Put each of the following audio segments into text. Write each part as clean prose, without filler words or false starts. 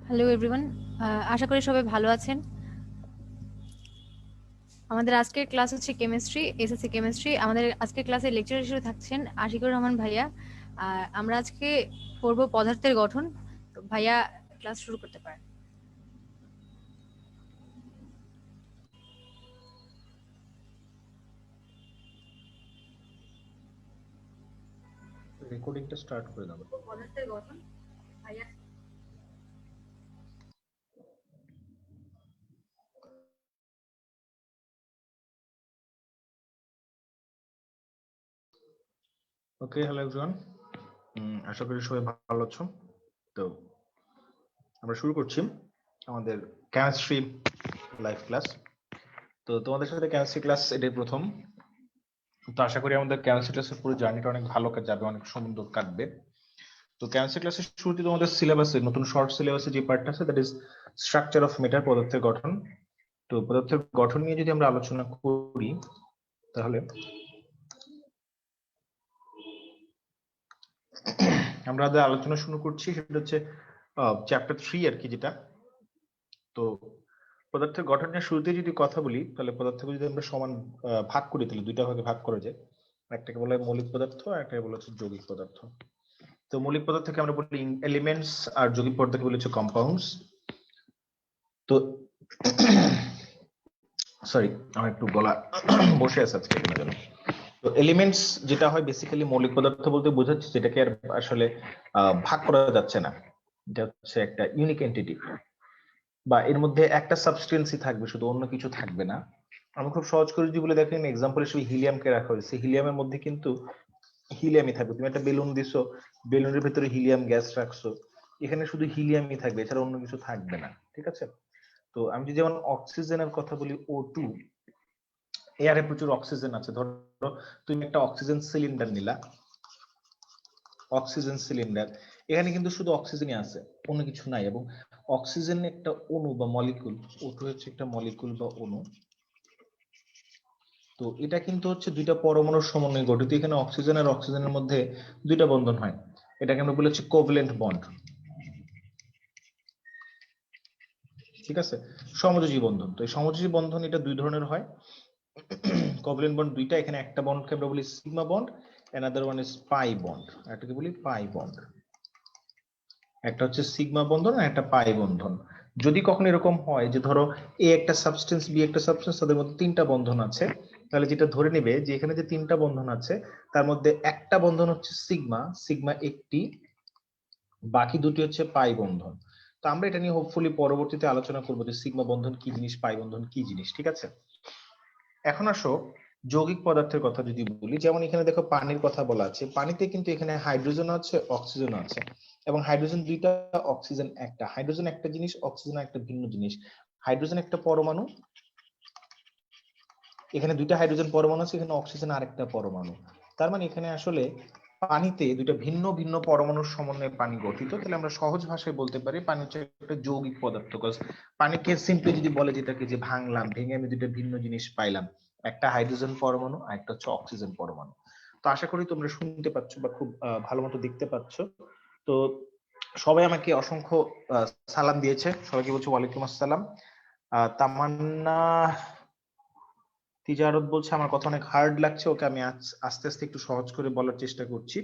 Hello everyone, আশা করি সবাই ভালো আছেন। আমাদের আজকের ক্লাস হচ্ছে কেমিস্ট্রি, এসএসসি কেমিস্ট্রি। আমাদের আজকের ক্লাসে লেকচার হিসেবে থাকছেন আশিকুর রহমান ভাইয়া। আর আমরা আজকে পড়ব পদার্থের গঠন। তো ভাইয়া ক্লাস শুরু করতে পারেন। রেকর্ডিংটা স্টার্ট করে দাও। পদার্থের গঠন ভাইয়া। ওকে, হ্যালো এভরিওয়ান, আশা করি সবাই ভালো আছো। তো আমরা শুরু করছি আমাদের কেমিস্ট্রি লাইভ ক্লাস। তো তোমাদের সাথে কেমিস্ট্রি ক্লাস এটাই প্রথম। তো আশা করি আমাদের কেমিস্ট্রি ক্লাসের পুরো জার্নিটা অনেক ভালো যাবে, অনেক সুন্দর কাটবে। তো কেমিস্ট্রি ক্লাসের শুরুতে তোমাদের সিলেবাসে নতুন শর্ট সিলেবাসে যে পার্টটা আছে, that is structure of matter, পদার্থের গঠন। তো পদার্থের গঠন নিয়ে যদি আমরা আলোচনা করি তাহলে আমরা আলোচনা শুরু করছি, সেটা হচ্ছে চ্যাপ্টার 3 আর কি, যেটা। তো পদার্থের গঠন নিয়ে শুরুতে যদি কথা বলি, তাহলে পদার্থকে যদি আমরা সমান ভাগ করি, তাহলে দুইটা ভাগে ভাগ করা যায়। একটাকে বলা হয় মৌলিক পদার্থ, আর একটাকে বলা হচ্ছে যৌগিক পদার্থ। তো মৌলিক পদার্থকে আমরা বলি এলিমেন্টস, আর যৌগিক পদার্থকে বলি হচ্ছে কম্পাউন্ডস। তো সরি, আমার একটু গলা বসে আছে আজকে কেন জানো। তো এলিমেন্টস যেটা হয়, বেসিক্যালি মৌলিক পদার্থ বলতে বোঝাচ্ছে যেটাকে আর আসলে ভাগ করা যাচ্ছে না, এটা হচ্ছে একটা ইউনিক এন্টিটি, বা এর মধ্যে একটা সাবস্টেন্সই থাকবে, শুধু অন্য কিছু থাকবে না। আমি খুব সহজ করে যদি বলে দেখেন, এক্সাম্পল হিসেবে হিলিয়ামকে রাখা হয়েছে, হিলিয়ামের মধ্যে কিন্তু হিলিয়ামই থাকবে। তুমি একটা বেলুন দিছো, বেলুনের ভিতরে হিলিয়াম গ্যাস রাখছো, এখানে শুধু হিলিয়ামই থাকবে, এছাড়া অন্য কিছু থাকবে না, ঠিক আছে। তো আমি যদি যেমন অক্সিজেনের কথা বলি, O2, এয়ারে প্রচুর অক্সিজেন আছে। ধরো তুমি একটা অক্সিজেন সিলিন্ডার নিলা, অক্সিজেন সিলিন্ডার, এখানে কিন্তু শুধু অক্সিজেনই আছে, অন্য কিছু নাই। এবং অক্সিজেন একটা অণু বা মলিকুল, O2 হচ্ছে একটা মলিকুল বা অণু। তো এটা কিন্তু হচ্ছে দুইটা পরমাণুর সমন্বয়ে গঠিত। এখানে অক্সিজেন আর অক্সিজেনের মধ্যে দুইটা বন্ধন হয়, এটাকে আমরা বলেছি কোভ্যালেন্ট বন্ড, ঠিক আছে, সমযোজী বন্ধন। তো এই সমযোজী বন্ধন এটা দুই ধরনের হয়। কোভ্যালেন্ট বন্ড দুইটা, এখানে একটা বন্ডকে আমরা বলি sigma bond, another one is pi bond, এটাকে বলি পাই বন্ড। একটা হচ্ছে সিগমা বন্ধন আর একটা পাই বন্ধন। যদি কখনো এরকম হয় যে ধরো এ একটা সাবস্টেন্স, বি একটা সাবস্টেন্স, তাদের মধ্যে তিনটা বন্ধন আছে, তাহলে যেটা ধরে নেবে যে এখানে যে তিনটা বন্ধন আছে তার মধ্যে একটা বন্ধন হচ্ছে সিগমা, সিগমা একটি, বাকি দুটি হচ্ছে পাই বন্ধন। তো আমরা এটা নিয়ে হোপফুলি পরবর্তীতে আলোচনা করবো যে সিগমা বন্ধন কি জিনিস, পাই বন্ধন কি জিনিস, ঠিক আছে। এখন আসো যৌগিক পদার্থের কথা যদি বলি, যেমন এখানে দেখো পানির কথা বলা আছে, পানিতে কিন্তু এখানে হাইড্রোজেন আছে, অক্সিজেন আছে, এবং হাইড্রোজেন দুইটা, অক্সিজেন একটা। হাইড্রোজেন একটা জিনিস, অক্সিজেন একটা ভিন্ন জিনিস। হাইড্রোজেন একটা পরমাণু, এখানে দুইটা হাইড্রোজেন পরমাণু আছে, এখানে অক্সিজেন আরেকটা পরমাণু। তার মানে এখানে আসলে পানিতে দুইটা ভিন্ন ভিন্ন পরমাণুর সমন্বয়ে পানি গঠিত। তাহলে আমরা সহজ ভাষায় বলতে পারি পানি হচ্ছে একটা যৌগিক পদার্থ। পানিকে সিম্পলি যদি বলে যেটাকে যে ভাঙলাম, ভেঙে আমি দুইটা ভিন্ন জিনিস পাইলাম, একটা হাইড্রোজেন পরমাণু আর একটা হচ্ছে অক্সিজেন পরমাণু। তো আশা করি তোমরা শুনতে পাচ্ছ বা খুব ভালো মতো দেখতে পাচ্ছ। তো সবাই আমাকে অসংখ্য সালাম দিয়েছে, সবাইকে বলছি ওয়ালাইকুম আসসালাম। তামান্না তিজারত বলছে আমার কথা অনেক হার্ড লাগছে, ওকে আমি আস্তে আস্তে একটু সহজ করে বলার চেষ্টা করছি।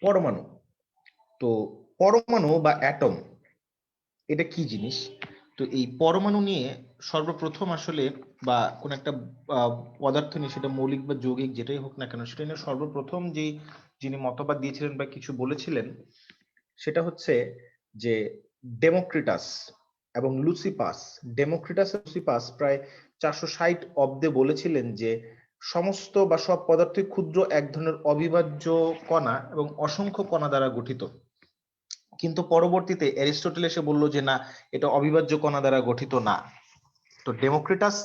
পরমাণু, তো পরমাণু বা অ্যাটম এটা কি জিনিস? তো এই পরমাণু নিয়ে সর্বপ্রথম আসলে, বা কোন একটা পদার্থ নিয়ে, সেটা মৌলিক বা যৌগিক যেটাই হোক না কেন, সেটা নিয়ে সর্বপ্রথম যিনি মতবাদ দিয়েছিলেন বা কিছু বলেছিলেন, সেটা হচ্ছে যে ডেমোক্রিটাস এবং লুসিপাস। ডেমোক্রিটাস এবং লুসিপাস প্রায় 460 অব্দে বলেছিলেন যে সমস্ত বা সব পদার্থই ক্ষুদ্র এক ধরনের অবিভাজ্য কণা এবং অসংখ্য কণা দ্বারা গঠিত। কিন্তু পরবর্তীতে অ্যারিস্টটল এসে বলল যে না, এটা অবিভাজ্য কণা দ্বারা গঠিত না। তো ডেমোক্রিটাস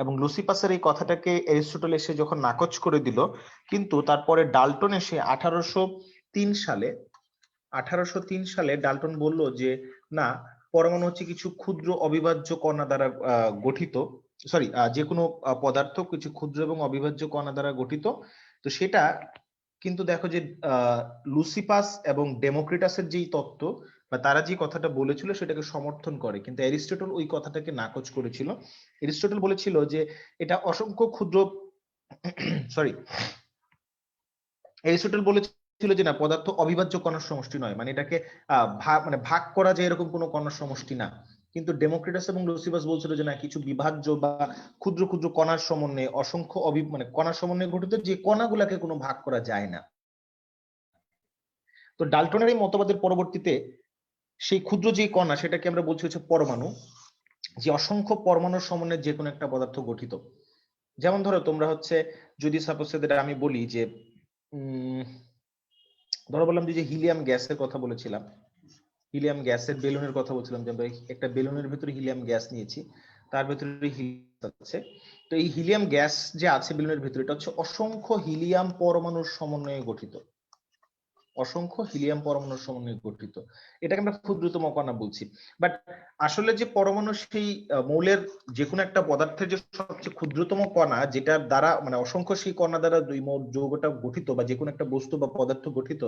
এবং লুসিপাসের এই কথাটাকে অ্যারিস্টটল এসে যখন নাকচ করে দিল, কিন্তু তারপরে ডাল্টন এসে 1803 সালে ডাল্টন বলল যে না, পরমাণু হচ্ছে কিছু ক্ষুদ্র অবিভাজ্য কণা দ্বারা গঠিত, সরি, যে কোনো পদার্থ কিছু ক্ষুদ্র এবং অবিভাজ্য কণা দ্বারা গঠিত। তো সেটা কিন্তু দেখো যে লুসিপাস এবং ডেমোক্রিটাসের যেই তত্ত্ব, বা তারা যে কথাটা বলেছিল সেটাকে সমর্থন করে, কিন্তু অ্যারিস্টটল ওই কথাটাকে নাকচ করেছিল। অ্যারিস্টটল বলেছিল যে এটা অসংখ্য ক্ষুদ্র সরি অ্যারিস্টটল বলেছিল যে না, পদার্থ অবিভাজ্য কণার সমষ্টি নয়, মানে এটাকে ভাগ করা যায় এরকম কোনো কণার সমষ্টি না। কিন্তু ডেমোক্রিটাস এবং লুসিফাস বলছিল যে না, কিছু বিভাজ্য বা ক্ষুদ্র ক্ষুদ্র কণার সমন্বয়ে অসংখ্য মানে কণার সমন্বয়ে গঠিত যে কণাগুলাকে কোনো ভাগ করা যায় না। তো ডাল্টনের এই মতবাদের পরবর্তীতে সেই ক্ষুদ্র যে কণা সেটাকে আমরা বলছি হচ্ছে পরমাণু, যে অসংখ্য পরমাণুর সমন্বয়ে যে কোনো একটা পদার্থ গঠিত। যেমন ধরো তোমরা হচ্ছে যদি সাপোজ আমি বলি যে ধরো বললাম যে হিলিয়াম গ্যাসের কথা বলেছিলাম, হিলিয়াম গ্যাসের বেলুনের কথা বলছিলাম, যে আমরা একটা বেলুনের ভিতরে হিলিয়াম গ্যাস নিয়েছি, তার ভিতরে হিলিয়াম আছে। তো এই হিলিয়াম গ্যাস যে আছে বেলুনের ভিতরে, এটা হচ্ছে অসংখ্য হিলিয়াম পরমাণুর সমন্বয়ে গঠিত, অসংখ্য হিলিয়াম পরমাণুর সমন্বয়ে গঠিত। এটাকে আমরা ক্ষুদ্রতম কণা বলছি। বাট আসলে যে পরমাণু সেই মৌলের যে কোনো একটা পদার্থের যে সবচেয়ে ক্ষুদ্রতম কণা, যেটার দ্বারা মানে অসংখ্য সেই কণা দ্বারা দুই যৌগটা গঠিত বা যে কোনো একটা বস্তু বা পদার্থ গঠিত,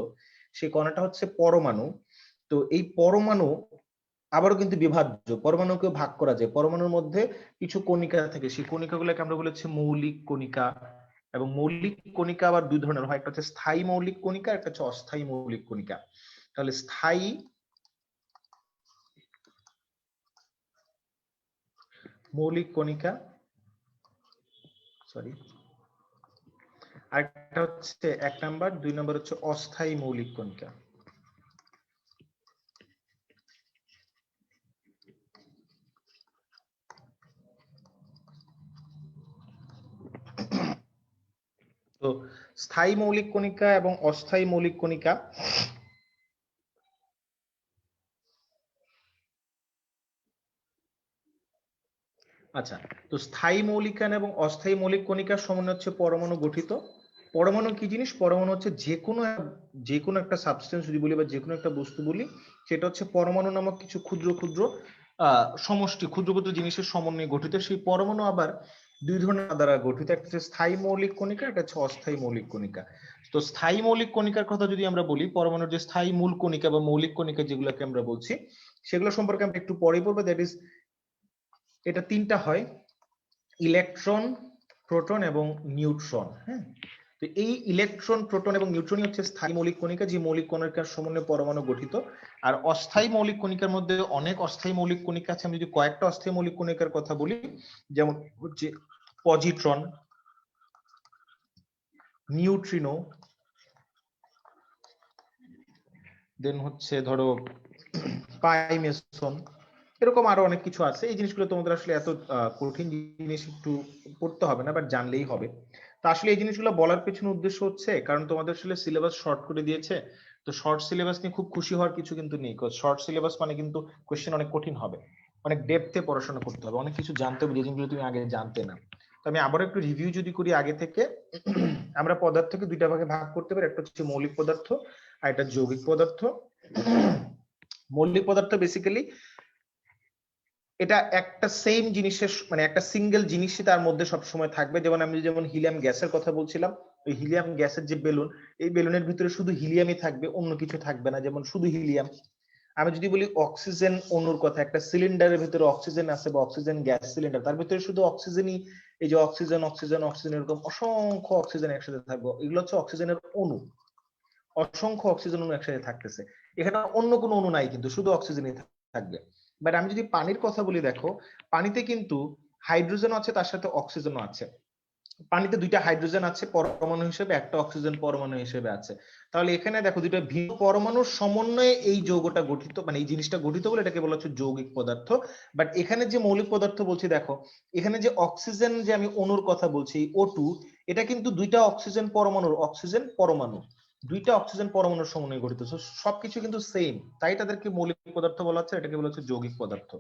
সেই কণাটা হচ্ছে পরমাণু। তো এই পরমাণু আবারও কিন্তু বিভাজ্য, পরমাণুকে ভাগ করা যায়, পরমাণুর মধ্যে কিছু কণিকা থাকে, সেই কণিকাগুলোকে আমরা বলেছি মৌলিক কণিকা। এবং মৌলিক কণিকা আবার দুই ধরনের হয়, একটা হচ্ছে স্থায়ী মৌলিক কণিকা, একটা হচ্ছে অস্থায়ী মৌলিক কণিকা। তাহলে স্থায়ী মৌলিক কণিকা, সরি, আরেকটা হচ্ছে 1 নাম্বার, 2 নাম্বার হচ্ছে অস্থায়ী মৌলিক কণিকা। তো স্থায়ী মৌলিক কণিকা এবং অস্থায়ী মৌলিক কণিকা, আচ্ছা, তো স্থায়ী মৌলিক কণা এবং অস্থায়ী মৌলিক কণিকার সমন্বয় হচ্ছে পরমাণু গঠিত। পরমাণু কি জিনিস? পরমাণু হচ্ছে যে কোনো একটা সাবস্টেন্স যদি বলি বা যে কোনো একটা বস্তু বলি, সেটা হচ্ছে পরমাণু নামক কিছু ক্ষুদ্র ক্ষুদ্র সমষ্টি, ক্ষুদ্র ক্ষুদ্র জিনিসের সমন্বয়ে গঠিত। সেই পরমাণু আবার দুই ধরনের দ্বারা গঠিত, একটা হচ্ছে স্থায়ী মৌলিক কণিকা, একটা হচ্ছে অস্থায়ী মৌলিক কণিকা। তো স্থায়ী মৌলিক কণিকার কথা যদি আমরা বলি, পরমাণুর যে স্থায়ী মূল কণিকা বা মৌলিক কণিকা যেগুলোকে আমরা বলছি, সেগুলো সম্পর্কে আমরা একটু পরে পড়বো। দ্যাট ইজ, এটা তিনটা হয়, ইলেকট্রন, প্রোটন এবং নিউট্রন। হ্যাঁ, তো এই ইলেকট্রন, প্রোটন এবং নিউট্রনই হচ্ছে স্থায়ী মৌলিক কণিকা, যে মৌলিক কণিকার সমন্বয়ে পরমাণু গঠিত। আর অস্থায়ী মৌলিক কণিকার মধ্যে অনেক অস্থায়ী মৌলিক কণিকা আছে। আমি যদি কয়েকটা অস্থায়ী মৌলিক কণিকার কথা বলি, যেমন হচ্ছে পজিট্রন, নিউট্রিনো, দেন হচ্ছে ধরো পাই মেসন, এরকম আরো অনেক কিছু আছে। এই জিনিসগুলো তোমাদের আসলে এত কঠিন জিনিস একটু পড়তে হবে না, বাট জানলেই হবে। তো আসলে এই জিনিসগুলো বলার পেছনে উদ্দেশ্য হচ্ছে কারণ তোমাদের আসলে সিলেবাস শর্ট করে দিয়েছে। তো শর্ট সিলেবাস নিয়ে খুব খুশি হওয়ার কিছু কিন্তু নেই, শর্ট সিলেবাস মানে কিন্তু কোশ্চেন অনেক কঠিন হবে, অনেক ডেপথে পড়াশোনা করতে হবে, অনেক কিছু জানতে হবে যে জিনিসগুলো তুমি আগে জানতে না। তো আমি আবার একটু রিভিউ যদি করি আগে থেকে, আমরা পদার্থকে দুইটা ভাগে ভাগ করতে পারি, একটা হচ্ছে মৌলিক পদার্থ আর একটা যৌগিক পদার্থ। মৌলিক পদার্থ বেসিক্যালি এটা একটা সেম জিনিসের মানে একটা সিঙ্গেল জিনিসই তার মধ্যে সবসময় থাকবে। যেমন হিলিয়াম গ্যাসের কথা বলছিলাম, ওই হিলিয়াম গ্যাসের যে বেলুন, এই বেলুনের ভিতরে শুধু হিলিয়ামই থাকবে, অন্য কিছু থাকবে না, যেমন শুধু হিলিয়াম। আমি যদি বলি অক্সিজেন অণুর কথা, একটা সিলিন্ডারের ভিতরে অক্সিজেন আছে বা অক্সিজেন গ্যাস সিলিন্ডার, তার ভিতরে শুধু অক্সিজেনই, এই যে অক্সিজেন অক্সিজেন অক্সিজেন এরকম অসংখ্য অক্সিজেন একসাথে থাকবে, এগুলো হচ্ছে অক্সিজেনের অণু, অসংখ্য অক্সিজেন অণু একসাথে থাকতেছে। এখানে অন্য কোনো অণু নাই, কিন্তু শুধু অক্সিজেনই থাকবে। বাট আমি যদি পানির কথা বলি, দেখো পানিতে কিন্তু হাইড্রোজেন আছে, তার সাথে অক্সিজেনও আছে। পানিতে দুইটা হাইড্রোজেন আছে পরমাণু হিসেবে, একটা অক্সিজেন পরমাণু হিসেবে আছে। তাহলে এখানে দেখো দুইটা ভিন্ন পরমাণুর সমন্বয়ে এই যৌগটা গঠিত, মানে এই জিনিসটা গঠিত বলে এটাকে বলা হচ্ছে যৌগিক পদার্থ। বাট এখানে যে মৌলিক পদার্থ বলছি, দেখো এখানে যে অক্সিজেন, যে আমি অণুর কথা বলছি O2, এটা কিন্তু দুইটা অক্সিজেন পরমাণুর, অক্সিজেন পরমাণু, দুইটা অক্সিজেন পরমাণুর সমন্বয়ে গঠিত। সবকিছু কিন্তু সেম, তাই তাদেরকে মৌলিক পদার্থ বলা হচ্ছে, এটাকে বলা হচ্ছে যৌগিক পদার্থ।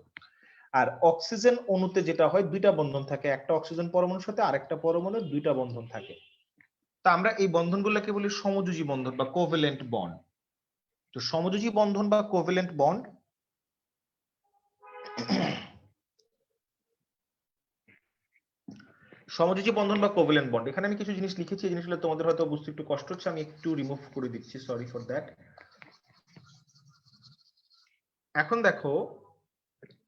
আর অক্সিজেন অণুতে যেটা হয়, দুইটা বন্ধন থাকে, একটা অক্সিজেন পরমাণুর সাথে আরেকটা পরমাণুর দুইটা বন্ধন থাকে। তা আমরা এই বন্ধনগুলোকে বলি সমযোজী বন্ধন বা কোভ্যালেন্ট বন্ড। তো সমযোজী বন্ধন বা কোভ্যালেন্ট বন্ড, সমযোজী বন্ধন বা কোভ্যালেন্ট বন্ড, এখানে আমি কিছু জিনিস লিখেছি, এই জিনিসগুলো তোমাদের হয়তো বুঝতে একটু কষ্ট হচ্ছে, আমি একটু রিমুভ করে দিচ্ছি, সরি ফর দ্যাট। এখন দেখো,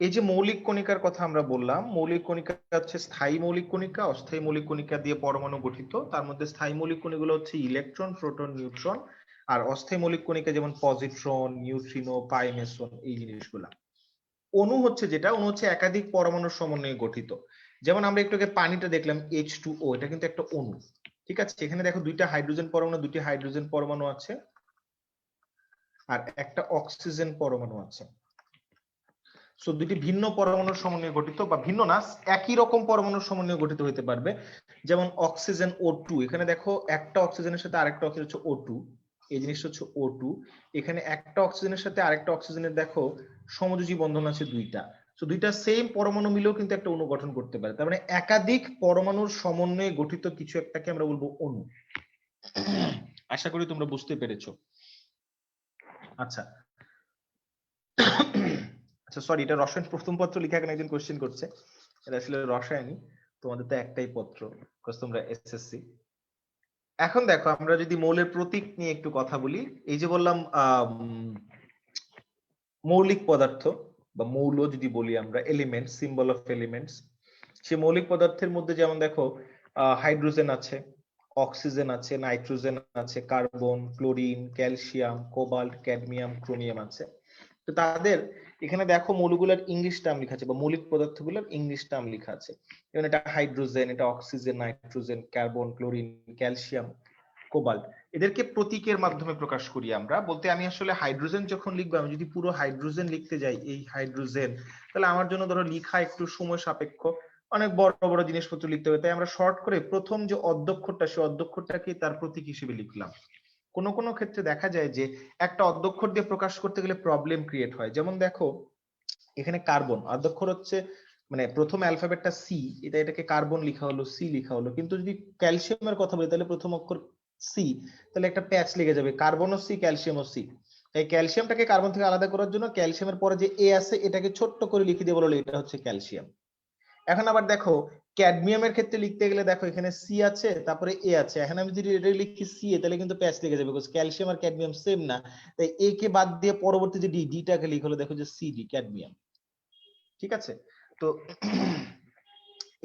এই যে মৌলিক কণিকার কথা আমরা বললাম, মৌলিক কণিকা হচ্ছে স্থায়ী মৌলিক কণিকা, অস্থায়ী মৌলিক কণিকা দিয়ে পরমাণু গঠিত। তার মধ্যে স্থায়ী মৌলিক কণিকাগুলো হচ্ছে ইলেকট্রন, প্রোটন, নিউট্রন। আর অস্থায়ী মৌলিক কণিকা যেমন পজিট্রন, নিউট্রিনো, পাই মেসন, এই জিনিসগুলা। অণু হচ্ছে যেটা, অণু হচ্ছে একাধিক পরমাণুর সমন্বয়ে গঠিত। যেমন আমরা একটু আগে পানিটা দেখলাম H2O, এটা কিন্তু একটা অণু। ঠিক আছে, এখানে দেখো দুইটা হাইড্রোজেন পরমাণু, দুটি হাইড্রোজেন পরমাণু আছে, আর একটা অক্সিজেন পরমাণু আছে। সো দুটি ভিন্ন পরমাণুর সমন্বয়ে গঠিত, বা ভিন্ন না, একই রকম পরমাণুর সমন্বয়ে গঠিত হতে পারবে। যেমন অক্সিজেন O2, এখানে দেখো একটা অক্সিজেনের সাথে আরেকটা অক্সিজেন হচ্ছে O2, এই জিনিসটা হচ্ছে O2। এখানে একটা অক্সিজেনের সাথে আরেকটা অক্সিজেনের দেখো সমযোজী বন্ধন আছে দুইটা। তো দুইটা সেম পরমাণু মিলেও কিন্তু একটা অণু গঠন করতে পারে। তার মানে একাধিক পরমাণুর সমন্বয়ে গঠিত কিছু একটাকে আমরা বলবো অণু। আশা করি তোমরা বুঝতে পেরেছো। আচ্ছা আচ্ছা, সরি, এটা রসায়ন প্রথম পত্র লেখা, এখানে একজন কোশ্চেন করছে, এটা আসলে রসায়নই, তোমাদের তো একটাই পত্র, because তোমরা এসএসসি। এখন দেখো, আমরা যদি মৌলের প্রতীক নিয়ে একটু কথা বলি, এই যে বললাম মৌলিক পদার্থ বা মৌল যদি বলি আমরা, এলিমেন্ট, সিম্বল অফ এলিমেন্টস, সে মৌলিক পদার্থের মধ্যে যেমন দেখো হাইড্রোজেন আছে, অক্সিজেন আছে, নাইট্রোজেন আছে, carbon, chlorine, calcium, cobalt, cadmium, chromium আছে। তো তাদের এখানে দেখো মৌলগুলোর ইংলিশ টার্ম লেখা আছে, বা মৌলিক পদার্থগুলোর ইংলিশ টার্ম লেখা আছে। যেমন এটা হাইড্রোজেন, এটা oxygen, nitrogen, carbon, chlorine, calcium, cobalt. এদেরকে প্রতীকের মাধ্যমে প্রকাশ করি আমরা। বলতে আমি আসলে হাইড্রোজেন যখন লিখবো, আমি যদি পুরো হাইড্রোজেন লিখতে যাই, এই হাইড্রোজেন, তাহলে আমার জন্য ধরো লিখা একটু সময় সাপেক্ষ, অনেক বড় বড় জিনিসপত্র লিখতে হবে। তাই আমরা শর্ট করে প্রথম যে অধ্যক্ষরটা, সেই অধ্যক্ষরটাকে তার প্রতীক হিসেবে লিখলাম। কোনো কোনো ক্ষেত্রে দেখা যায় যে একটা অধ্যক্ষর দিয়ে প্রকাশ করতে গেলে প্রবলেম ক্রিয়েট হয়। যেমন দেখো, এখানে কার্বন অধ্যক্ষর হচ্ছে, মানে প্রথম অ্যালফাবেটটা সি, এটাকে কার্বন লেখা হলো, সি লেখা হলো। কিন্তু যদি ক্যালসিয়ামের কথা বলি, তাহলে প্রথম অক্ষর সি, তাহলে একটা প্যাচ লেগে যাবে, কার্বনও সি, ক্যালসিয়ামও সি। তাই ক্যালসিয়ামটাকে কার্বন থেকে আলাদা করার জন্য ক্যালসিয়ামের পরে যে এ আছে, এটাকে ছোট্ট করে লিখে দিয়ে বললো এটা হচ্ছে ক্যালসিয়াম। এখন আবার দেখো, ক্যাডমিয়ামের ক্ষেত্রে লিখতে গেলে দেখো এখানে সি আছে, তারপরে এ আছে। এখন আমি যদি এটা লিখি সি এ, তাহলে কিন্তু প্যাচ লেগে যাবে, বিকজ ক্যালসিয়াম আর ক্যাডমিয়াম সেম না। তাই এ কে বাদ দিয়ে পরবর্তী যে ডি, ডিটাকে লিখে হলো দেখো যে সিডি, ক্যাডমিয়াম। ঠিক আছে, তো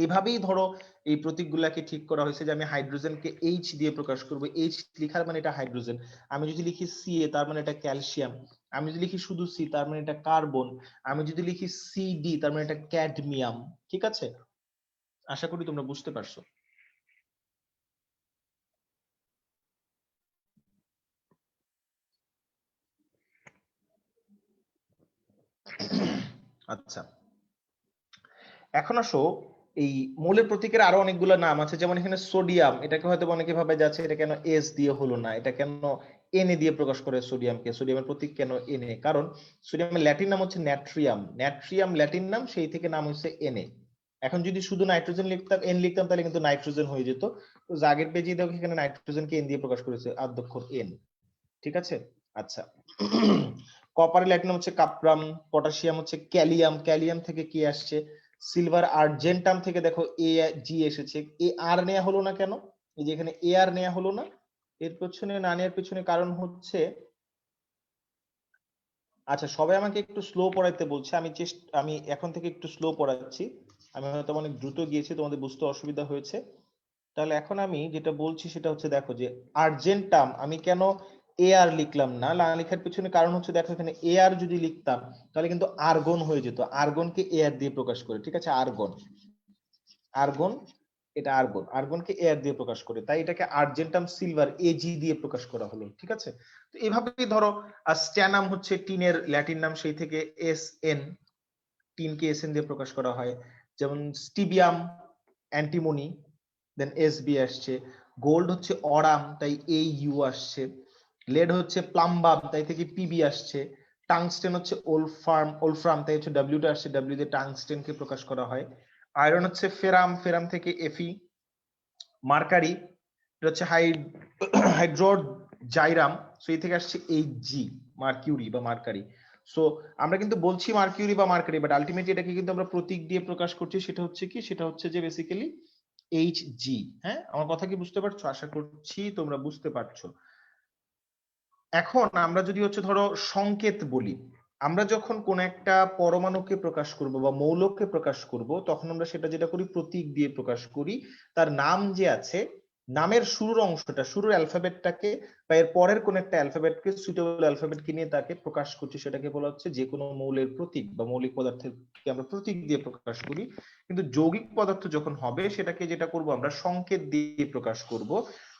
এইভাবেই ধরো এই প্রতীকগুলাকে ঠিক করা হয়েছে, যে আমি হাইড্রোজেনকে এইচ দিয়ে প্রকাশ করব, এইচ লিখার মানে এটা হাইড্রোজেন। আমি যদি লিখি সি এ, তার মানে এটা ক্যালসিয়াম। আমি যদি লিখি শুধু সি, তার মানে এটা কার্বন। আমি যদি লিখি সিডি, তার মানে এটা ক্যাডমিয়াম। ঠিক আছে, আশা করি তোমরা বুঝতে পারছো। আচ্ছা, এখন আসো, এই মৌলের প্রতীকের আরো অনেকগুলো নাম আছে। যেমন এখানে সোডিয়াম, এটাকে হয়তো অনেকে ভাবে যাচ্ছে এটা কেন এস দিয়ে হলো না, এটা কেন এন এ দিয়ে প্রকাশ করে সোডিয়ামকে, সোডিয়ামের প্রতীক কেন এন এ? কারণ সোডিয়ামের ল্যাটিন নাম হচ্ছে ন্যাট্রিয়াম, ন্যাট্রিয়াম ল্যাটিন নাম, সেই থেকে নাম হচ্ছে এন এ। এখন যদি শুধু নাইট্রোজেন লিখতাম, এন লিখতাম, তাহলে কিন্তু নাইট্রোজেন হয়ে যেত। তো আগের পেজে দেখো এখানে নাইট্রোজেনকে এন দিয়ে প্রকাশ করেছে, আদ্যক্ষর এন। ঠিক আছে, আচ্ছা। কপারের ল্যাটিন হচ্ছে কাপ্রাম, পটাশিয়াম হচ্ছে ক্যালিয়াম, ক্যালিয়াম থেকে কি আসছে? সিলভার আর্জেন্টাম থেকে দেখো এ জি এসেছে। এ আর নেওয়া হলো না কেন? এই যে এখানে এ আর নেওয়া হলো না, এর পেছনে না নেওয়ার পেছনে কারণ হচ্ছে, আচ্ছা সবাই আমাকে একটু স্লো পড়াইতে বলছে, আমি এখন থেকে একটু স্লো পড়াচ্ছি। আমি হয়তো অনেক দ্রুত গিয়েছি, তোমাদের বুঝতে অসুবিধা হয়েছে। তাহলে এখন আমি যেটা বলছি সেটা হচ্ছে, দেখো যে আর্জেন্টাম আমি কেন এ আর লিখলাম না, লেখার পিছনে কারণ হচ্ছে, দেখো এখানে এ আর যদি লিখতাম, তাহলে কিন্তু আর্গন হয়ে যেত, আর্গনকে এ আর দিয়ে প্রকাশ করে। ঠিক আছে, আর্গন, আর্গন, এটা আর্গন, আর্গনকে এ আর দিয়ে প্রকাশ করে, তাই এটাকে আর্জেন্টাম সিলভার এজি দিয়ে প্রকাশ করা হলো। ঠিক আছে, তো এইভাবেই ধরো স্ট্যানাম হচ্ছে টিনের ল্যাটিন নাম, সেই থেকে এস এন, টিনকে এস এন দিয়ে প্রকাশ করা হয়। যেমন স্টিবিয়াম অ্যান্টিমনি, দেন এস বি আসছে। গোল্ড হচ্ছে অরাম, তাই এই ইউ আসছে। লেড হচ্ছে প্লাম্বাম, তাই থেকে পিবি আসছে। টাংস্টেন হচ্ছে ওলফার্ম, ওলফ্রাম, তাই হচ্ছে ডাব্লিউটা আসছে, ডাব্লিউ দিয়ে টাংস্টেনকে প্রকাশ করা হয়। আয়রন হচ্ছে ফেরাম, ফেরাম থেকে এফি। মার্কারি, এটা হচ্ছে হাইড্রোজাইরাম, সো এই থেকে আসছে এইচ জি, মার্কিউরি বা মার্কারি। সো আমরা কিন্তু বলছি মার্কিউরি বা মার্কারি, বাট আলটিমেটলি এটাকে কিন্তু আমরা প্রতীক দিয়ে প্রকাশ করছি। সেটা হচ্ছে কি, সেটা হচ্ছে যে বেসিক্যালি এইচ জি। হ্যাঁ, আমার কথা কি বুঝতে পারছো? আশা করছি তোমরা বুঝতে পারছো। এখন আমরা যদি হচ্ছে ধরো সংকেত বলি, আমরা যখন কোন একটা পরমাণুকে প্রকাশ করব বা মৌলকে প্রকাশ করব তখন আমরা সেটা যেটা করি প্রতীক দিয়ে প্রকাশ করি। তার নাম যে আছে, নামের শুরুর অংশটা, শুরুর অ্যালফাবেটটাকে বা এর পরের কোন একটা অ্যালফাবেটকে, সুইটেবল অ্যালফাবেটকে নিয়ে তাকে প্রকাশ করছি, সেটাকে বলা হচ্ছে যে কোনো মৌলের প্রতীক বা মৌলিক পদার্থের আমরা প্রতীক দিয়ে প্রকাশ করি। কিন্তু যৌগিক পদার্থ যখন হবে সেটাকে যেটা করব আমরা সংকেত দিয়ে প্রকাশ করব।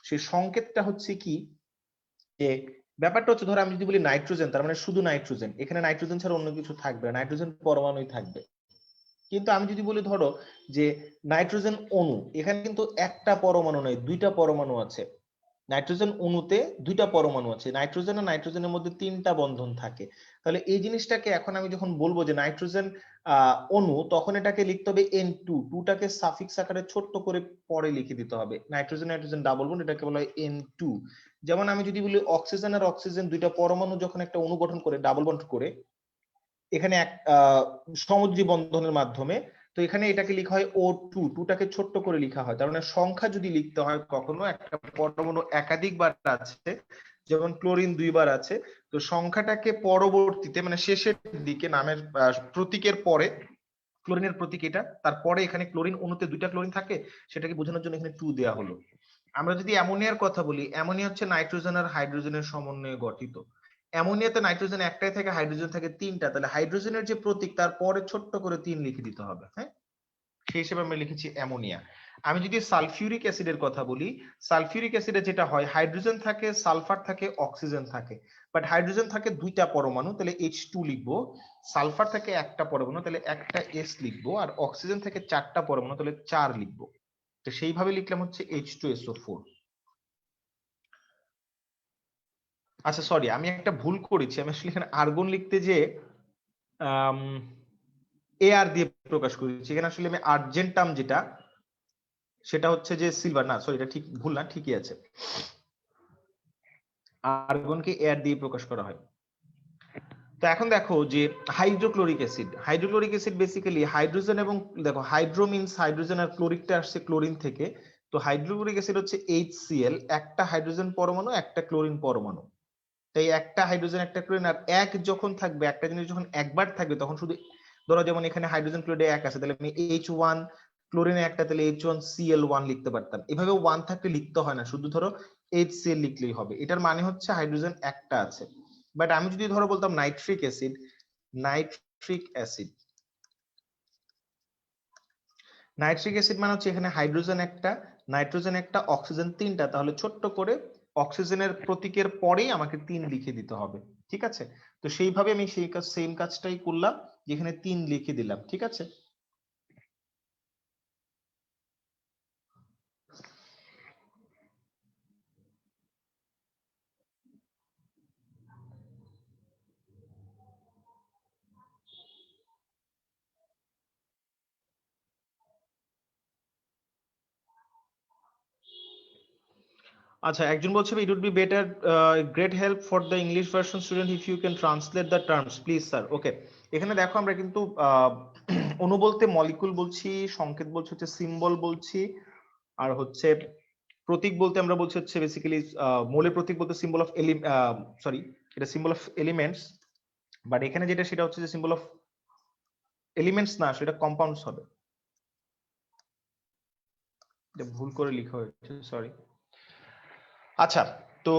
সেই সংকেতটা হচ্ছে কি, যে ব্যাপারটা হচ্ছে ধরো আমি যদি বলি নাইট্রোজেন, তার মানে শুধু নাইট্রোজেন, এখানে নাইট্রোজেন ছাড়া অন্য কিছু থাকবে না, নাইট্রোজেন পরমাণুই থাকবে। কিন্তু আমি যদি বলি ধরো যে নাইট্রোজেন অণু, এখানে কিন্তু একটা পরমাণু নয়, দুইটা পরমাণু আছে। নাইট্রোজেন অণুতে দুইটা পরমাণু আছে, নাইট্রোজেন আর নাইট্রোজেনের মধ্যে তিনটা বন্ধন থাকে। তাহলে এই জিনিসটাকে এখন আমি যখন বলবো যে নাইট্রোজেন অণু, তখন এটাকে লিখতে হবে N2, টুটাকে সাফিক্স আকারে ছোট্ট করে পরে লিখে দিতে হবে। নাইট্রোজেন নাইট্রোজেন ডাবল বন্ড, এটাকে বলা হয় N2। যেমন আমি যদি বলি অক্সিজেন আর অক্সিজেন দুইটা পরমাণু যখন একটা অণু গঠন করে ডাবল বন্ড করে, এখানে এক সমযোজী বন্ধনের মাধ্যমে, তো এখানে এটাকে লেখা হয় O2, টুটাকে ছোট্ট করে লেখা হয়। তার মানে সংখ্যা যদি লিখতে হয় কখনো, একটা পরমাণু একাধিকবার আছে, যেমন ক্লোরিন দুইবার আছে, তো সংখ্যাটাকে পরবর্তীতে মানে শেষের দিকে নামের প্রতীকের পরে, ক্লোরিনের প্রতীক এটা, তারপরে এখানে ক্লোরিন অণুতে দুইটা ক্লোরিন থাকে, সেটাকে বোঝানোর জন্য এখানে 2 দেওয়া হলো। আমরা যদি অ্যামোনিয়ার কথা বলি, অ্যামোনিয়া হচ্ছে নাইট্রোজেন আর হাইড্রোজেনের সমন্বয়ে গঠিত। অ্যামোনিয়াতে নাইট্রোজেন একটাই থাকে, হাইড্রোজেন থাকে তিনটা, তাহলে হাইড্রোজেনের যে প্রতীক তার পরে ছোট্ট করে 3 লিখে দিতে হবে। হ্যাঁ, সেই হিসেবে আমরা লিখেছি অ্যামোনিয়া। আমি যদি সালফিউরিক অ্যাসিডের কথা বলি, সালফিউরিক অ্যাসিডে যেটা হয়, হাইড্রোজেন থাকে, সালফার থাকে, অক্সিজেন থাকে, বাট হাইড্রোজেন থাকে দুইটা পরমাণু, তাহলে H2 লিখবো। সালফার থাকে একটা পরমাণু, তাহলে একটা S লিখবো। আর অক্সিজেন থাকে চারটা পরমাণু, তাহলে 4 লিখবো। তো সেইভাবে লিখলাম হচ্ছে H2SO4। আচ্ছা সরি, আমি একটা ভুল করেছি, আমি আসলে এখানে আর্গন লিখতে যে AR দিয়ে প্রকাশ করেছি। এখানে আসলে আমি আর্জেন্টাম যেটা, সেটা হচ্ছে যে সিলভার, না সরি, এটা ঠিক ভুল না, ঠিকই আছে, আর্গনকে এয়ার দিয়ে প্রকাশ করা হয়। তো এখন দেখো যে hydrochloric acid, hydrochloric acid basically hydrogen এবং, দেখো হাইড্রো মিন্স হাইড্রোজেন আর ক্লোরিকটা আসছে ক্লোরিন থেকে। তো হাইড্রোক্লোরিক অ্যাসিড হচ্ছে HCl, একটা হাইড্রোজেন পরমাণু একটা ক্লোরিন পরমাণু। তাই একটা হাইড্রোজেন একটা ক্লোরিন, আর এক যখন থাকবে, একটা জিনিস যখন একবার থাকবে তখন শুধু, ধরো যেমন এখানে হাইড্রোজেন ক্লোরাইডে এক আছে, তাহলে আমি H1, ক্লোরিনে একটা, তাহলে H1Cl1 লিখতে পারতাম। এভাবে 1 থাকলে লিখতে হয় না, শুধু ধরো HCl লিখলেই হবে। এটার মানে হচ্ছে হাইড্রোজেন একটা আছে। বাট আমি যদি ধরো বলতাম nitric acid, nitric acid, nitric acid মানে হচ্ছে এখানে হাইড্রোজেন একটা, নাইট্রোজেন একটা, অক্সিজেন তিনটা, তাহলে ছোট্ট করে অক্সিজেনের প্রতীকের পরেই আমাকে 3 লিখে দিতে হবে। ঠিক আছে, তো সেইভাবে আমি সেই কাজ, সেম কাজটাই করলাম, যেখানে 3 লিখে দিলাম। ঠিক আছে। আচ্ছা, একজন বলছে it would be better, great help for the English version student if you can translate the terms please sir. Okay, এখানে দেখো আমরা কিন্তু অণু বলতে মলিকুল বলছি, সংকেত বলছি হচ্ছে সিম্বল বলছি, আর হচ্ছে প্রতীক বলতে আমরা বলছি হচ্ছে বেসিক্যালি মৌলের প্রতীক বলতে সিম্বল অফ সরি, এটা সিম্বল অফ এলিমেন্টস, বাট এখানে যেটা সেটা হচ্ছে যে সিম্বল অফ এলিমেন্টস না, সেটা কম্পাউন্ডস হবে। এটা ভুল করে লেখা হয়েছে, সরি। আচ্ছা, তো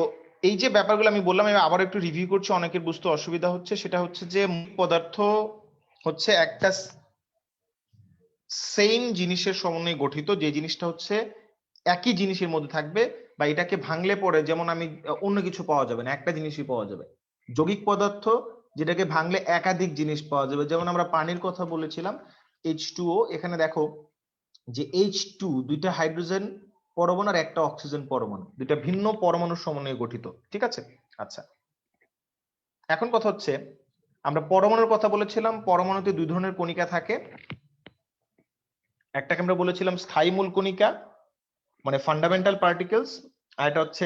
এই যে ব্যাপারগুলো আমি বললাম, আমি আবার একটু রিভিউ করছি, অনেকের বুঝতে অসুবিধা হচ্ছে। সেটা হচ্ছে যে মৌলিক পদার্থ হচ্ছে একটা সেম জিনিসের সমন্বয়ে গঠিত, যে জিনিসটা হচ্ছে একই জিনিসের মধ্যে থাকবে, বা এটাকে ভাঙলে পরে যেমন আমি অন্য কিছু পাওয়া যাবে না, একটা জিনিসই পাওয়া যাবে। যৌগিক পদার্থ যেটাকে ভাঙলে একাধিক জিনিস পাওয়া যাবে, যেমন আমরা পানির কথা বলেছিলাম H2O, এখানে দেখো যে H2 দুইটা হাইড্রোজেন পরমাণু আর একটা অক্সিজেন পরমাণু, দুইটা ভিন্ন পরমাণুর সমন্বয়ে গঠিত। ঠিক আছে। আচ্ছা, এখন কথা হচ্ছে আমরা পরমাণুর কথা বলেছিলাম, পরমাণুতে দুই ধরনের কণিকা থাকে। একটাকে আমরা বলেছিলাম স্থায়ী মূল কণিকা, মানে ফান্ডামেন্টাল পার্টিকেলস, আর এটা হচ্ছে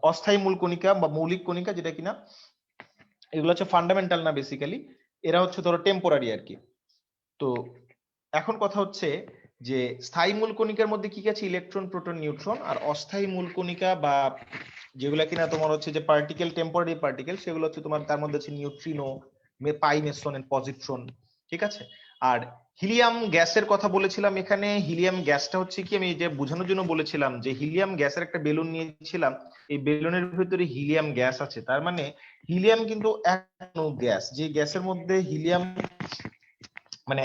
অস্থায়ী মূল কণিকা বা মৌলিক কণিকা, যেটা কিনা এগুলো হচ্ছে ফান্ডামেন্টাল না, বেসিক্যালি এরা হচ্ছে ধরো টেম্পোরারি আর কি। তো এখন কথা হচ্ছে যে স্থায়ী মূল কণিকার মধ্যে কি আছে, ইলেকট্রন, প্রোটন, নিউট্রন। আর অস্থায়ী মূল কণিকা বা যেগুলা কিনা তোমার হচ্ছে যে পার্টিকেল, টেম্পোরারি পার্টিকেল, সেগুলো হচ্ছে তোমার, তার মধ্যে আছে neutrino, pi meson and positron, ঠিক আছে। আর হিলিয়াম গ্যাসের কথা বলেছিলাম, এখানে হিলিয়াম গ্যাসটা হচ্ছে কি, আমি যে বোঝানোর জন্য বলেছিলাম যে হিলিয়াম গ্যাসের একটা বেলুন নিয়েছিলাম, এই বেলুনের ভিতরে হিলিয়াম গ্যাস আছে, তার মানে হিলিয়াম কিন্তু এক গ্যাস, যে গ্যাসের মধ্যে হিলিয়াম মানে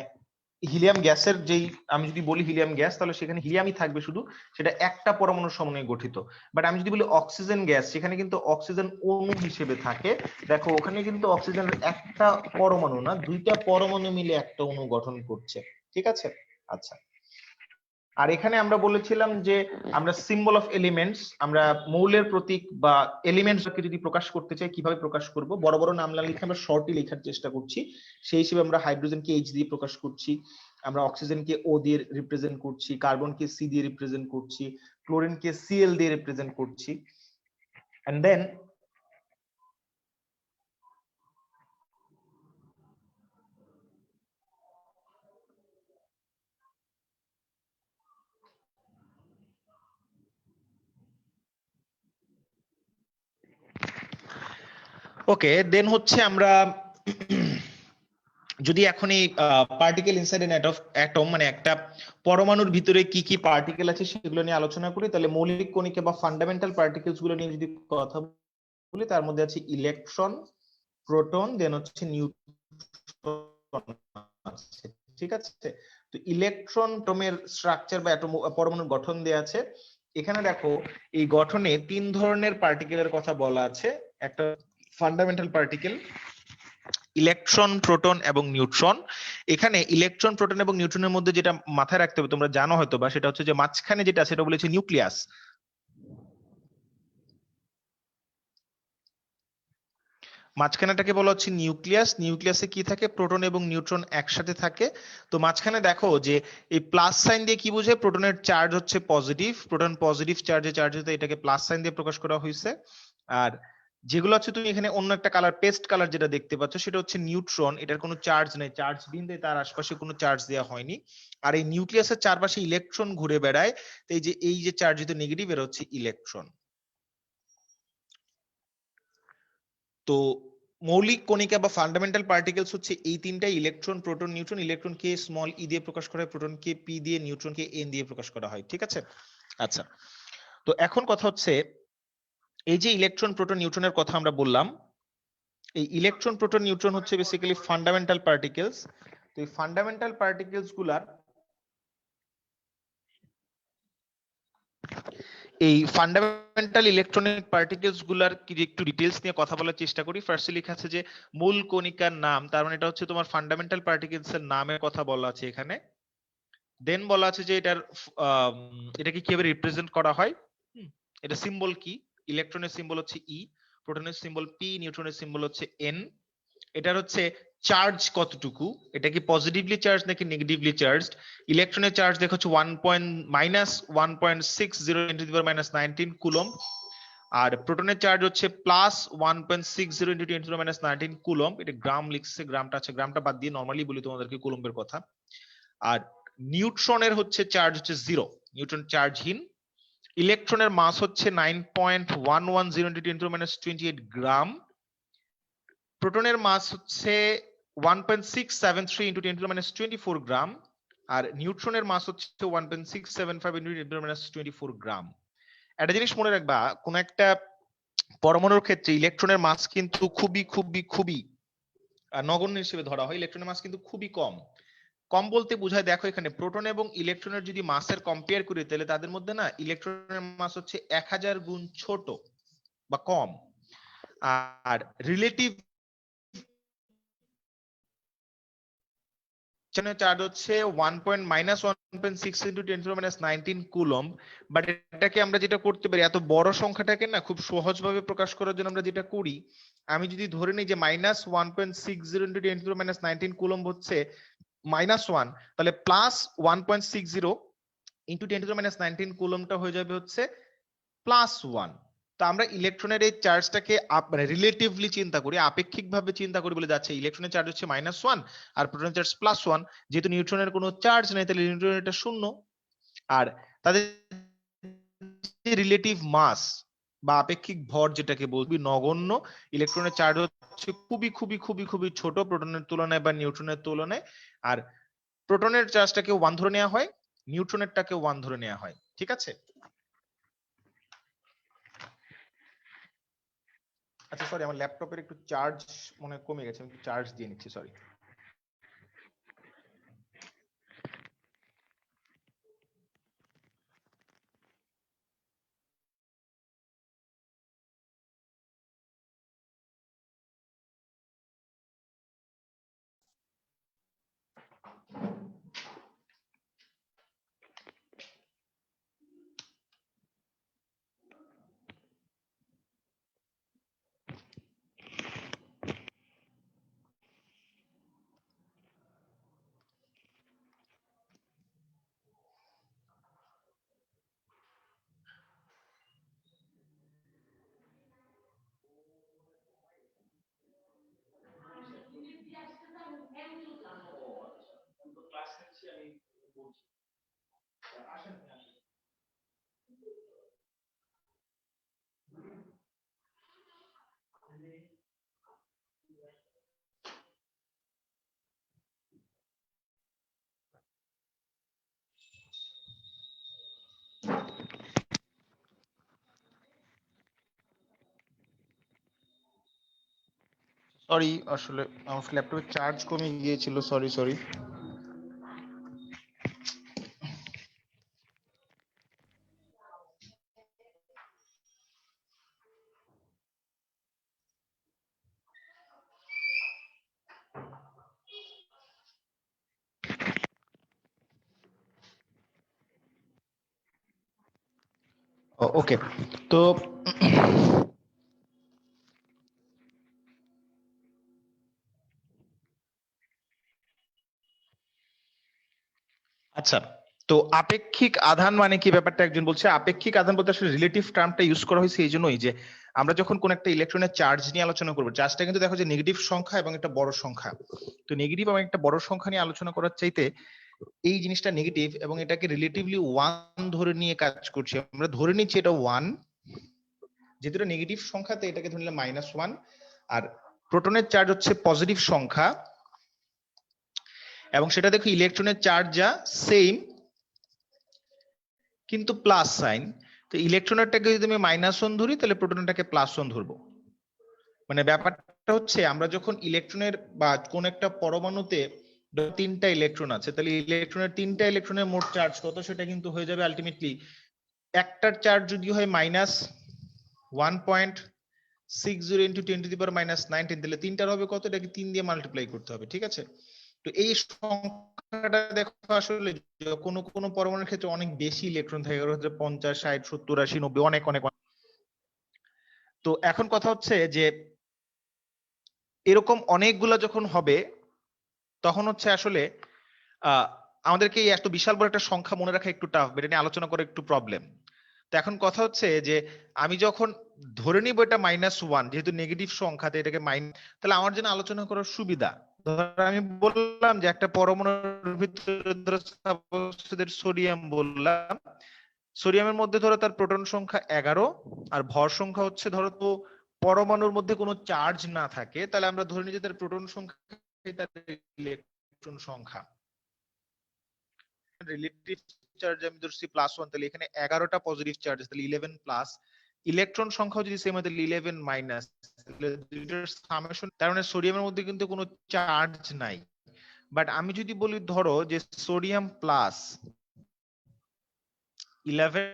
হিলিয়াম গ্যাসের যেই, আমি যদি বলি হিলিয়াম গ্যাস তাহলে সেখানে হিলিয়ামই থাকবে শুধু, সেটা একটা পরমাণুর সমন্বয়ে গঠিত। বাট আমি যদি বলি অক্সিজেন গ্যাস, সেখানে কিন্তু অক্সিজেন অণু হিসেবে থাকে। দেখো ওখানে কিন্তু অক্সিজেনের একটা পরমাণু না, দুইটা পরমাণু মিলে একটা অণু গঠন করছে, ঠিক আছে। আচ্ছা, আর এখানে আমরা বলেছিলাম যে আমরা সিম্বল অফ এলিমেন্টস, আমরা মৌলের প্রতীক বা এলিমেন্টস কে যদি প্রকাশ করতে চাই কিভাবে প্রকাশ করব, বড় বড় নাম না লিখে আমরা শর্টই লেখার চেষ্টা করছি। সেই হিসেবে আমরা হাইড্রোজেনকে এইচ দিয়ে প্রকাশ করছি, আমরা অক্সিজেনকে ও দিয়ে রিপ্রেজেন্ট করছি, কার্বনকে সি দিয়ে রিপ্রেজেন্ট করছি, ক্লোরিনকে সিএল দিয়ে রিপ্রেজেন্ট করছি। এন্ড দেন ওকে, দেন হচ্ছে আমরা যদি এখন এই পার্টিকেল ইনসাইড এন অ্যাটম মানে একটা পরমাণুর ভিতরে কি কি পার্টিকেল আছে সেগুলো নিয়ে আলোচনা করি, তাহলে মৌলিক কণিকা বা ফান্ডামেন্টাল পার্টিকেলস গুলো নিয়ে যদি কথা বলি, তার মধ্যে আছে ইলেকট্রন, প্রোটন, দেন হচ্ছে নিউট্রন আছে, ঠিক আছে। তো ইলেকট্রন টোমের স্ট্রাকচার বা অ্যাটম পরমাণুর গঠন দেয়া আছে। এখানে দেখো এই গঠনে তিন ধরনের পার্টিকেলের কথা বলা আছে, একটা ফান্ডামেন্টাল পার্টিকেল, ইলেকট্রন, প্রোটন এবং নিউট্রন। এখানে ইলেকট্রন, প্রোটন এবং নিউট্রনের মধ্যে যেটা মাথায় রাখতে হবে, তোমরা জানো হয়তো বা, সেটা হচ্ছে যে মাঝখানে যেটা সেটা বলেছে নিউক্লিয়াস। মাঝখানেটাকে বলা হচ্ছে নিউক্লিয়াস। নিউক্লিয়াসে কি থাকে, প্রোটন এবং নিউট্রন একসাথে থাকে। তো মাঝখানে দেখো যে এই প্লাস সাইন দিয়ে কি বোঝায়, প্রোটনের চার্জ হচ্ছে পজিটিভ, প্রোটন পজিটিভ চার্জে চার্জ হতে এটাকে প্লাস সাইন দিয়ে প্রকাশ করা হয়েছে। আর যেগুলো হচ্ছে তুমি এখানে অন্য একটা কালার, পেস্ট কালার যেটা দেখতে পাচ্ছ, সেটা হচ্ছে নিউট্রন, এটার কোনো চার্জ নেই, চার্জ বিন্দু তার আশপাশে কোনো চার্জ দেওয়া হয়নি। আর এই নিউক্লিয়াসের চারপাশে ইলেকট্রন ঘুরে বেড়ায়, তো এই যে চার্জিত নেগেটিভ, এর হচ্ছে ইলেকট্রন। তো মৌলিক কণিকা বা ফান্ডামেন্টাল পার্টিকেলস হচ্ছে এই তিনটাই, ইলেকট্রন, প্রোটন, নিউট্রন। ইলেকট্রন কে স্মল ই দিয়ে প্রকাশ করা হয়, প্রোটন কে পি দিয়ে, নিউট্রন কে এন দিয়ে প্রকাশ করা হয়, ঠিক আছে। আচ্ছা, তো এখন কথা হচ্ছে এই যে ইলেকট্রন, প্রোটন, নিউট্রনের কথা আমরা বললাম, এই ইলেকট্রন, প্রোটন, নিউট্রন হচ্ছে বেসিক্যালি ফান্ডামেন্টাল পার্টিকেলস। তো এই ফান্ডামেন্টাল পার্টিকেলস গুলার, এই ফান্ডামেন্টাল ইলেকট্রনিক পার্টিকেলস গুলার কি একটু ডিটেইলস নিয়ে কথা বলার চেষ্টা করি। ফার্স্টে লেখা আছে যে মূল কণিকার নাম, তার মানে এটা হচ্ছে তোমার ফান্ডামেন্টাল পার্টিকেলস এর নামের কথা বলা আছে এখানে। দেন বলা আছে যে এটাকে কিভাবে রিপ্রেজেন্ট করা হয়, এটা সিম্বল কি, ইলেকট্রনের সিম্বল হচ্ছে ই, প্রোটনের সিম্বল পি, নিউট্রনের সিম্বল হচ্ছে এন। এটার হচ্ছে চার্জ কতটুকু, এটা কি পজিটিভলি চার্জ নাকি নেগেটিভলি চার্জড। ইলেকট্রনের চার্জ দেখো হচ্ছে -1.60 × 10⁻19 কুলম্ব, আর প্রোটনের চার্জ হচ্ছে +1.60 × 10⁻19 কুলম্ব। এটা গ্রাম লিখছে, গ্রামটা আছে, গ্রামটা বাদ দিয়ে নরমালি বলি তোমাদেরকে কুলম্বের কথা। আর নিউট্রনের হচ্ছে চার্জ হচ্ছে 0, নিউট্রন চার্জহীন। ইলেকট্রনের মাস হচ্ছে 9.110 × 10⁻28 গ্রাম। প্রোটনের মাস হচ্ছে 1.673 × 10⁻24 গ্রাম, আর নিউট্রনের মাস হচ্ছে 1.675 × 10⁻24 গ্রাম। একটা জিনিস মনে রাখবা, কোন একটা পরমাণুর ক্ষেত্রে ইলেকট্রনের মাস কিন্তু খুবই খুবই খুবই নগণ্য হিসেবে ধরা হয়, ইলেকট্রনের মাস কিন্তু খুবই কম। কম বলতে বোঝায়, দেখো এখানে প্রোটন এবং ইলেকট্রনের যদি মাসের কম্পেয়ার করি, তাহলে তাদের মধ্যে না ইলেকট্রনের মাস হচ্ছে 1000 গুণ ছোট বা কম। আর রিলেটিভ চার্জ হচ্ছে -1.6 × 10⁻19 কুলম্ব। বাট এটাকে আমরা যেটা করতে পারি, এত বড় সংখ্যাটাকে না খুব সহজভাবে প্রকাশ করার জন্য আমরা যেটা করি, আমি যদি ধরে নিই যে -1.60 × 10⁻19 কুলম্ব হচ্ছে -1, তাহলে +1.60 × 10⁻19 কুলম্বটা হয়ে যাবে হচ্ছে +1। তো আমরা ইলেকট্রনের এই চার্জটাকে মানে রিলেটিভলি চিন্তা করি, আপেক্ষিকভাবে চিন্তা করি, বলে যাচ্ছে ইলেকট্রনের চার্জ হচ্ছে -1 আর প্রোটনের চার্জ +1। যেহেতু নিউট্রনের কোনো চার্জ নেই, তাহলে নিউট্রনের এটা 0। আর তাদের রিলেটিভ মাস, বা আপেক্ষিক ভর যেটাকে বলবি নগণ্য, ইলেকট্রনের চার্জ হচ্ছে খুবই খুবই খুবই খুবই ছোট প্রোটনের তুলনায় বা নিউট্রনের তুলনায়। আর প্রোটনের চার্জটাকে 1 ধরে নেওয়া হয়, নিউট্রনেরটাকে 1 ধরে নেওয়া হয়। ঠিক আছে? আচ্ছা সরি, আমার ল্যাপটপের একটু চার্জ মনে হয় কমে গেছে, আমি চার্জ দিয়ে নিচ্ছি, সরি। সরি, আসলে আমার ল্যাপটপের চার্জ কমে গিয়েছিল, সরি সরি। ওকে, তো আচ্ছা, তো আপেক্ষিক আধান মানে কি ব্যাপারটা একজন বলছে। আপেক্ষিক আধান বলতে আসলে রিলেটিভ টার্মটা ইউজ করা হয়েছে এই জন্যই যে আমরা যখন কোন একটা ইলেকট্রনের চার্জ নিয়ে আলোচনা করবো, চার্জটা কিন্তু দেখো যে নেগেটিভ সংখ্যা এবং একটা বড় সংখ্যা। তো নেগেটিভ এবং একটা বড় সংখ্যা নিয়ে আলোচনা করার চাইতে এই জিনিসটা নেগেটিভ এবং এটাকে রিলেটিভলি 1 ধরে নিয়ে কাজ করছি। আমরা ধরে নিচ্ছি এটা 1, যেহেতু এটা নেগেটিভ সংখ্যাতে এটাকে ধরে নিলাম -1। আর প্রোটনের চার্জ হচ্ছে পজিটিভ সংখ্যা এবং সেটা দেখো ইলেকট্রনের চার্জ যা সেম কিন্তু প্লাস সাইন। তো ইলেকট্রনেরটাকে যদি আমি -1 ধরি তাহলে প্রোটনেরটাকে +1 ধরবো। মানে ব্যাপারটা হচ্ছে আমরা যখন ইলেকট্রনের বা কোন একটা পরমাণুতে 3টা ইলেকট্রন আছে, তাহলে ইলেকট্রনের 3টা ইলেকট্রনের মোট চার্জ কত সেটা কিন্তু হয়ে যাবে আলটিমেটলি, একটার চার্জ যদি হয় -1.60 ইন্টু 10⁻⁹ তাহলে তিনটার হবে কত, এটাকে 3 দিয়ে মাল্টিপ্লাই করতে হবে। ঠিক আছে? তো এই সংখ্যাটা দেখো আসলে কোনো কোনো পরমাণুর ক্ষেত্রে অনেক বেশি ইলেকট্রন থাকে, 50, 60, 70, 80, 90, অনেক অনেক। তো এখন কথা হচ্ছে যে এরকম অনেকগুলা যখন হবে তখন হচ্ছে আসলে আমাদেরকে এই এত বিশাল বড় একটা সংখ্যা মনে রাখা একটু টাফ, এটা নিয়ে আলোচনা করা একটু প্রবলেম। তো এখন কথা হচ্ছে যে আমি যখন ধরে নিব এটা -1, যেহেতু নেগেটিভ সংখ্যাতে এটাকে তাহলে আমার জন্য আলোচনা করার সুবিধা, ধর আমি বললাম যে একটা পরমাণুর ভিতরে ধরো সোডিয়াম বললাম, সোডিয়ামের মধ্যে ধরো তার প্রোটন সংখ্যা 11 আর ভর সংখ্যা হচ্ছে, ধরো তো পরমাণুর মধ্যে কোনো চার্জ না থাকে তাহলে আমরা ধরে নিই যে তার প্রোটন সংখ্যা তার ইলেকট্রন সংখ্যা। রিলেটিভ চার্জ আমি ধরছি +1, তাহলে এখানে 11টা পজিটিভ চার্জ, তাহলে 11 প্লাস ইলেকট্রন সংখ্যা যদি সেম হয় তাহলে 11 মাইনাস, তাহলে দুইটার সামেশন। তার মানে সোডিয়ামের মধ্যে কিন্তু কোনো চার্জ নাই। বাট আমি যদি বলি ধরো যে সোডিয়াম প্লাস 11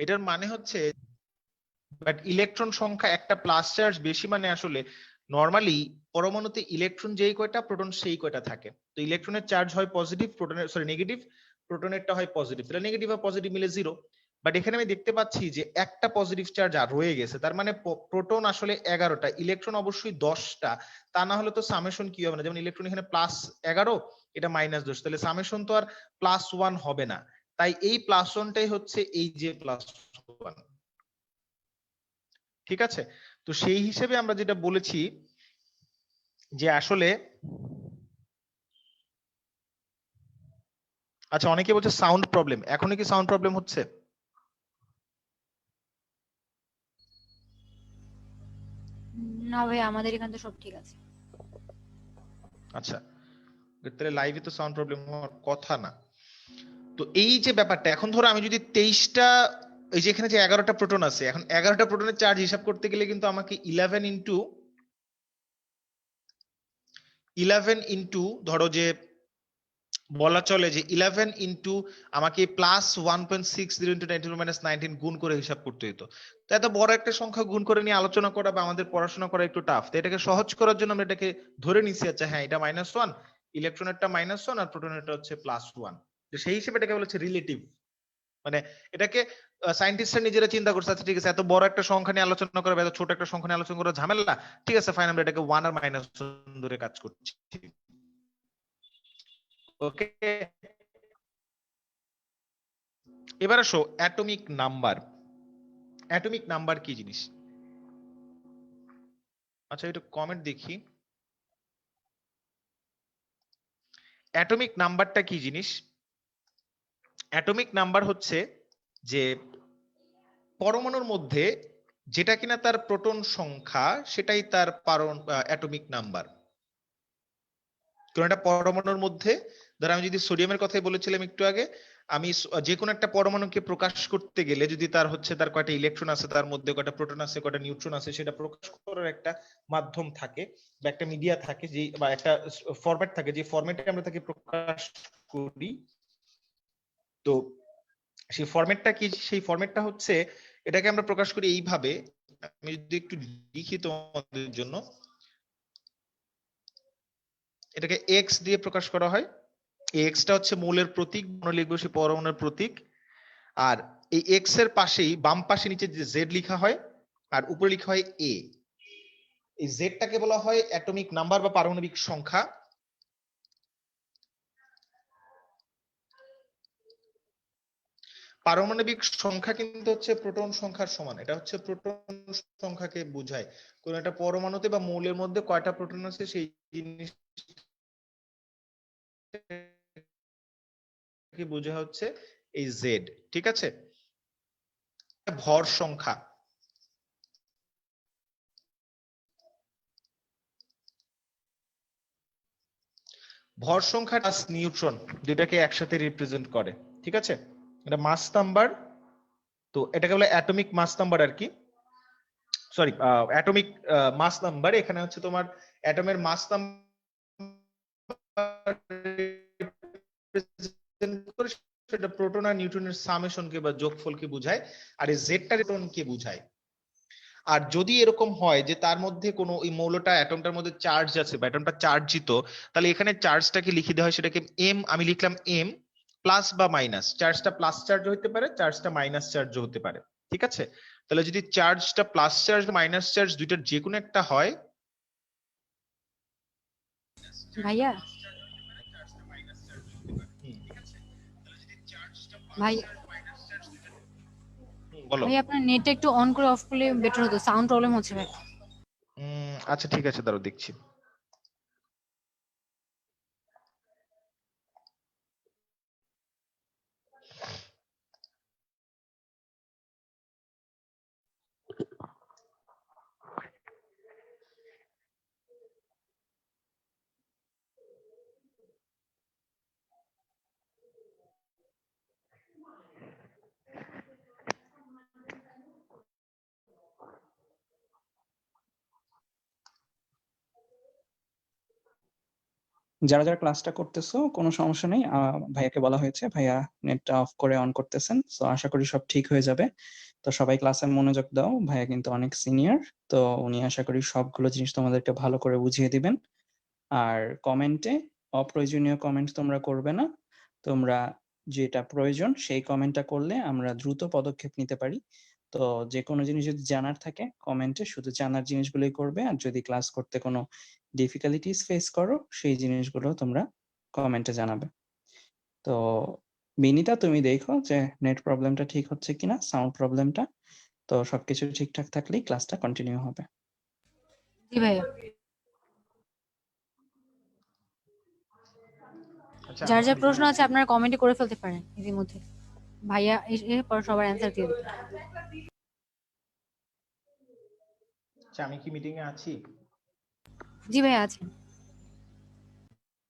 এটার মানে হচ্ছে, বাট ইলেকট্রন সংখ্যা একটা প্লাস চার্জ বেশি, মানে আসলে নরমালি পরমাণুতে ইলেকট্রন যেই কয়টা প্রোটন সেই কয়টা থাকে। তো ইলেকট্রনের চার্জ হয় পজিটিভ, প্রোটনের নেগেটিভ, প্রোটনেরটা হয় পজিটিভ, তাহলে নেগেটিভ আর পজিটিভ মিলে 0। বাট এখানে আমি দেখতে পাচ্ছি যে একটা পজিটিভ চার্জ আর রয়ে গেছে, তার মানে প্রোটন আসলে 11টা, ইলেকট্রন অবশ্যই 10টা। তা না হলে তো সামেশন কি হবে না, যেমন ইলেকট্রন এখানে +11 এটা -10, তাহলে সামেশন তো আর +1 হবে না। তাই এই +1টাই হচ্ছে এই যে +1। ঠিক আছে? তো সেই হিসেবে আমরা যেটা বলেছি যে আসলে, আচ্ছা অনেকে বলছে সাউন্ড প্রবলেম, এখনো কি সাউন্ড প্রবলেম হচ্ছে? না ভাই, আমাদের এখানে তো সব ঠিক আছে। আচ্ছা, তাহলে লাইভে তো সাউন্ড প্রবলেম হওয়ার কথা না। তো এই যে ব্যাপারটা, এখন ধরো আমি যদি 23টা, এই যে এখানে যে 11টা প্রোটন আছে, এখন 11টা প্রোটনের চার্জ হিসাব করতে গেলে কিন্তু আমাকে 11 ইন্টু ধরো যে বলা চলে যে 11 ইন্টু আমাকে প্লাস 1.60 ইন্টু 10⁻⁹ গুণ করে হিসাব করতে হতো। তো এত বড় একটা সংখ্যা গুণ করে নিয়ে আলোচনা করা বা আমাদের পড়াশোনা করা একটু টাফ। তো এটাকে সহজ করার জন্য আমরা এটাকে ধরে নিচ্ছি, আচ্ছা হ্যাঁ এটা -1, ইলেকট্রনেরটা -1 আর প্রোটনেরটা হচ্ছে +1। তো সেই হিসেবে এটাকে বলেছে রিলেটিভ, মানে এটাকে সায়েন্টিস্টরা নিজেরা চিন্তা করছে, আচ্ছা ঠিক আছে এত বড় একটা সংখ্যা নিয়ে আলোচনা করা, এত ছোট একটা সংখ্যা নিয়ে আলোচনা করা ঝামেলা, ঠিক আছে ফাইন আমরা এটাকে 1 আর -1 ধরে কাজ করছি। ওকে, এবার আসো অ্যাটমিক নাম্বার। অ্যাটমিক নাম্বার কি জিনিস? আচ্ছা একটু কমেন্ট দেখি, অ্যাটমিক নাম্বারটা কি জিনিস? অ্যাটমিক নাম্বার হচ্ছে যে পরমাণুর মধ্যে যেটা কিনা তার প্রোটন সংখ্যা সেটাই তার অ্যাটমিক নাম্বার। কোন একটা পরমাণুর মধ্যে, ধর আমি যদি সোডিয়ামের কথাই বলেছিলাম একটু আগে, আমি যে কোনো একটা পরমাণুকে প্রকাশ করতে গেলে যদি তার কয়টা ইলেকট্রন আছে, তার মধ্যে কয়টা প্রোটন আছে, কয়টা নিউট্রন আছে, সেটা প্রকাশ করার একটা মাধ্যম থাকে বা একটা মিডিয়া থাকে, যে বা একটা ফরম্যাট থাকে, যে ফরম্যাটে আমরা তাকে প্রকাশ করি। তো সেই ফরম্যাটটা কি? সেই ফরম্যাটটা হচ্ছে, এটাকে আমরা প্রকাশ করি এইভাবে, আমি যদি একটু লিখি তোমাদের জন্য, এটাকে এক্স দিয়ে প্রকাশ করা হয়। এক্সটা হচ্ছে মৌলের প্রতীক, লিখবো সে পরমাণুর প্রতীক। আর এই এক্স এর পাশেই বাম পাশে নিচে যে জেড লেখা হয় আর উপরে লেখা হয় এ। এই জেডটাকে বলা হয় অ্যাটমিক নাম্বার বা পারমাণবিক সংখ্যা। পারমাণবিক সংখ্যা কিন্তু হচ্ছে প্রোটন সংখ্যার সমান, এটা হচ্ছে প্রোটন সংখ্যাকে বোঝায়। কোন একটা পরমাণুতে বা মৌলের মধ্যে কয়টা প্রোটন আছে সেই জিনিসটাকে বোঝা হচ্ছে এই জেড, ঠিক আছে? ভর সংখ্যা, ভর সংখ্যা প্লাস নিউট্রন দুটাকে একসাথে রিপ্রেজেন্ট করে, ঠিক আছে? এটা মাস নাম্বার, তো এটাকে বলে অ্যাটমিক মাস নাম্বার আর কি, সরি অ্যাটমিক মাস নাম্বার। এখানে হচ্ছে তোমার অ্যাটমের মাস নাম্বার, সেটা প্রোটন আর নিউট্রনের সামেশনকে বা যোগফলকে বোঝায়, আর এই জেডটা ইলেকট্রনকে বোঝায়। আর যদি এরকম হয় যে তার মধ্যে কোনো ওই মৌলটা অ্যাটমটার মধ্যে চার্জ আছে বা অ্যাটমটা চার্জিত, তাহলে এখানে চার্জটাকে লিখে দেওয়া হয়, সেটাকে এম, আমি লিখলাম এম, প্লাস বা মাইনাস, চার্জটা প্লাস চার্জ হতে পারে, চার্জটা মাইনাস চার্জ হতে পারে, ঠিক আছে? তাহলে যদি চার্জটা প্লাস চার্জ মাইনাস চার্জ দুইটার যে কোনো একটা হয়, ভাইয়া, ভাই বলো। ভাই আপনার নেটটা একটু অন করে অফ করলে বেটার হতো, সাউন্ড প্রবলেম হচ্ছে ভাই। আচ্ছা ঠিক আছে, দাঁড়াও দেখছি। যারা যারা ক্লাসটা করতেছো কোনো সমস্যা নেই, ভাইয়াকে বলা হয়েছে, ভাইয়া নেটটা অফ করে অন করতেছেন, তো আশা করি সব ঠিক হয়ে যাবে। তো সবাই ক্লাসে মনোযোগ দাও, ভাইয়া কিন্তু অনেক সিনিয়র, তো উনি আশা করি সবগুলো জিনিস তোমাদেরকে ভালো করে বুঝিয়ে দিবেন। আর কমেন্টে অপ্রয়োজনীয় কমেন্ট তোমরা করবে না, তোমরা যেটা প্রয়োজন সেই কমেন্টটা করলে আমরা দ্রুত পদক্ষেপ নিতে পারি। তো যে কোনো জিনিস যদি জানার থাকে কমেন্টে শুধু জানার জিনিসগুলোই করবে, আর যদি ক্লাস করতে কোনো ডিফিকাল্টিস ফেস করো সেই জিনিসগুলো তোমরা কমেন্টে জানাবে। তো বিনিতা তুমি দেখো যে নেট প্রবলেমটা ঠিক হচ্ছে কিনা, সাউন্ড প্রবলেমটা, তো সবকিছু ঠিকঠাক থাকলেই ক্লাসটা কন্টিনিউ হবে। জি ভাইয়া। আচ্ছা যার আমি যা প্রশ্ন আছে আপনারা কমেন্টে করে ফেলতে পারেন ইতিমধ্যে, ভাইয়া এসে পর সবার অ্যান্সার দিয়ে দেবেন। আচ্ছা, আমি কি মিটিং এ আছি? জি ভাইয়া আছেন।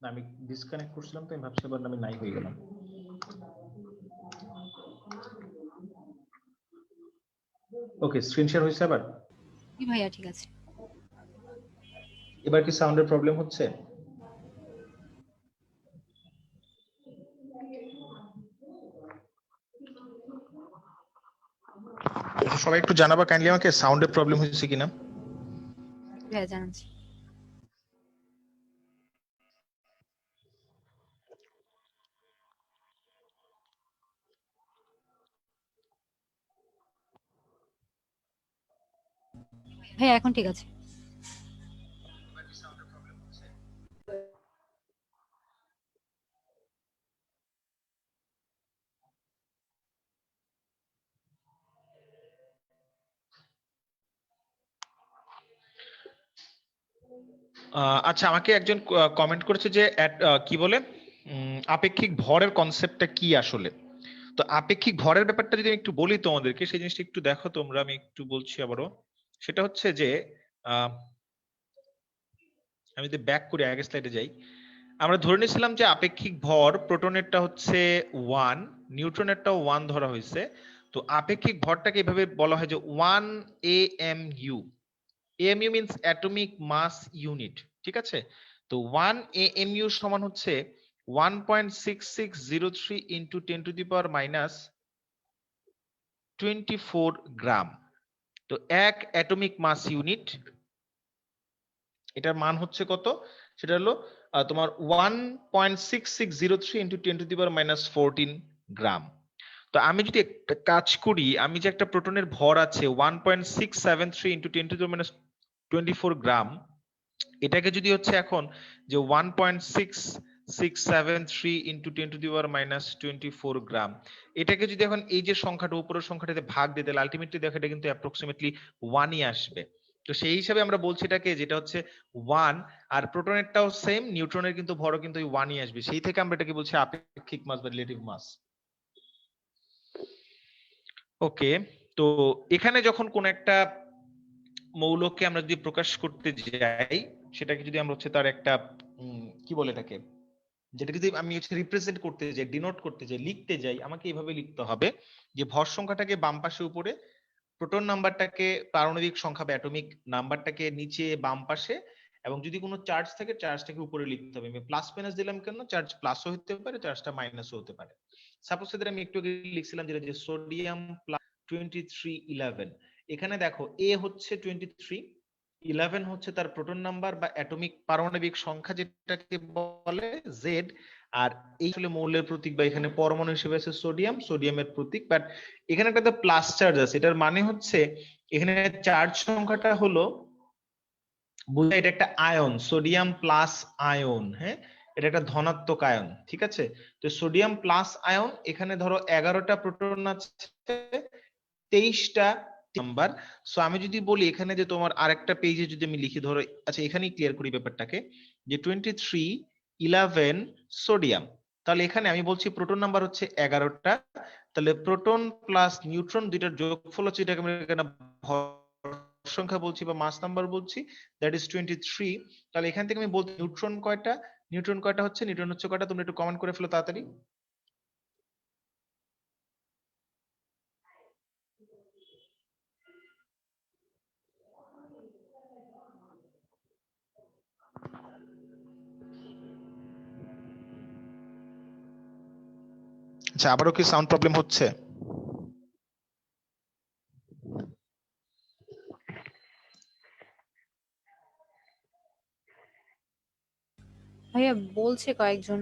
না, আমি ডিসকানেক্ট করছিলাম তো আমি ভাবছি এবার আমি নাই হয়ে গেলাম। ওকে, স্ক্রিন শেয়ার হয়েছে আবার? জি ভাইয়া ঠিক আছে। এবার কি সাউন্ডের প্রবলেম হচ্ছে? সবাই একটু জানাবা কাইন্ডলি আমাকে সাউন্ডের প্রবলেম হচ্ছে কিনা। ভাইয়া জানাচ্ছি। ভাইয়া এখন ঠিক আছে। আচ্ছা, আমাকে একজন কমেন্ট করেছে যে কি বলে আপেক্ষিক ভরের কনসেপ্টটা কি আসলে। তো আপেক্ষিক ভরের ব্যাপারটা যদি আমি একটু বলি তোমাদেরকে, সেই জিনিসটা একটু দেখো তোমরা, আমি একটু বলছি আবারও। সেটা হচ্ছে যে আমি যদি ব্যাক করে আগের স্লাইডে যাই, আমরা ধরে নিয়েছিলাম যে আপেক্ষিক ভর প্রোটনেরটা হচ্ছে 1, নিউট্রনেরটাও 1 ধরা হয়েছে। তো আপেক্ষিক ভরটাকে এভাবে বলা হয় যে 1 AMU। AMU means atomic mass unit, ঠিক আছে? তো 1 AMU সমান হচ্ছে 1.6603 into 10 to the power minus 24 gram. তো এক অ্যাটমিক মাস ইউনিট, এটার মান হচ্ছে কত? সেটা হলো তোমার 1.6603 into 10 to the power minus 14 গ্রাম। তো আমি যদি একটা কাজ করি, আমি যে একটা প্রোটনের ভর আছে 1.673 into 10 to the power minus 24 গ্রাম, এটাকে যদি হচ্ছে এখন যে 1.6673 into 10 to the power minus 24 গ্রাম, এটাকে যদি এখন এই যে সংখ্যাটা উপরের সংখ্যাটাতে ভাগ দিতে, তাহলে আলটিমেটলি দেখো এটা কিন্তু অ্যাপ্রক্সিমেটলি 1ই আসবে। তো সেই হিসাবে আমরা বলছি এটাকে, যেটা হচ্ছে 1, আর প্রোটনেরটাও সেম, নিউট্রনের কিন্তু ভরও কিন্তু ওই 1ই আসবে। সেই থেকে আমরা এটাকে বলছি আপেক্ষিক মাস বা রিলেটিভ মাস। ওকে, তো এখানে যখন কোন একটা মৌলকে আমরা যদি প্রকাশ করতে যাই, সেটাকে যদি আমরা হচ্ছে তার একটা কি বলে এটাকে, যেটা যদি আমি হচ্ছে রিপ্রেজেন্ট করতে যাই, ডিনোট করতে যাই, লিখতে যাই, আমাকে এইভাবে লিখতে হবে যে ভর সংখ্যাটাকে বাম পাশে উপরে, প্রোটন নাম্বারটাকে, পারমাণবিক সংখ্যা বা অ্যাটমিক নাম্বারটাকে নিচে বাম পাশে, এবং যদি কোনো চার্জ থাকে চার্জটাকে উপরে লিখতে হবে। আমি প্লাস মাইনাস দিলাম কেন? চার্জ প্লাসও হতে পারে, চার্জটা মাইনাসও হতে পারে। সাপোজ সেটা আমি একটু আগে লিখছিলাম যেটা যে সোডিয়াম প্লাস 2311। এখানে দেখো এ হচ্ছে 23, 11 হচ্ছে তার প্রোটন নাম্বার বা অ্যাটমিক পারমাণবিক সংখ্যা যেটাকে বলে জেড, আর এই হলো মৌলের প্রতীক বা এখানে পরমাণু হিসেবে আছে সোডিয়াম, সোডিয়ামের প্রতীক। বাট এখানে একটা প্লাস চার্জ আছে, এটার মানে হচ্ছে এখানে চার্জ সংখ্যাটা হলো, বুঝা, এটা একটা আয়ন, সোডিয়াম প্লাস আয়ন। হ্যাঁ, এটা একটা ধনাত্মক আয়ন, ঠিক আছে? তো সোডিয়াম প্লাস আয়ন, এখানে ধরো 11টা প্রোটন আছে, 23টা নাম্বার। সো আমি যদি বলি এখানে যে তোমার আরেকটা পেজে যদি আমি লিখি, ধরো, আচ্ছা এখানেই ক্লিয়ার করি ব্যাপারটাকে, যে 23, 11 সোডিয়াম, তাহলে এখানে আমি বলছি প্রোটন নাম্বার হচ্ছে 11টা, তাহলে প্রোটন প্লাস নিউট্রন দুইটার যোগফল হচ্ছে, এটাকে আমরা এখানে ভর সংখ্যা বলছি বা মাস নাম্বার বলছি, দ্যাট ইজ 23। তাহলে এখান থেকে আমি বলছি নিউট্রন কয়টা, নিউট্রন কয়টা হচ্ছে, নিউট্রন হচ্ছে কয়টা, তোমরা একটু কমেন্ট করে ফেলো তাড়াতাড়ি। আচ্ছা, আবারও কি সাউন্ড প্রবলেম হচ্ছে? ভাইয়া বলছে কয়েকজন।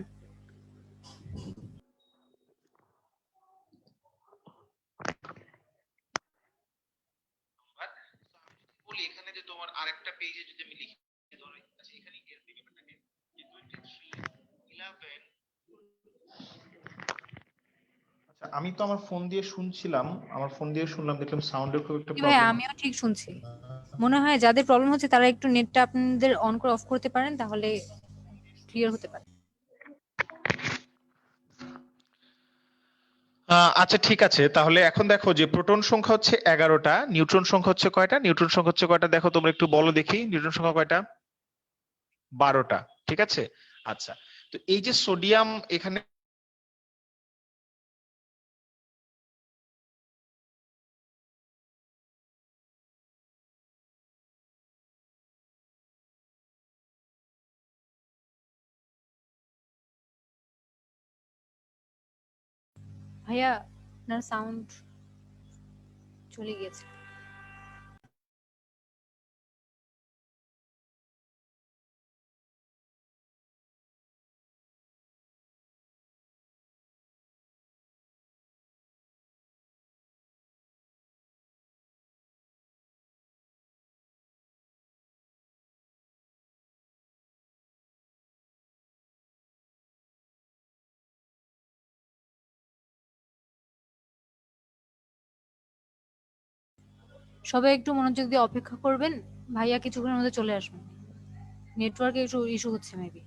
বলি এখানে যে তোমার আরেকটা পেজে যদি আমি লিখি, ধরো, আচ্ছা এখানে এর ব্যাপারটাকে যে 23, 11। আচ্ছা, আমি তো আমার ফোন দিয়ে শুনছিলাম, আমার ফোন দিয়ে শুনলাম, দেখলাম সাউন্ডের খুব একটা জি ভাইয়া প্রবলেম। আমিও ঠিক শুনছি। মনে হয় যাদের প্রবলেম হচ্ছে তারা একটু নেটটা আপনাদের অন করে অফ করতে পারেন, তাহলে ক্লিয়ার হতে পারে। আচ্ছা ঠিক আছে, তাহলে এখন দেখো যে প্রোটন সংখ্যা হচ্ছে 11টা, নিউট্রন সংখ্যা হচ্ছে কয়টা? নিউট্রন সংখ্যা হচ্ছে কয়টা দেখো তোমরা একটু বলো দেখি, নিউট্রন সংখ্যা কয়টা? 12টা। ঠিক আছে, আচ্ছা। তো এই যে সোডিয়াম এখানে ভাইয়া আপনার সাউন্ড চলে গিয়েছে। সবাই একটু মনোযোগ দিয়ে অপেক্ষা করবেন, ভাইয়া কিছুক্ষণের মধ্যে চলে আসবেন। নেটওয়ার্কে একটু ইস্যু হচ্ছে মেবি।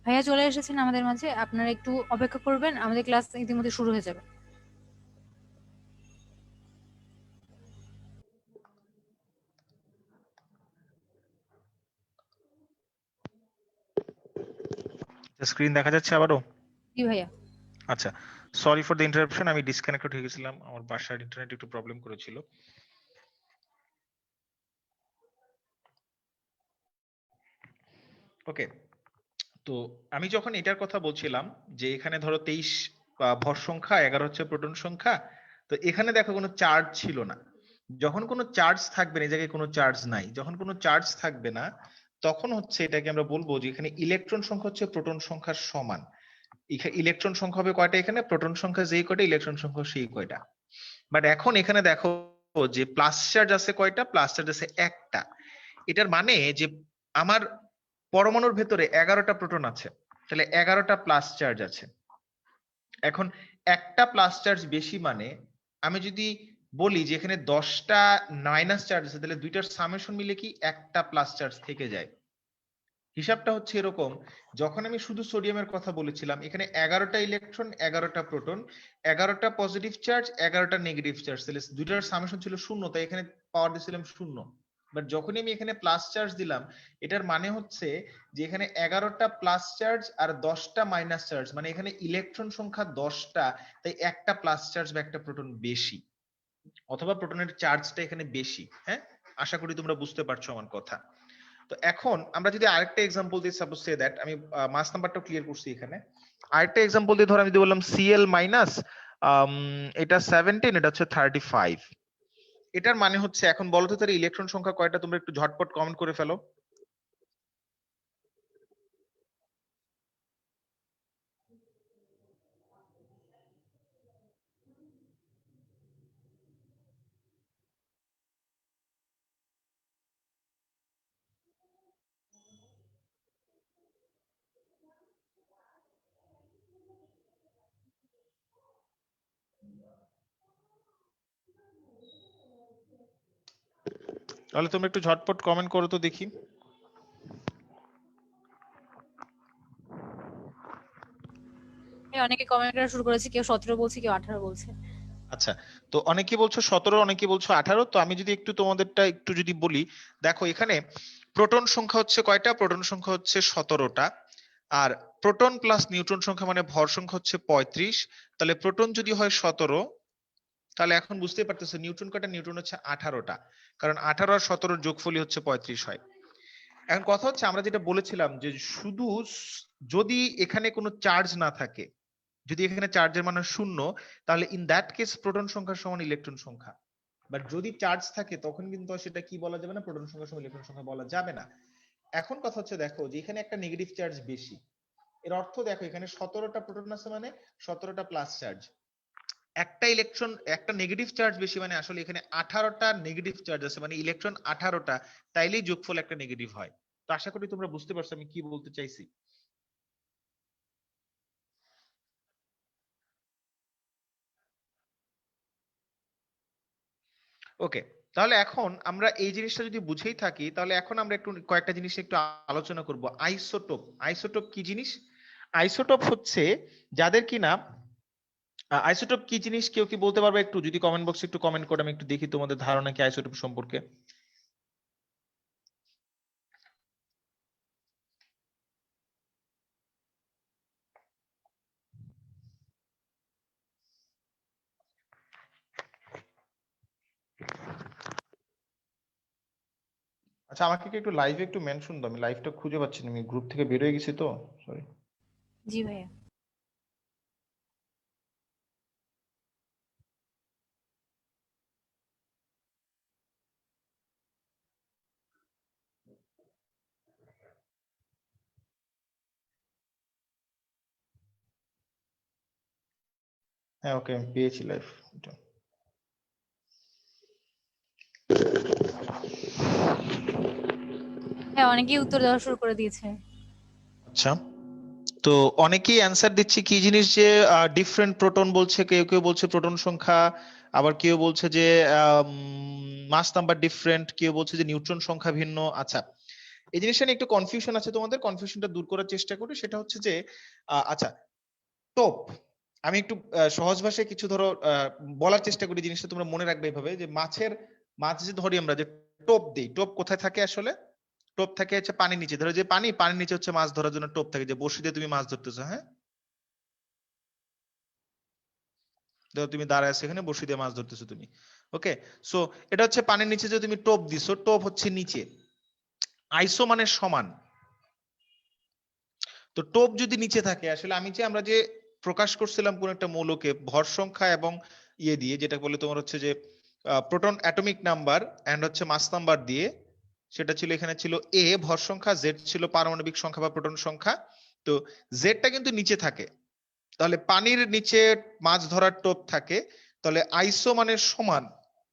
ভাইয়া চলে এসেছেন আমাদের মাঝে, আপনারা একটু অপেক্ষা করবেন, আমাদের ক্লাস ইতিমধ্যে শুরু হয়ে যাবে। স্ক্রিন দেখা যাচ্ছে আবারও? জি ভাইয়া। আচ্ছা, সরি ফর দ্য ইন্টারাপশন, আমি ডিসকানেক্টেড হয়ে গেছিলাম, আমার বাসার ইন্টারনেট একটু প্রবলেম করেছিল। ওকে, তো আমি যখন এটার কথা বলছিলাম যে এখানে ধরো 23 ভর সংখ্যা, 11 হচ্ছে প্রোটন সংখ্যা, তো এখানে দেখো কোনো চার্জ ছিল না। যখন কোনো চার্জ থাকবে না, এই জায়গায় কোনো চার্জ নাই, যখন কোনো চার্জ থাকবে না তখন হচ্ছে এটাকে আমরা বলবো যে এখানে ইলেকট্রন সংখ্যা হচ্ছে প্রোটন সংখ্যার সমান। ইলেকট্রন সংখ্যা হবে কয়টা? এখানে প্রোটন সংখ্যা যেই কয়টা, ইলেকট্রন সংখ্যা সেই কয়টা। বাট এখন এখানে দেখো যে প্লাস চার্জ আছে কয়টা? প্লাস চার্জ আছে একটা। এটার মানে যে আমার পরমাণুর ভেতরে 11টা প্রোটন আছে, তাহলে 11টা প্লাস চার্জ আছে। এখন একটা প্লাস চার্জ বেশি মানে আমি যদি বলি যে এখানে 10টা মাইনাস চার্জ আছে, তাহলে দুইটার সামেশন মিলে কি একটা প্লাস চার্জ থেকে যায়। হিসাবটা হচ্ছে এরকম, যখন আমি শুধু সোডিয়ামের কথা বলেছিলাম এখানে 11টা ইলেকট্রন, 11টা প্রোটন, 11টা পজিটিভ চার্জ, 11টা নেগেটিভ চার্জ, তাহলে দুইটার সামেশন ছিল 0, তাই এখানে পাওয়ার দিয়েছিলাম 0। বাট যখনই আমি এখানে প্লাস চার্জ দিলাম, এটার মানে হচ্ছে যে এখানে 11টা প্লাস চার্জ আর 10টা মাইনাস চার্জ, মানে এখানে ইলেকট্রন সংখ্যা 10টা, তাই একটা প্লাস চার্জ বা একটা প্রোটন বেশি, অথবা প্রোটনের চার্জটা এখানে বেশি। হ্যাঁ, আশা করি তোমরা বুঝতে পারছো আমার কথা। তো এখন আমরা যদি আরেকটা এক্সাম্পল দিই, সাপোজ সে দ্যাট আমি মাস নাম্বারটা ক্লিয়ার করছি এখানে, আরেকটা এক্সাম্পল দিয়ে ধর আমি যদি বললাম Cl মাইনাস, এটা 17, এটা হচ্ছে 35। এটার মানে হচ্ছে, এখন বলো তো তার ইলেকট্রন সংখ্যা কয়টা? তোমরা একটু ঝটপট কমেন্ট করে ফেলো। তাহলে তোমরা একটু ঝটপট কমেন্ট করো তো দেখি। অনেকে কমেন্ট করা শুরু করেছে, কেউ 17 বলছে, কেউ 18 বলছে। আচ্ছা, তো অনেকে বলছো 17, অনেকে বলছো 18। তো আমি যদি একটু তোমাদেরটা একটু যদি বলি, দেখো এখানে প্রোটন সংখ্যা হচ্ছে কয়টা? প্রোটন সংখ্যা হচ্ছে 17টা। আর প্রোটন প্লাস নিউট্রন সংখ্যা মানে ভর সংখ্যা হচ্ছে 35। তাহলে প্রোটন যদি হয় 17, তাহলে এখন বুঝতেই পারতেছো নিউট্রন কয়টা? নিউট্রন হচ্ছে 18টা, কারণ 18 আর 17 যোগফলই হচ্ছে 35 হয়। এখন কথা হচ্ছে আমরা যেটা বলেছিলাম যে শুধু যদি এখানে কোনো চার্জ না থাকে, যদি এখানে চার্জের মান 0, তাহলে ইন দ্যাট কেস প্রোটন সংখ্যা সমান ইলেকট্রন সংখ্যা। বাট যদি চার্জ থাকে তখন কিন্তু সেটা কি বলা যাবে না? প্রোটন সংখ্যা সমান ইলেকট্রন সংখ্যা বলা যাবে না। এখন কথা হচ্ছে দেখো যে এখানে একটা নেগেটিভ চার্জ বেশি, এর অর্থ দেখো এখানে 17টা প্রোটন আছে মানে 17টা প্লাস চার্জ। একটা ইলেকট্রন, একটা নেগেটিভ চার্জ বেশি মানে আসলে এখানে 18টা নেগেটিভ চার্জ আছে, মানে ইলেকট্রন 18টা, তাইলেই যোগফল একটা নেগেটিভ হয়। তো আশা করি তোমরা বুঝতে পারছো আমি কি বলতে চাইছি। ওকে, তাহলে এখন আমরা এই জিনিসটা যদি বুঝেই থাকি, তাহলে এখন আমরা একটু কয়েকটা জিনিস একটু আলোচনা করব। আইসোটোপ, আইসোটোপ কি জিনিস? আইসোটোপ হচ্ছে যাদের কিনা, আইসোটোপ কি জিনিস কেউ কি বলতে পারবে একটু? যদি কমেন্ট বক্সে একটু কমেন্ট করে আমি একটু দেখি তোমাদের ধারণা কি আইসোটোপ সম্পর্কে। আচ্ছা, আমাকে কি একটু লাইভে একটু মেনশন দাও, আমি লাইভটা খুঁজে পাচ্ছি না, আমি গ্রুপ থেকে বের হয়ে গেছি তো, সরি। জি ভাইয়া। হ্যাঁ ওকে, আমি পেয়েছি লাইভ। হ্যাঁ, অনেকেই উত্তর দেওয়া শুরু করে দিয়েছে। আচ্ছা, তো অনেকেই অ্যান্সার দিচ্ছে কি জিনিস, যে ডিফারেন্ট প্রোটন বলছে, কেউ কেউ বলছে প্রোটন সংখ্যা, আবার কেউ বলছে যে মাস নাম্বার ডিফারেন্ট, কেউ বলছে যে নিউট্রন সংখ্যা ভিন্ন। আচ্ছা, এই জিনিসটা নিয়ে একটু কনফিউশন আছে, তোমাদের কনফিউশনটা দূর করার চেষ্টা করি। সেটা হচ্ছে যে আচ্ছা, টোপ, আমি একটু সহজ ভাষায় কিছু ধরো বলার চেষ্টা করি, জিনিসটা তোমরা মনে রাখবে এইভাবে, যে মাছ যে ধরি আমরা, যে টোপ দিই, টোপ কোথায় থাকে আসলে? টোপ থাকে হচ্ছে পানির নিচে। ধরো যে পানির নিচে হচ্ছে মাছ ধরার জন্য টোপ থাকে, যে বড়শি দিয়ে তুমি মাছ ধরতেছো, হ্যাঁ, ধরো তুমি দাঁড়ায় আছো এখানে, বড়শি দিয়ে মাছ ধরতেছো তুমি। ওকে, সো এটা হচ্ছে পানির নিচে যে তুমি টোপ দিছো, টোপ হচ্ছে নিচে। আইসো মানে সমান। তো টোপ যদি নিচে থাকে, আসলে আমরা যে প্রকাশ করছিলাম কোন একটা মৌলকে ভর সংখ্যা এবং ইয়ে দিয়ে, যেটা বলে তোমার হচ্ছে যে প্রোটন অ্যাটমিক নাম্বার এন্ড হচ্ছে মাস নাম্বার দিয়ে, সেটা ছিল এখানে ছিল এ ভর সংখ্যা, জেড ছিল পারমাণবিক সংখ্যা বা প্রোটন সংখ্যা। তো জেডটা কিন্তু নিচে থাকে, তাহলে পানির নিচে মাছ ধরার টোপ থাকে, তাহলে আইসো মানে সমান,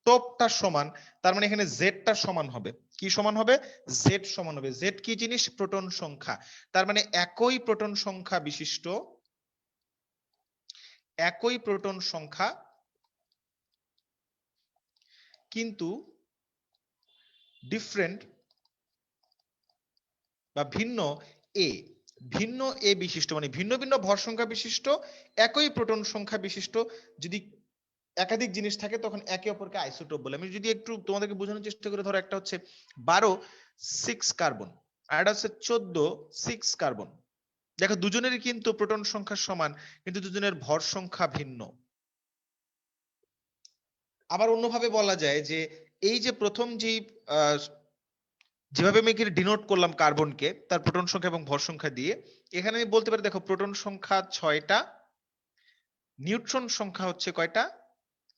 টোপটা সমান, তার মানে এখানে জেডটা সমান হবে। কি সমান হবে? জেড সমান হবে। জেড কি জিনিস? প্রোটন সংখ্যা। তার মানে একই প্রোটন সংখ্যা বিশিষ্ট, একই প্রোটন সংখ্যা কিন্তু ডিফারেন্ট বা ভিন্ন এ, ভিন্ন এ বিশিষ্ট, মানে ভিন্ন ভিন্ন ভর সংখ্যা বিশিষ্ট একই প্রোটন সংখ্যা বিশিষ্ট যদি একাধিক জিনিস থাকে, তখন একে অপরকে আইসোটোপ বলে। আমি যদি একটু তোমাদেরকে বোঝানোর চেষ্টা করি, ধরো একটা হচ্ছে 12 6 কার্বন, আর একটা হচ্ছে 14 6 কার্বন। দেখো দুজনেরই কিন্তু প্রোটন সংখ্যা সমান, কিন্তু দুজনের ভর সংখ্যা ভিন্ন। আবার অন্যভাবে বলা যায় যে এই যে প্রথম যেভাবে আমি এখানে ডিনোট করলাম কার্বনকে তার প্রোটন সংখ্যা এবং ভর সংখ্যা দিয়ে, এখানে আমি বলতে পারি দেখো প্রোটন সংখ্যা 6টা, নিউট্রন সংখ্যা হচ্ছে কয়টা?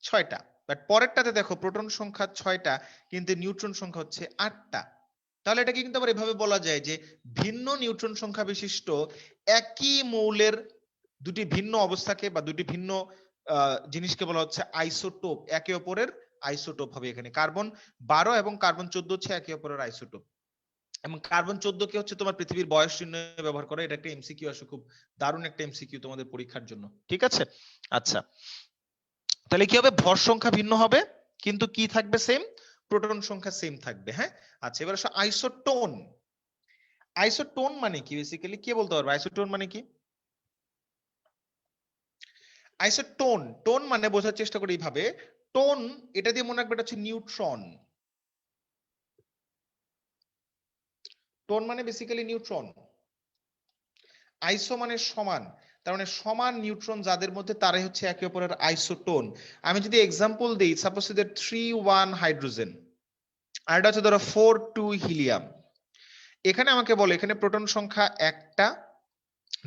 6টা। বাট পরেরটাতে দেখো প্রোটন সংখ্যা 6টা, কিন্তু নিউট্রন সংখ্যা হচ্ছে 8টা। তাহলে এটাকে কিন্তু আবার এভাবে বলা যায় যে ভিন্ন নিউট্রন সংখ্যা বিশিষ্ট একই মৌলের দুটি ভিন্ন অবস্থাকে বা দুটি ভিন্ন জিনিসকে বলা হচ্ছে আইসোটোপ। একে অপরের আইসোটোপ হবে। এখানে কার্বন 12 এবং কার্বন 14 হচ্ছে একে অপরের আইসোটোপ। এবং কার্বন 14 কে হচ্ছে তোমার পৃথিবীর বয়স নির্ণয়ে ব্যবহার করে। এটা একটা এমসিকিউ আসে, খুব দারুণ একটা এমসিকিউ তোমাদের পরীক্ষার জন্য, ঠিক আছে? আচ্ছা, তাহলে কি হবে? ভর সংখ্যা ভিন্ন হবে, কিন্তু কি থাকবে? সেম, প্রোটন সংখ্যা সেম থাকবে। হ্যাঁ, আচ্ছা, এবার আসো আইসোটোন। আইসোটোন মানে কি? বেসিক্যালি কে বলতে পারবে আইসোটোন মানে কি? আইসোটোন, টোন মানে বোঝার চেষ্টা করি এইভাবে, টোন এটা দিয়ে মনে রাখবে এটা হচ্ছে নিউট্রন। টোন মানে বেসিক্যালি নিউট্রন, আইসো মানে সমান, তার মানে সমান নিউট্রন যাদের মধ্যে তারাই হচ্ছে একে অপরের আইসোটোন। আমি যদি এক্সাম্পল দিই, সাপোজ যে 3 1 হাইড্রোজেন আর এটা হচ্ছে ধরো 4 2 হিলিয়াম। এখানে আমাকে বলো এখানে প্রোটন সংখ্যা একটা,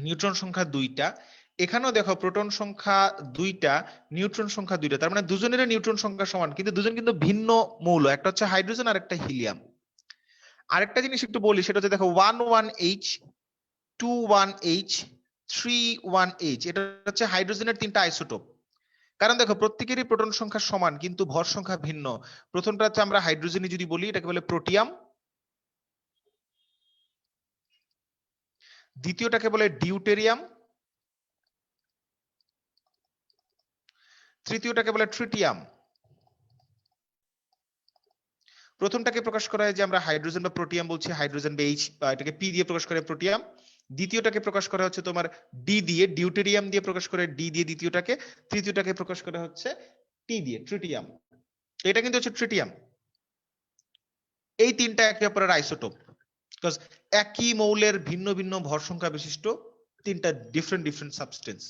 নিউট্রন সংখ্যা দুইটা, এখানেও দেখো প্রোটন সংখ্যা দুইটা, নিউট্রন সংখ্যা দুইটা, তার মানে দুজনের নিউট্রন সংখ্যা সমান, কিন্তু দুজন কিন্তু ভিন্ন মৌল, একটা হচ্ছে হাইড্রোজেন আর একটা হিলিয়াম। আরেকটা জিনিস একটু বলি, সেটা হচ্ছে দেখো 1 1H 2 1H 3 1H, এটা হচ্ছে হাইড্রোজেনের তিনটা আইসোটোপ। কারণ দেখো প্রত্যেকেরই প্রোটন সংখ্যা সমান কিন্তু ভর সংখ্যা ভিন্ন। প্রথমটা হচ্ছে আমরা হাইড্রোজেনই যদি বলি এটাকে বলে প্রোটিয়াম, দ্বিতীয়টাকে বলে ডিউটেরিয়াম, তৃতীয়টাকে বলে ট্রিটিয়াম। প্রথমটাকে প্রকাশ করা হয় যে আমরা হাইড্রোজেন বা প্রোটিয়াম বলছি, হাইড্রোজেন বা এইচ, এটাকে পি দিয়ে প্রকাশ করে প্রোটিয়াম। দ্বিতীয়টাকে প্রকাশ করা হচ্ছে তোমার ডি দিয়ে, ডিউটেরিয়াম দিয়ে প্রকাশ করে ডি দিয়ে দ্বিতীয়টাকে। তৃতীয়টাকে প্রকাশ করা হচ্ছে টি দিয়ে, ট্রিটিয়াম। এটা কিন্তু হচ্ছে ট্রিটিয়াম। এই তিনটা একে অপরের আইসোটোপ, বিকজ একই মৌলের ভিন্ন ভিন্ন ভর সংখ্যা বিশিষ্ট তিনটা ডিফারেন্ট ডিফারেন্ট সাবস্টেন্স।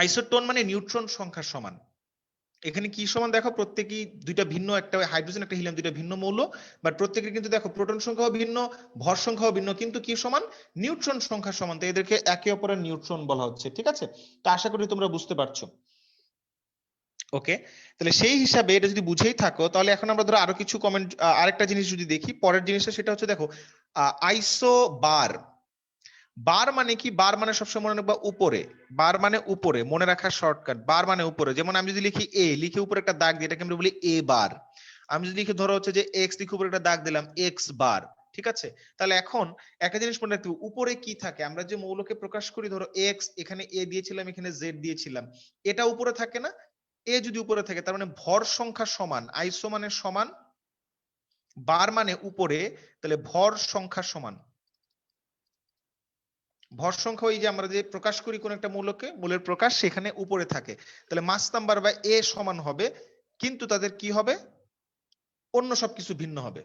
আইসোটোন মানে নিউট্রন সংখ্যা সমান। এখানে কি সমান দেখো, প্রত্যেকই দুইটা ভিন্ন, একটা হাইড্রোজেন একটা হিলিয়াম, দুইটা ভিন্ন মৌল, বাট প্রত্যেকের কিন্তু দেখো প্রোটন সংখ্যাও ভিন্ন, ভর সংখ্যাও ভিন্ন, কিন্তু কি সমান, নিউট্রন সংখ্যা সমান। তো এদেরকে একে অপরের নিউট্রন বলা হচ্ছে, ঠিক আছে? তো আশা করি তোমরা বুঝতে পারছো। ওকে, তাহলে সেই হিসাবে এটা যদি বুঝেই থাকো, তাহলে এখন আমরা ধরো আরো কিছু কমেন্ট, আরেকটা জিনিস যদি দেখি, পরের জিনিসটা সেটা হচ্ছে দেখো আইসো বার। বার মানে কি? বার মানে সবসময় মনে রাখবা উপরে, বার মানে উপরে, মনে রাখার শর্টকাট, বার মানে উপরে। যেমন আমি যদি লিখি এ, লিখে উপরে একটা দাগ দিই, এটাকে আমরা বলি এ বার। আমি যদি লিখে ধরো হচ্ছে যে এক্স, লিখে উপরে একটা দাগ দিলাম এক্স বার, ঠিক আছে? তাহলে এখন একটা জিনিস মনে রাখতে হবে, উপরে কি থাকে, আমরা যে মৌলকে প্রকাশ করি, ধরো এক্স, এখানে এ দিয়েছিলাম, এখানে জেড দিয়েছিলাম, এটা উপরে থাকে না? এ যদি উপরে থাকে তার মানে ভর সংখ্যা সমান, আইসো মানে সমান, বার মানে উপরে, তাহলে ভর সংখ্যা সমান। ভর সংখ্যা ওই যে আমরা যে প্রকাশ করি কোন একটা মৌলকে, মৌলের প্রকাশ সেখানে উপরে থাকে, তাহলে মাস নাম্বার বা এ সমান হবে, কিন্তু তাদের কি হবে, অন্য সবকিছু ভিন্ন হবে।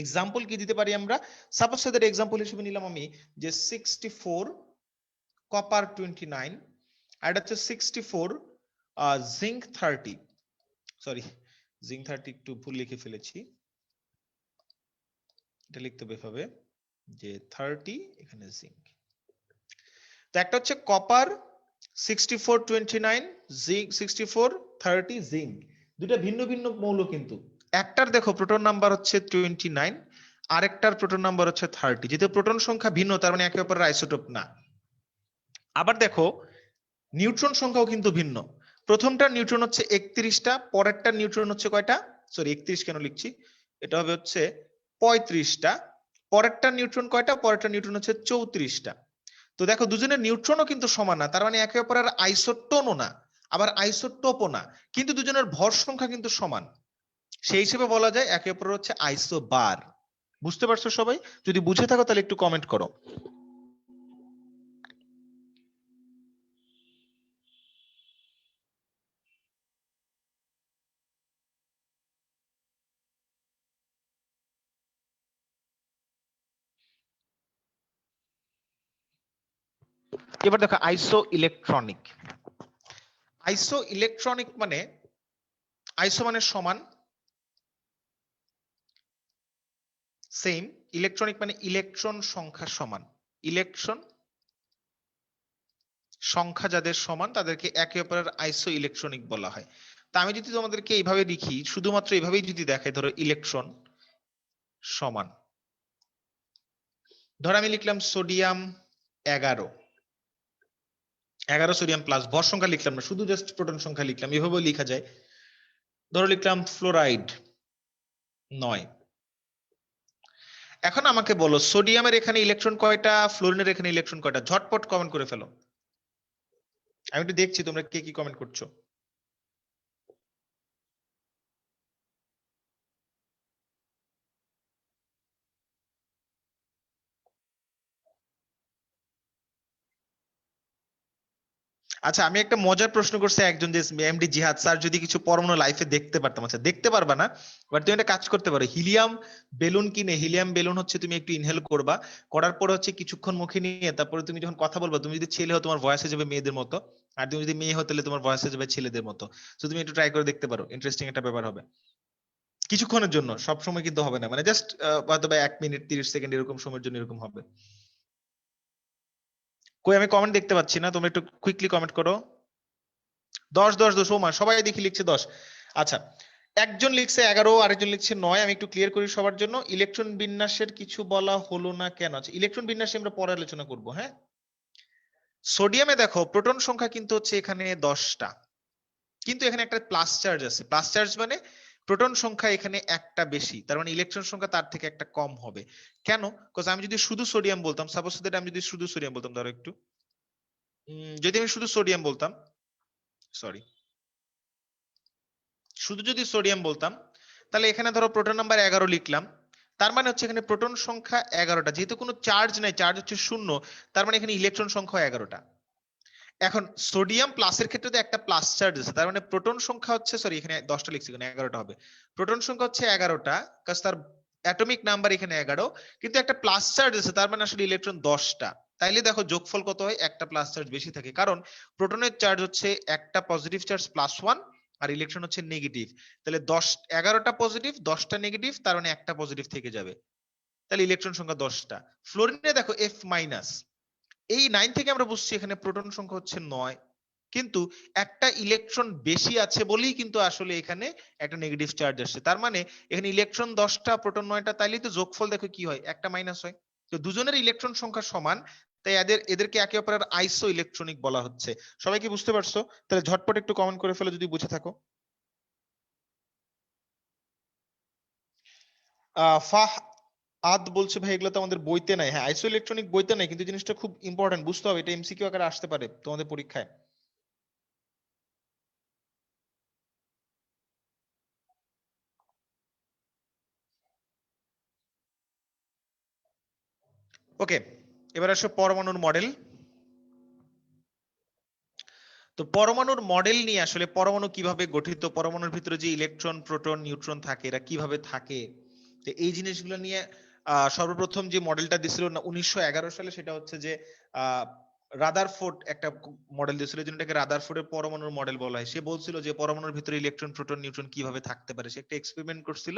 এক্সাম্পল কি দিতে পারি আমরা? সাপোজ তাদের এক্সাম্পল হিসেবে নিলাম আমি যে 64 কপার 29, আর এটা হচ্ছে 64 জিঙ্ক 30, সরি জিঙ্ক 30 একটু ভুল লিখে ফেলেছি, এটা লিখতে হবে এভাবে যে 30 এখানে জিঙ্ক। তো একটা হচ্ছে কপার 6429, জিঙ্ক 6430 জিঙ্ক, দুটো ভিন্ন ভিন্ন মৌল, কিন্তু একটার দেখো প্রোটন নাম্বার হচ্ছে 29, আরেকটার প্রোটন নাম্বার হচ্ছে 30। যেহেতু প্রোটন সংখ্যা ভিন্ন তার মানে একে অপরের আইসোটোপ না। আবার দেখো নিউট্রন সংখ্যাও কিন্তু ভিন্ন, প্রথমটার নিউট্রন হচ্ছে 31টা, পরেরটার নিউট্রন হচ্ছে কয়টা, সরি 31 কেন লিখছি, এটা হবে হচ্ছে 35টা, পরেরটার নিউট্রন কয়টা, পরেরটার নিউট্রন হচ্ছে 34টা। তো দেখো দুজনের নিউট্রনও কিন্তু সমান না, তার মানে একে অপরের আইসোটোনও না, আবার আইসোটোপও না, কিন্তু দুজনের ভর সংখ্যা কিন্তু সমান। সেই হিসেবে বলা যায় একে অপরের হচ্ছে আইসোবার। বুঝতে পারছো সবাই? যদি বুঝে থাকো তাহলে একটু কমেন্ট করো। এবার দেখো আইসো ইলেকট্রনিক। আইসো ইলেকট্রনিক মানে, আইসো মানে সমান, সেম, ইলেকট্রনিক মানে ইলেকট্রন সংখ্যা সমান, ইলেকট্রন সংখ্যা যাদের সমান তাদেরকে একে অপরের আইসো ইলেকট্রনিক বলা হয়। তা আমি যদি তোমাদেরকে এইভাবে লিখি, শুধুমাত্র এইভাবেই যদি দেখাই, ধরো ইলেকট্রন সমান, ধরো আমি লিখলাম সোডিয়াম 11, 11 সোডিয়াম প্লাস, ভর সংখ্যা লিখলাম না, শুধু জাস্ট প্রোটন সংখ্যা লিখলাম, এভাবেও লেখা যায়। ধরো লিখলাম ফ্লোরাইড 9। এখন আমাকে বলো সোডিয়ামের এখানে ইলেকট্রন কয়টা, ফ্লোরিনের এখানে ইলেকট্রন কয়টা, ঝটপট কমেন্ট করে ফেলো। আমি একটু দেখছি তোমরা কে কি কমেন্ট করছো। আচ্ছা, আমি একটা মজার প্রশ্ন করছি একজন, যে এমডি জিহাদ স্যার যদি কিছু পরমাণু লাইফে দেখতে পারতাম। আচ্ছা, দেখতে পারবা না, বাট তুমি একটা কাজ করতে পারো। হিলিয়াম বেলুন কিনে, হিলিয়াম বেলুন হচ্ছে তুমি একটু ইনহেল করবা, করার পর হচ্ছে কিছুক্ষণ মুখে নিয়ে তারপরে তুমি যখন কথা বলবা, তুমি যদি ছেলে হও তোমার ভয়েস হয়ে যাবে মেয়েদের মতো, আর তুমি যদি মেয়ে হও তাহলে তোমার ভয়েস হয়ে যাবে ছেলেদের মতো। তো তুমি একটু ট্রাই করে দেখতে পারো, ইন্টারেস্টিং একটা ব্যাপার হবে। কিছুক্ষণের জন্য, সব সময় কিন্তু হবে না, মানে জাস্ট হয়তো বা 1 মিনিট 30 সেকেন্ড এরকম সময়ের জন্য এরকম হবে। কই আমি কমেন্ট দেখতে পাচ্ছি না, তোমরা একটু কুইকলি কমেন্ট করো। 10 ও মা সবাই দেখি লিখছে 10। আচ্ছা, একজন লিখছে 11, আরেকজন লিখছে 9। আমি একটু ক্লিয়ার করি সবার জন্য, ইলেকট্রন বিন্যাসের কিছু বলা হলো না কেন? আচ্ছা, ইলেকট্রন বিন্যাসে আমরা পরে আলোচনা করব। হ্যাঁ, সোডিয়ামে দেখো প্রোটন সংখ্যা কিন্তু হচ্ছে এখানে 10টা, কিন্তু এখানে একটা প্লাস চার্জ আছে। প্লাস চার্জ মানে প্রোটন সংখ্যা এখানে একটা বেশি, তার মানে ইলেকট্রন সংখ্যা তার থেকে একটা কম হবে। কেন? বিকজ আমি যদি শুধু সোডিয়াম বলতাম, সাপোজ দ্যাট আমি যদি শুধু সোডিয়াম বলতাম, ধরো একটু যদি আমি শুধু সোডিয়াম বলতাম, সরি, শুধু যদি সোডিয়াম বলতাম, তাহলে এখানে ধরো প্রোটন নাম্বার 11 লিখলাম, তার মানে হচ্ছে এখানে প্রোটন সংখ্যা 11টা, যেহেতু কোনো চার্জ নাই, চার্জ হচ্ছে 0, তার মানে এখানে ইলেকট্রন সংখ্যা 11টা। এখন সোডিয়াম প্লাসের ক্ষেত্রে তো একটা প্লাস চার্জ আছে, তার মানে প্রোটন সংখ্যা হচ্ছে, সরি এখানে 10টা লিখছি, এখানে 11টা হবে। প্রোটন সংখ্যা হচ্ছে 11টা, কারণ তার অ্যাটমিক নাম্বার এখানে 11, কিন্তু একটা প্লাস চার্জ আছে, তার মানে আসলে ইলেকট্রন 10টা। তাইলে দেখো যোগফল কত হয়, একটা প্লাস চার্জ বেশি থাকে, কারণ প্রোটনের চার্জ হচ্ছে একটা পজিটিভ চার্জ +1, আর ইলেকট্রন হচ্ছে নেগেটিভ। তাহলে 11টা পজিটিভ 10টা নেগেটিভ, তার মানে একটা পজিটিভ থেকে যাবে, তাহলে ইলেকট্রন সংখ্যা 10টা। ফ্লোরিনে দেখো F-, এই 9 থেকে আমরা বুঝছি এখানে প্রোটন সংখ্যা হচ্ছে 9, কিন্তু একটা ইলেকট্রন বেশি আছে বলেই কিন্তু আসলে এখানে একটা নেগেটিভ চার্জ আসছে, তার মানে এখানে ইলেকট্রন 10টা প্রোটন 9টা, তাইলেই তো যোগফল দেখো কি হয়, একটা মাইনাস হয়। তো দুজনের ইলেকট্রন সংখ্যা সমান, তাই এদেরকে একে অপরের আইসো ইলেকট্রনিক বলা হচ্ছে। সবাই কি বুঝতে পারছো? তাহলে ঝটপট একটু কমেন্ট করে ফেলো যদি বুঝে থাকো। ফাহ আদ বলছে ভাই এগুলো তো আমাদের বইতে নাই। হ্যাঁ, আইসো ইলেকট্রনিক বইতে নাই, কিন্তু জিনিসটা খুব ইম্পর্টেন্ট, বুঝতে হবে, এটা এমসিকিউ আকারে আসতে পারে তোমাদের পরীক্ষায়। ওকে, এবার আসো পরমাণুর মডেল। তো পরমাণুর মডেল নিয়ে, আসলে পরমাণু কিভাবে গঠিত, পরমাণুর ভিতরে যে ইলেকট্রন প্রোটন নিউট্রন থাকে এরা কিভাবে থাকে, তো এই জিনিসগুলো নিয়ে সর্বপ্রথম যে মডেলটা দিছিল না 1911 সালে, সেটা হচ্ছে যে রাদারফোর্ড একটা মডেল দিয়েছিল, এই জন্য এটাকে রাদারফোর্ডের পরমাণুর মডেল বলা হয়। সে বলছিল যে পরমাণুর ভিতরে ইলেকট্রন প্রোটন নিউট্রন কিভাবে থাকতে পারে। সে একটা এক্সপেরিমেন্ট করছিল,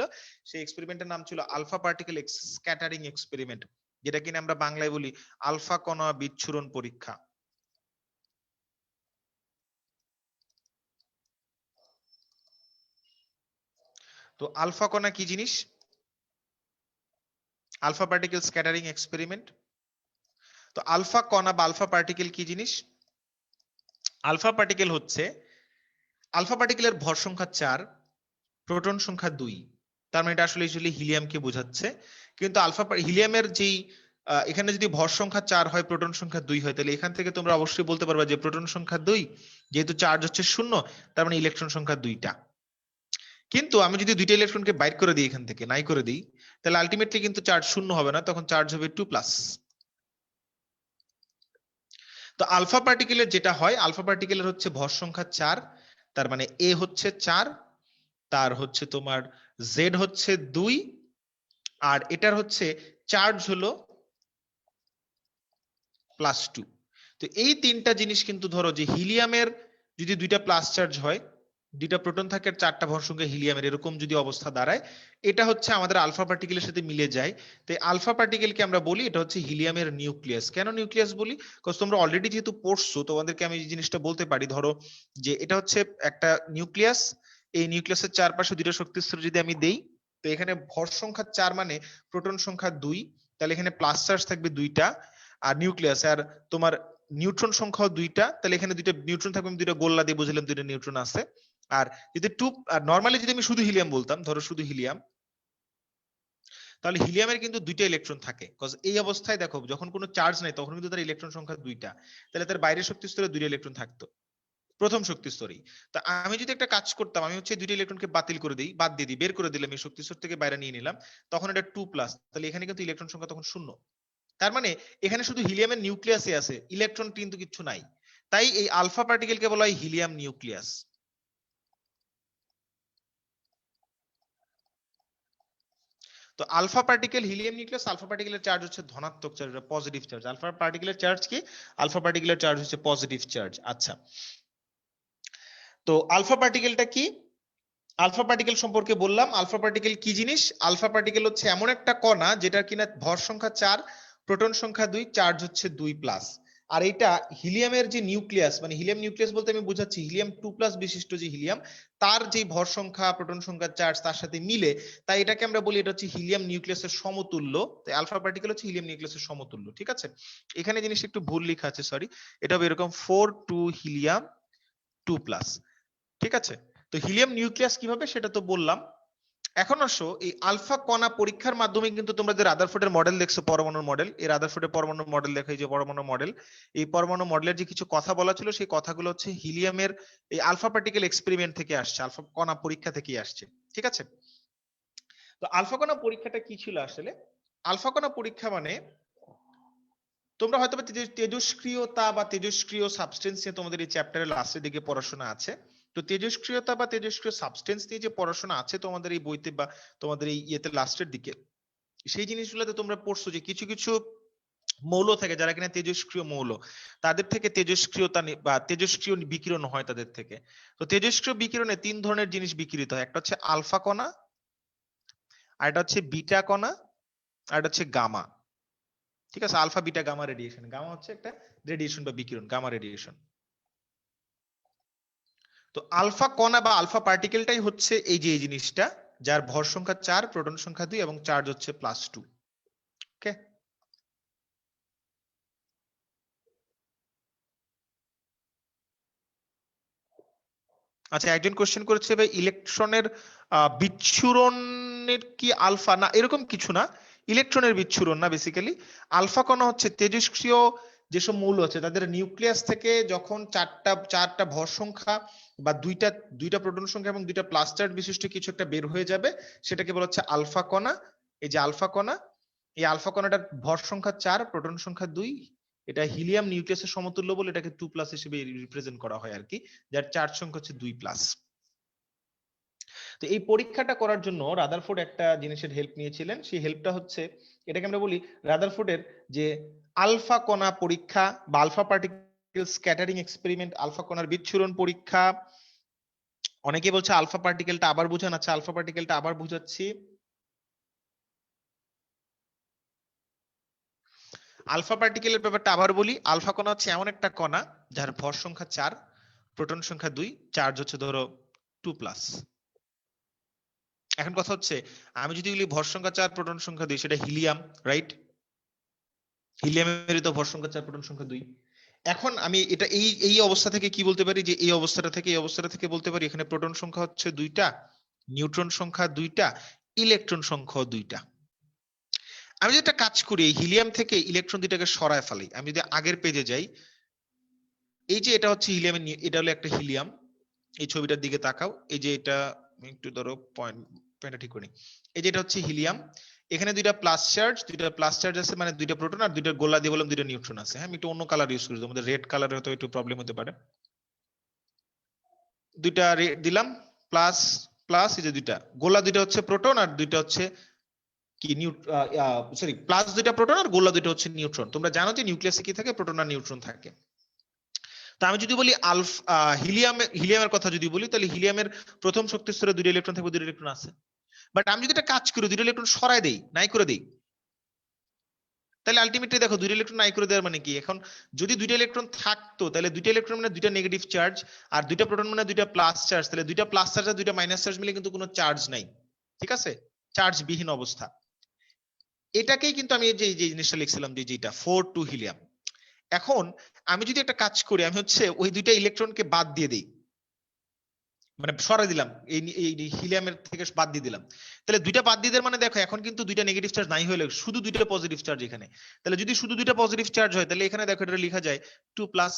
সেই এক্সপেরিমেন্টের নাম ছিল আলফা পার্টিকেল স্ক্যাটারিং এক্সপেরিমেন্ট, যেটা কিনা আমরা বাংলায় বলি আলফা কণা বিচ্ছুরণ পরীক্ষা। তো আলফা কণা কি জিনিস? Alpha particle scattering experiment. তো আলফা কণা বা আলফা পার্টিকেল কি জিনিস? আলফা পার্টিকেল হচ্ছে, আলফা পার্টিকেলের ভর সংখ্যা 4, প্রোটন সংখ্যা 2, তার মানে এটা আসলে হিলিয়ামকে বোঝাচ্ছে। কিন্তু হিলিয়ামের যেই এখানে যদি ভর সংখ্যা 4 হয় প্রোটন সংখ্যা 2 হয়, তাহলে এখান থেকে তোমরা অবশ্যই বলতে পারবে যে প্রোটন সংখ্যা 2, যেহেতু চার্জ হচ্ছে 0, তার মানে ইলেকট্রন সংখ্যা 2টা। কিন্তু আমি যদি 2টা ইলেকট্রনকে বাইর করে দিই, এখান থেকে নাই করে দিই, তাহলে আলটিমেটলি কিন্তু চার্জ 0 হবে না, তখন চার্জ হবে 2+। তো আলফা পার্টিকেলের যেটা হয়, আলফা পার্টিকেলের হচ্ছে ভর সংখ্যা 4, তার মানে এ হচ্ছে 4, তার হচ্ছে তোমার জেড হচ্ছে 2, আর এটার হচ্ছে চার্জ হলো +2। তো এই তিনটা জিনিস কিন্তু, ধরো যে হিলিয়ামের যদি 2টা প্লাস চার্জ হয়, 2টা প্রোটন থাকে আর 4টা ভর সংখ্যা হিলিয়ামের, এরকম যদি অবস্থা দাঁড়ায়, এটা হচ্ছে আমাদের আলফা পার্টিকেলের সাথে মিলে যায়। তাই আলফা পার্টিকেলকে আমরা বলি এটা হচ্ছে হিলিয়ামের নিউক্লিয়াস। কেন নিউক্লিয়াস বলি? বিকজ তোমরা অলরেডি যেহেতু পড়ছো, তোমাদেরকে আমি এই জিনিসটা বলতে পারি, ধরো যে এটা হচ্ছে একটা নিউক্লিয়াস, এই নিউক্লিয়াসের চারপাশে 2টা শক্তিস্তর যদি আমি দেই, তো এখানে ভর সংখ্যা 4 মানে প্রোটন সংখ্যা 2, তাহলে এখানে প্লাস চার্জ থাকবে 2টা, আর নিউক্লিয়াস আর তোমার নিউট্রন সংখ্যাও 2টা, তাহলে এখানে 2টা নিউট্রন থাকবে, আমি 2টা গোল্লা দিয়ে বুঝলাম 2টা নিউট্রন আছে। আর যদি নরমালি যদি আমি শুধু হিলিয়াম বলতাম, ধরো শুধু হিলিয়াম, তাহলে হিলিয়ামের কিন্তু 2টা ইলেকট্রন থাকে, বিকজ এই অবস্থায় দেখো যখন কোনো চার্জ নাই তখন কিন্তু তার ইলেকট্রন সংখ্যা 2টা, তাহলে তার বাইরের শক্তি স্তরে 2টা ইলেকট্রন থাকতো প্রথম শক্তি স্তরেই। তা আমি যদি একটা কাজ করতাম, আমি হচ্ছে 2টা ইলেকট্রনকে বাতিল করে দিই, বাদ দিয়ে দিই, বের করে দিলাম, এই শক্তি স্তর থেকে বাইরে নিয়ে নিলাম, তখন এটা 2+, তাহলে এখানে কিন্তু ইলেকট্রন সংখ্যা তখন 0। তার মানে এখানে শুধু হিলিয়ামের নিউক্লিয়াসই আছে, ইলেকট্রন কিন্তু কিছু নাই। তাই এই আলফা পার্টিকেলকে বলা হয় হিলিয়াম নিউক্লিয়াস। তো alpha particle helium nucleus, alpha পার্টিকেলের চার্জ হচ্ছে ধনাত্মক চার্জ, পজিটিভ চার্জ। আলফা পার্টিকেলের চার্জ কি? আলফা পার্টিকেলের চার্জ হচ্ছে পজিটিভ চার্জ। আচ্ছা, তো আলফা পার্টিকেলটা কি? আলফা পার্টিকেল সম্পর্কে বললাম। আলফা পার্টিকেল কি জিনিস? আলফা পার্টিকেল হচ্ছে এমন একটা কণা যেটার কিনা ভর সংখ্যা 4, প্রোটন সংখ্যা 2, চার্জ হচ্ছে 2+। আর এটা হিলিয়ামের যে নিউক্লিয়াস, মানে হিলিয়াম নিউক্লিয়াস বলতে আমি বোঝাচ্ছি হিলিয়াম 2+ বিশিষ্ট যে হিলিয়াম, তার যে ভর সংখ্যা, প্রোটন সংখ্যা, চার্জ তার সাথে মিলে, তাই এটাকে আমরা বলি এটা হচ্ছে হিলিয়াম নিউক্লিয়াসের সমতুল্য। তাই আলফা পার্টিকেল হচ্ছে হিলিয়াম নিউক্লিয়াসের সমতুল্য। ঠিক আছে, এখানে জিনিসটা একটু ভুল লেখা আছে, সরি। এটা হবে এরকম 4 হিলিয়াম 2+। ঠিক আছে, তো হিলিয়াম নিউক্লিয়াস কিভাবে সেটা তো বললাম। এখন আসো এই আলফা কণা পরীক্ষার মাধ্যমে কিন্তু তোমরা যে রাদারফোর্ডের মডেল দেখছো, পরমাণুর মডেল, এই রাদারফোর্ডের পরমাণুর মডেল দেখো, এই যে পরমাণু মডেল, এই পরমাণু মডেলের যে কিছু কথা বলা ছিল সেই কথাগুলো হচ্ছে হিলিয়ামের এই আলফা পার্টিকেল এক্সপেরিমেন্ট থেকে আসছে, আলফা কণা পরীক্ষা থেকে আসছে। ঠিক আছে, তো আলফা কণা পরীক্ষাটা কি ছিল আসলে? আলফা কণা পরীক্ষা মানে তোমরা হয়তো তেজস্ক্রিয়তা বা তেজস্ক্রিয় সাবস্টেন্স নিয়ে তোমাদের এই চ্যাপ্টারের লাস্টের দিকে পড়াশোনা আছে। তো তেজস্ক্রিয়তা বা তেজস্ক্রিয় সাবস্টেন্স নিয়ে যে পড়াশোনা আছে তোমাদের এই বইতে বা তোমাদের এই ইয়েতে লাস্টের দিকে, সেই জিনিসগুলোতে তোমরা পড়ছো যে কিছু কিছু মৌল থাকে যারা কিনা তেজস্ক্রিয় মৌল, তাদের থেকে তেজস্ক্রিয়তা বা তেজস্ক্রিয় বিকিরণ হয় তাদের থেকে। তো তেজস্ক্রিয় বিকিরণে 3 ধরনের জিনিস বিকিরিত হয়, একটা হচ্ছে আলফা কণা, আর একটা হচ্ছে বিটা কণা, আর একটা হচ্ছে গামা। ঠিক আছে, alpha beta gamma radiation. Gamma হচ্ছে একটা রেডিয়েশন বা বিকিরণ, গামা রেডিয়েশন। তো আলফা কণা বা আলফা পার্টিকেলটাই হচ্ছে এই যে এই জিনিসটা, যার ভর সংখ্যা 4, প্রোটন সংখ্যা 2 এবং চার্জ হচ্ছে +2। ওকে, আচ্ছা, একজন কোশ্চেন করেছে ভাই ইলেকট্রনের বিচ্ছুরণের কি আলফা? না, এরকম কিছু না, ইলেকট্রনের বিচ্ছুরণ না। বেসিক্যালি আলফা কণা হচ্ছে তেজস্ক্রিয় যেসব মৌল আছে তাদের নিউক্লিয়াস থেকে যখন চারটা ভর সংখ্যা বা দুইটা প্রোটন সংখ্যা এবং 2টা প্লাস চার্জ বিশিষ্ট কিছু একটা বের হয়ে যাবে, সেটাকে বলা হচ্ছে আলফা কণা। এই যে আলফা কণা, এই আলফা কণাটার ভর সংখ্যা 4, প্রোটন সংখ্যা 2, এটা হিলিয়াম নিউক্লিয়াসের সমতুল্য বলে এটাকে 2+ হিসেবে রিপ্রেজেন্ট করা হয় আর কি, যার চার্জ সংখ্যা হচ্ছে 2+। তো এই পরীক্ষাটা করার জন্য রাদারফোর্ড একটা জিনিসের হেল্প নিয়েছিলেন। সেই হেল্পটা হচ্ছে, এটাকে আমরা বলি রাদারফোর্ডের যে আলফা কণা পরীক্ষা বা alpha particle scattering experiment, alpha কণার বিচ্ছুরণ পরীক্ষা। অনেকে বলছে আলফা পার্টিকেলটা আবার বুঝান। আচ্ছা, আলফা পার্টিকেলটা আবার বুঝাচ্ছি। আলফা পার্টিকেলের ব্যাপারটা আবার বলি। আলফা কণা হচ্ছে এমন একটা কণা যার ভর সংখ্যা 4, প্রোটন সংখ্যা 2, চার্জ হচ্ছে ধরো 2+। এখন কথা হচ্ছে, আমি যদি বলি ভর সংখ্যা 4, প্রোটন সংখ্যা 2, সেটা হিলিয়াম, রাইট? হিলিয়ামের তো ভর সংখ্যা 4, প্রোটন সংখ্যা 2। এখন আমি এটা এই অবস্থা থেকে কি বলতে পারি, যে এই অবস্থাটা থেকে বলতে পারি এখানে প্রোটন সংখ্যা হচ্ছে 2টা, নিউট্রন সংখ্যা 2টা, ইলেকট্রন সংখ্যা 2টা। আমি যদি একটা কাজ করি, এই হিলিয়াম থেকে ইলেকট্রন 2টাকে সরায় ফেলি, আমি যদি আগের পেজে যাই, এই যে এটা হচ্ছে হিলিয়ামের, এটা হলো একটা হিলিয়াম। এই ছবিটার দিকে তাকাও, এই যে এটা একটু ধরো পয়েন্টটা ঠিক করি, এই যে এটা হচ্ছে হিলিয়াম। এখানে 2টা প্লাস চার্জ আছে, মানে 2টা প্রোটন, আর 2টা গোলা দিয়ে বললাম 2টা নিউট্রন আছে। হ্যাঁ, আমি একটু অন্য কালার ইউজ করি, আমাদের রেড কালারে হয়তো একটু প্রবলেম হতে পারে। 2টা দিলাম প্লাস প্লাস, এই যে 2টা গোলা, 2টা হচ্ছে প্রোটন আর 2টা হচ্ছে কি সরি, প্লাস 2টা প্রোটন আর গোলা 2টা হচ্ছে নিউট্রন। তোমরা জানো যে নিউক্লিয়াসে কি থাকে, প্রোটন আর নিউট্রন থাকে। তা আমি যদি বলি হিলিয়ামের কথা যদি বলি, তাহলে হিলিয়ামের প্রথম শক্তি স্তরে 2টা ইলেকট্রন থাকবে, 2টা ইলেকট্রন আছে। বাট আমি যদি একটা কাজ করি, 2টা ইলেকট্রন সরাই দেই, নাই করে দেই, তাহলে আলটিমেটলি দেখো 2টা ইলেকট্রন নাই করে দেওয়ার মানে কি? এখন যদি 2টা ইলেকট্রন থাকতো, তাহলে 2টা ইলেকট্রন মানে 2টা নেগেটিভ চার্জ, আর 2টা প্রোটন মানে 2টা প্লাস চার্জ, তাহলে 2টা প্লাস চার্জ আর 2টা মাইনাস চার্জ মিলে কিন্তু কোনো চার্জ নাই। ঠিক আছে, চার্জ বিহীন অবস্থা। এটাকেই কিন্তু আমি এই যে জিনিসটা লিখছিলাম, যে যেটা 4 হিলিয়াম। এখন আমি যদি একটা কাজ করি, আমি হচ্ছে ওই 2টা ইলেকট্রনকে বাদ দিয়ে দিই, মানে সরাই দিলাম, এই হিলিয়ামের থেকে বাদ দিয়ে দিলাম, তাহলে 2টা বাদ দিয়ে দেওয়ার মানে দেখো এখন কিন্তু 2টা নেগেটিভ চার্জ নাই হলে শুধু 2টা পজিটিভ চার্জ এখানে। তাহলে যদি শুধু 2টা পজিটিভ চার্জ হয়, তাহলে এখানে দেখো এটা লেখা যায় 2+।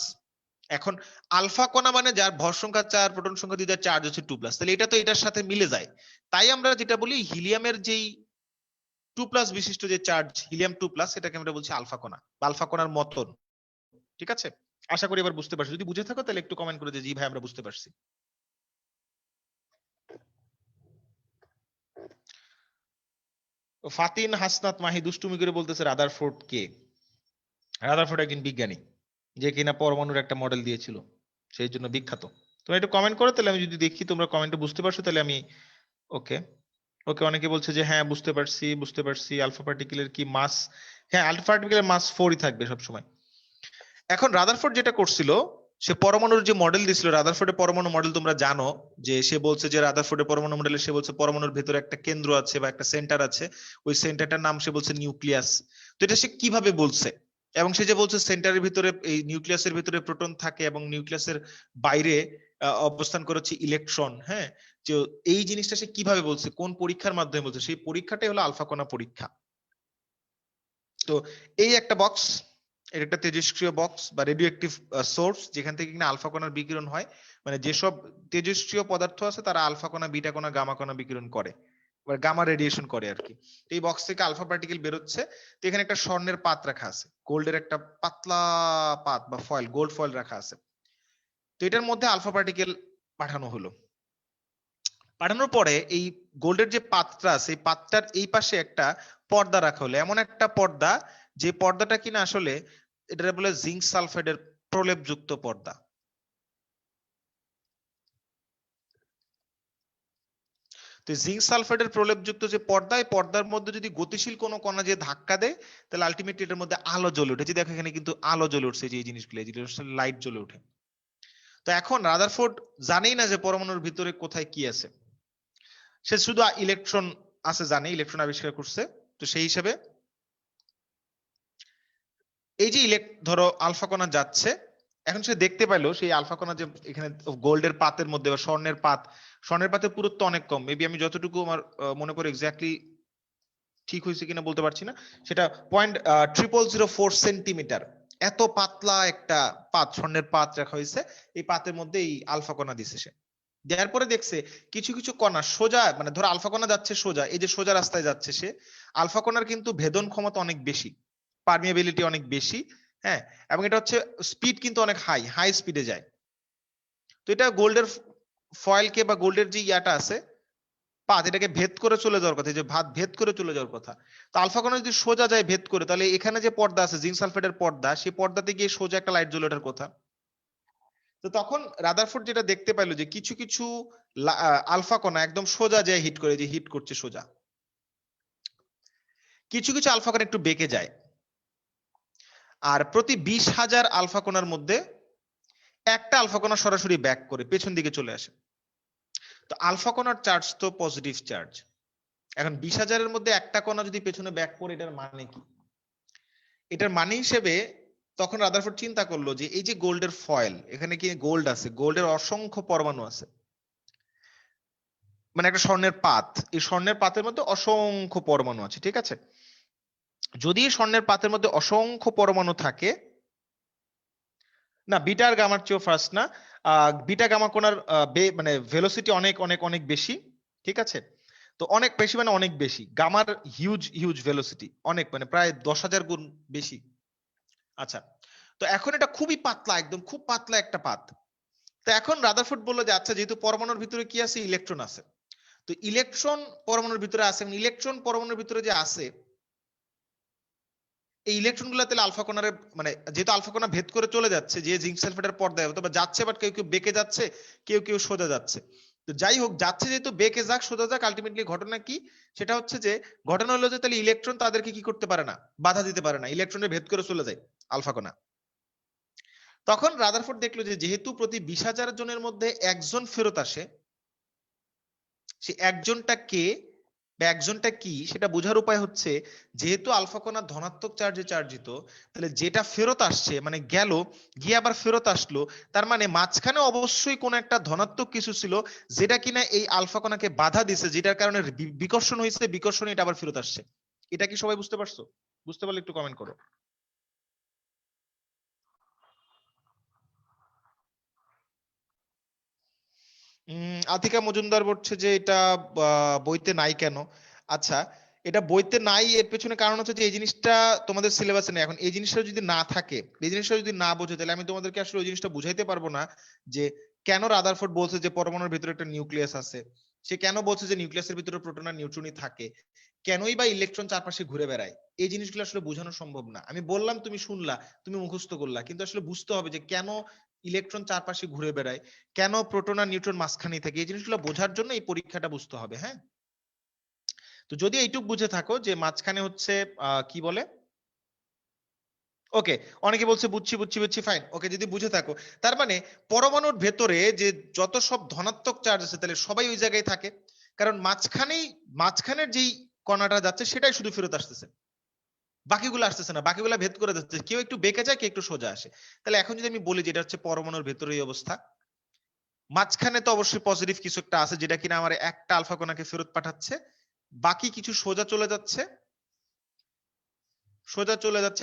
এখন আলফা কণা মানে যার ভর সংখ্যা 4, প্রোটন সংখ্যা 2, চার্জ হচ্ছে 2+, তাহলে এটা তো এটার সাথে মিলে যায়। তাই আমরা যেটা বলি হিলিয়ামের যেই 2+ বিশিষ্ট যে চার্জ, হিলিয়াম 2+, এটাকে আমরা বলছি আলফা কণা বা আলফা কণার মতন। ঠিক আছে, আশা করি এবার বুঝতে পারছো, যদি বুঝে থাকো তাহলে একটু কমেন্ট করে যে জি ভাই আমরা বুঝতে পারছি। ফাতিন হাসনাত মাহি দুষ্টুমি করে বলতেছে রাদারফোর্ড কে? রাদারফোর্ড একজন বিজ্ঞানী যে কিনা পরমাণুর একটা মডেল দিয়েছিল, সেই জন্য বিখ্যাত। তোমরা একটু কমেন্ট করো, তাহলে আমি যদি দেখি তোমরা কমেন্টে বুঝতে পারছো তাহলে আমি ওকে। ওকে, অনেকে বলছে যে হ্যাঁ বুঝতে পারছি বুঝতে পারছি। আলফা পার্টিকেলের কি মাস? হ্যাঁ, আলফা পার্টিকেলের মাস 4ই থাকবে সবসময়। এখন রাদারফোর্ড যেটা করছিল, সে পরমাণুর যে মডেল দিছিল, রাদারফোর্ডের পরমাণু মডেল তোমরা জানো যে সে বলছে যে রাদারফোর্ডের পরমাণু মডেলে সে বলছে পরমাণুর ভেতরে একটা কেন্দ্র আছে বা একটা সেন্টার আছে, ওই সেন্টারটার নাম সে বলছে নিউক্লিয়াস। তো এটা সে কিভাবে বলছে, এবং সে যে বলছে সেন্টারের ভিতরে এই নিউক্লিয়াসের ভিতরে প্রোটন থাকে এবং নিউক্লিয়াসের বাইরে অবস্থান করে হচ্ছে ইলেকট্রন। হ্যাঁ, যে এই জিনিসটা সে কিভাবে বলছে, কোন পরীক্ষার মাধ্যমে বলছে, সেই পরীক্ষাটাই হলো আলফা কণা পরীক্ষা। তো এই একটা বক্স, এটা একটা তেজস্ক্রিয় বক্স বা রেডিও অ্যাক্টিভ সোর্স, যেখান থেকে কিনা আলফা কণার বিকিরণ হয়। মানে যেসব তেজস্ক্রিয় পদার্থ আছে তারা আলফা কণা, বিটা কণা, গামা কণা বিকিরণ করে, গামা রেডিয়েশন করে আর কি। তো এই বক্স থেকে আলফা পার্টিকেল বেরোচ্ছে। তো এখানে একটা স্বর্ণের পাত রাখা আছে, গোল্ডের একটা পাতলা পাত বা ফয়েল, গোল্ড ফয়েল রাখা আছে। তো এটার মধ্যে আলফা পার্টিকেল পাঠানো হলো। পাঠানোর পরে এই গোল্ডের যে পাতটা আছে, এই পাতটার এই পাশে একটা পর্দা রাখা হলো, এমন একটা পর্দা যে পর্দাটা কিনা আসলে এটা বলে জিঙ্ক সালফাইডের প্রলেপযুক্ত পর্দা। তো জিঙ্ক সালফাইডের প্রলেপযুক্ত যে পর্দা, এই পর্দার মধ্যে যদি গতিশীল কোনো কণা যে ধাক্কা দেয়, তাহলে আলটিমেটলি এটার মধ্যে আলো জ্বলে ওঠে। যে দেখো এখানে কিন্তু আলো জ্বলে উঠছে, যে এই জিনিসগুলো, এই জিনিসগুলো লাইট জ্বলে ওঠে। তো এখন রাদারফোর্ড জানেই না যে পরমাণুর ভিতরে কোথায় কি আছে, সে শুধু ইলেকট্রন আছে জানে, ইলেকট্রন আবিষ্কার করছে। তো সেই হিসেবে এই যে ধরো আলফা কণা যাচ্ছে, এখন সে দেখতে পাইলো সেই আলফা কণা যে এখানে গোল্ডের পাতের মধ্যে বা স্বর্ণের পাত, স্বর্ণের পাতের পুরুত্ব অনেক কম। মেবি আমি যতটুকু আমার মনে করি এক্স্যাক্টলি ঠিক হয়েছে কিনা বলতে পারছি না, সেটা 0.0004 সেন্টিমিটার। এত পাতলা একটা পাত, স্বর্ণের পাত রাখা হয়েছে, এই পাতের মধ্যে এই আলফা কণা দিছে সে। দেওয়ার পরে দেখছে কিছু কিছু কণা সোজা, মানে ধরো আলফা কণা যাচ্ছে সোজা, এই যে সোজা রাস্তায় যাচ্ছে সে, আলফা কণার কিন্তু ভেদন ক্ষমতা অনেক বেশি, পারমিয়াবিলিটি অনেক বেশি। হ্যাঁ, এবং এটা হচ্ছে স্পিড কিন্তু অনেক হাই, হাই স্পিডে যায়। তো এটা গোল্ডের ফয়েলকে বা গোল্ডের যে ইয়াটা আছে পাত, এটাকে ভেদ করে চলে যাওয়ার কথা, যে ভাত ভেদ করে চলে যাওয়ার কথা। তো আলফা কণা যদি সোজা যায় ভেদ করে, তাহলে এখানে যে পর্দা আছে জিঙ্ক সালফাইডের পর্দা, সেই পর্দাতে গিয়ে সোজা একটা লাইট জ্বলে ওঠার কথা। তো তখন রাদারফোর্ড যেটা দেখতে পাইলো যে কিছু কিছু আলফা কণা একদম সোজা যায় হিট করে, যে হিট করছে সোজা। কিছু কিছু আলফা কণা একটু বেঁকে যায়। আর প্রতি 20,000 আলফা কণার মধ্যে একটা আলফা কণা সরাসরি ব্যাক করে পেছন দিকে চলে আসে। তো আলফা কণার চার্জ তো পজিটিভ চার্জ। এখন 20,000-এর মধ্যে একটা কণা যদি পেছনে ব্যাক করে, এটার মানে কি? এটার মানে হিসেবে তখন রাদারফোর্ড চিন্তা করলো যে এই যে গোল্ডের ফয়েল, এখানে কি গোল্ড আছে, গোল্ডের অসংখ্য পরমাণু আছে, মানে একটা স্বর্ণের পাত, এই স্বর্ণের পাতের মধ্যে অসংখ্য পরমাণু আছে, ঠিক আছে? যদি স্বর্ণের পাতের মধ্যে অসংখ্য পরমাণু থাকে, না বিটা আর গামার চেয়েও ফাস্ট না, বিটা গামা কোণার মানে ভেলোসিটি অনেক অনেক অনেক বেশি, ঠিক আছে? তো অনেক বেশি মানে অনেক বেশি, গামার হিউজ হিউজ ভেলোসিটি, অনেক মানে প্রায় 10,000 গুণ বেশি। আচ্ছা, তো এখন এটা খুবই পাতলা, একদম খুব পাতলা একটা পাত। তো এখন রাদারফোর্ড বললো যে আচ্ছা, যেহেতু পরমাণুর ভিতরে কি আছে, ইলেকট্রন আছে, তো ইলেকট্রন পরমাণুর ভিতরে আছে, ইলেকট্রন পরমাণুর ভিতরে যে আছে, এই ইলেকট্রন গুলা তাহলে আলফা কণার, মানে যেহেতু আলফা কণা ভেদ করে চলে যাচ্ছে, যে জিঙ্ক সালফাইডের পর্দায় অথবা যাচ্ছে, বাট কেউ কেউ বেঁকে যাচ্ছে, কেউ কেউ সোজা যাচ্ছে। তো যাই হোক, যাচ্ছে যেহেতু, বেঁকে যাক সোজা যাক, আলটিমেটলি ঘটনা কি? সেটা হচ্ছে যে ঘটনা হলো যে তাহলে ইলেকট্রন তাদেরকে কি করতে পারে না, বাধা দিতে পারে না, ইলেকট্রনের ভেদ করে চলে যায় আলফা কণা। তখন রাদারফোর্ড দেখলো যে যেহেতু প্রতি 20,000 জনের মধ্যে একজন ফেরত আসে, সে একজনটা কে বা একজনটা কি সেটা বোঝার উপায় হচ্ছে, যেহেতু আলফা কণা ধনাত্মক চার্জে চার্জিত, তাহলে যেটা ফেরত আসছে মানে গেল, গিয়ে আবার ফেরত আসলো, তার মানে মাঝখানে অবশ্যই কোন একটা ধনাত্মক কিছু ছিল, যেটা কিনা এই আলফা কণাকে বাধা দিছে, যেটার কারণে বিকর্ষণ হয়েছে, বিকর্ষণে এটা আবার ফেরত আসছে। এটা কি সবাই বুঝতে পারছো? বুঝতে পারলে একটু কমেন্ট করো। আতিকা মজুমদার বলছে যে এটা বইতে নাই কেন? আচ্ছা, এটা বইতে নাই, এর পেছনে কারণ হচ্ছে যে এই জিনিসটা তোমাদের সিলেবাসে নেই। এখন এই জিনিসটা যদি না থাকে, এই জিনিসটা যদি না বোঝো, তাহলে আমি তোমাদেরকে আসলে ওই জিনিসটা বুঝাইতে পারবো না যে কেন রাদারফোর্ড বলছে যে পরমাণুর ভিতরে একটা নিউক্লিয়াস আছে, সে কেন বলছে যে নিউক্লিয়াসের ভিতরে প্রোটন আর নিউট্রনই থাকে, কেনই বা ইলেকট্রন চারপাশে ঘুরে বেড়ায়। এই জিনিসগুলো আসলে বোঝানো সম্ভব না। আমি বললাম, তুমি শুনলা, তুমি মুখস্থ করলা, কিন্তু আসলে বুঝতে হবে যে কেন ইলেকট্রন চারপাশে ঘুরে বেড়ায়, কেন প্রোটন আর নিউট্রন মাঝখানে থাকে। এই জিনিসগুলো বোঝার জন্য এই পরীক্ষাটা বুঝতে হবে। হ্যাঁ, তো যদি এইটুক বুঝে থাকো যে মাঝখানে হচ্ছে কি বলে, ওকে, অনেকে বলছে বুঝছি বুঝছি বুঝছি, ফাইন, ওকে, যদি বুঝে থাকো তার মানে পরমাণুর ভেতরে যে যত সব ধনাত্মক চার্জ আছে তাহলে সবাই ওই জায়গায় থাকে, কারণ মাঝখানের যেই কণাটা যাচ্ছে সেটাই শুধু ফেরত আসতেছে, বাকিগুলো আসতেছে না, বাকিগুলো ভেদ করে যাচ্ছে, কেউ একটু বেঁকে যায়, কেউ একটু সোজা আসে। তাহলে এখন যদি আমি বলি যে এটা হচ্ছে পরমাণুর ভেতরে এই অবস্থা, মাঝখানে তো অবশ্যই পজিটিভ কিছু একটা আছে যেটা কিনা আমার একটা আলফা কণাকে ফেরত পাঠাচ্ছে, বাকি কিছু সোজা চলে যাচ্ছে,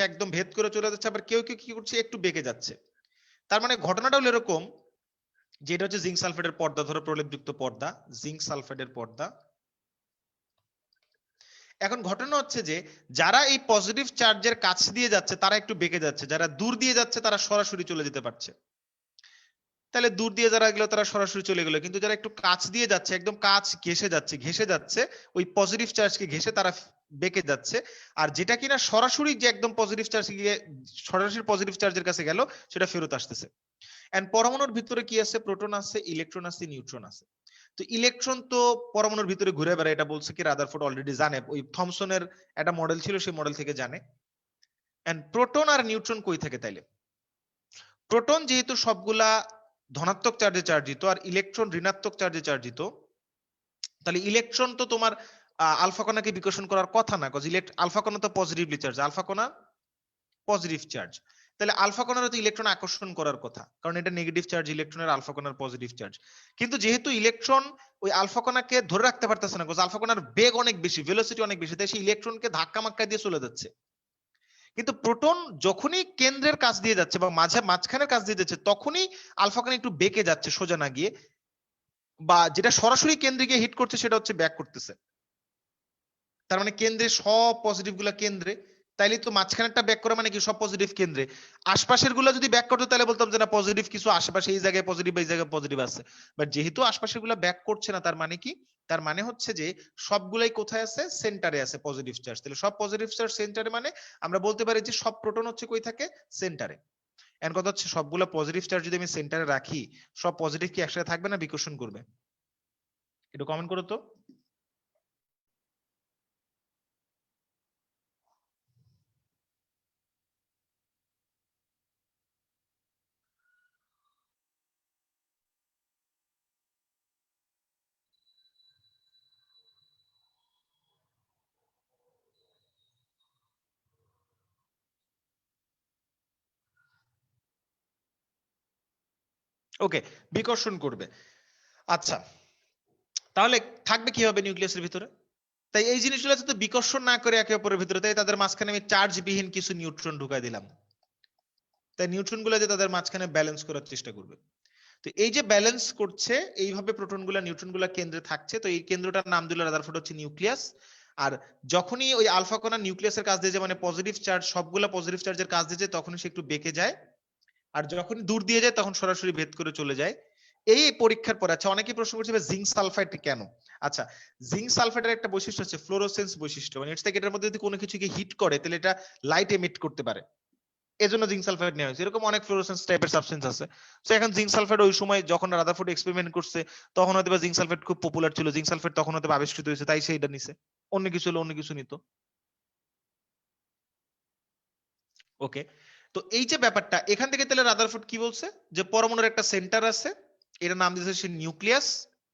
একদম ভেদ করে চলে যাচ্ছে, আবার কেউ কেউ কি করছে একটু বেঁকে যাচ্ছে। তার মানে ঘটনাটা হলো এরকম, যেটা হচ্ছে জিঙ্ক সালফেটের পর্দা, ধরো প্রলেপযুক্ত পর্দা, জিঙ্ক সালফেটের পর্দা। এখন ঘটনা হচ্ছে যে যারা এই পজিটিভ চার্জের কাছ দিয়ে যাচ্ছে তারা একটু বেঁকে যাচ্ছে, যারা দূর দিয়ে যাচ্ছে তারা সরাসরি চলে যেতে পারছে। তাহলে দূর দিয়ে যারা গেল তারা সরাসরি চলে গেল, কিন্তু যারা একটু কাছ দিয়ে যাচ্ছে, একদম কাছ ঘেসে যাচ্ছে ওই পজিটিভ চার্জকে ঘেসে, তারা বেঁকে যাচ্ছে। আর যেটা কিনা সরাসরি যে একদম পজিটিভ চার্জ গিয়ে সরাসরি পজিটিভ চার্জের কাছে গেল, সেটা ফেরত আসতেছে। এন্ড পরমাণুর ভিতরে কি আছে? প্রোটন আছে, ইলেকট্রন আছে, নিউট্রন আছে। তো ইলেকট্রন তো পরমাণুর ভিতরে ঘুরে বেড়ায়, এটা বলছে কি রাদারফোর্ড অলরেডি জানে, ওই থমসনের একটা মডেল ছিল, সেই মডেল থেকে জানে। এন্ড প্রোটন আর নিউট্রন কই থাকে তাইলে? প্রোটন যেহেতু সবগুলা ধনাত্মক চার্জে চার্জিত আর ইলেকট্রন ঋণাত্মক চার্জে চার্জিত, তাহলে ইলেকট্রন তো তোমার আলফা কণাকে বিকর্ষণ করার কথা না, কজ আলফা কণা তো পজিটিভলি চার্জ, আলফা কণা পজিটিভ চার্জ, তাহলে আলফা কণার তো ইলেকট্রন আকর্ষণ করার কথা, কারণ এটা নেগেটিভ চার্জ ইলেকট্রনের, আলফা কণার পজিটিভ চার্জ। কিন্তু যেহেতু ইলেকট্রন ওই আলফা কণাকে ধরে রাখতে পারতেছে না, কজ আলফা কণার বেগ অনেক বেশি, ভেলোসিটি অনেক বেশি, তাই সেই ইলেকট্রনকে ধাক্কা মাক্কা দিয়ে চলে যাচ্ছে। কিন্তু প্রোটন যখনই কেন্দ্রের কাছ দিয়ে যাচ্ছে বা মাঝখানের কাছ দিয়ে যাচ্ছে, তখনই আলফা কণা একটু বেঁকে যাচ্ছে সোজা না গিয়ে, বা যেটা সরাসরি কেন্দ্রে গিয়ে হিট করছে সেটা হচ্ছে ব্যাক করতেছে। তার মানে কেন্দ্রে সব পজিটিভ গুলা কেন্দ্রে, তাইলে তো মাঝখানেরটা ব্যাক করা মানে কি সব পজিটিভ কেন্দ্রে, আশপাশের গুলা যদি ব্যাক করতো তাহলে বলতাম যে না পজিটিভ কিছু আশেপাশে এই জায়গায় পজিটিভ, এই জায়গায় পজিটিভ আছে। বাট যেহেতু আশপাশের গুলা ব্যাক করছে না, তার মানে কি? তার মানে হচ্ছে যে সবগুলাই কোথায় আছে? সেন্টারে আছে পজিটিভ চার্জ। তাহলে সব পজিটিভ চার্জ সেন্টারে, মানে আমরা বলতে পারি যে সব প্রোটন হচ্ছে কই থাকে? সেন্টারে। এর কথা হচ্ছে সবগুলা পজিটিভ চার্জ যদি আমি সেন্টারে রাখি, সব পজিটিভ কি একসাথে থাকবে না বিকর্ষণ করবে? একটু কমেন্ট করো তো। ওকে, বিকর্ষণ করবে। আচ্ছা, তাহলে থাকবে কিভাবে নিউক্লিয়াসের ভিতরে? তাই এই জিনিসগুলো যদি বিকর্ষণ না করে একে অপরের ভিতরে, তাই তাদের মাঝখানে আমি চার্জবিহীন কিছু নিউট্রন ঢুকাই দিলাম, তাই নিউট্রন গুলো যে তাদের মাঝখানে ব্যালেন্স করার চেষ্টা করবে। তো এই যে ব্যালেন্স করছে, এইভাবে প্রোটন গুলা নিউট্রন গুলা কেন্দ্রে থাকছে, তো এই কেন্দ্রটার নাম দিল রাদারফোর্ড হচ্ছে নিউক্লিয়াস। আর যখনই ওই আলফা কণা নিউক্লিয়াসের কাছ দিয়ে যায়, মানে পজিটিভ চার্জ সবগুলা পজিটিভ চার্জের কাছ দিয়ে যায়, তখনই সে একটু বেঁকে যায়, আর যখন দূর দিয়ে যায় তখন সরাসরি ভেদ করে চলে যায়। এই পরীক্ষার পর আচ্ছা অনেকেই প্রশ্ন করছে জিঙ্ক সালফাইড কেন? আচ্ছা, জিঙ্ক সালফাইডের একটা বৈশিষ্ট্য হচ্ছে ফ্লোরোসেন্স বৈশিষ্ট্য, মানে এটার মধ্যে যদি কোনো কিছুকে হিট করে তাহলে এটা লাইট এমিট করতে পারে, এজন্য জিঙ্ক সালফাইড নেওয়া হয়েছে। এরকম অনেক ফ্লোরোসেন্স টাইপের সাবস্টেন্স আছে। তো এখন জিঙ্ক সালফাইড ওই সময় যখন রাদারফোর্ড এক্সপেরিমেন্ট করছে তখন হয়তো জিঙ্ক সালফাইড খুব পপুলার ছিল, জিঙ্ক সালফাইড তখন হয়তো আবিষ্কৃত হয়েছে, তাই সেইটা নিছে, অন্য কিছু হলে অন্য কিছু নিত। ওকে, তো এই যে ব্যাপারটা এখান থেকে তাহলে রাদারফোর্ড কি বলছে যে পরমাণুর একটা সেন্টার আছে, এটার নাম দিয়েছে সে নিউক্লিয়াস।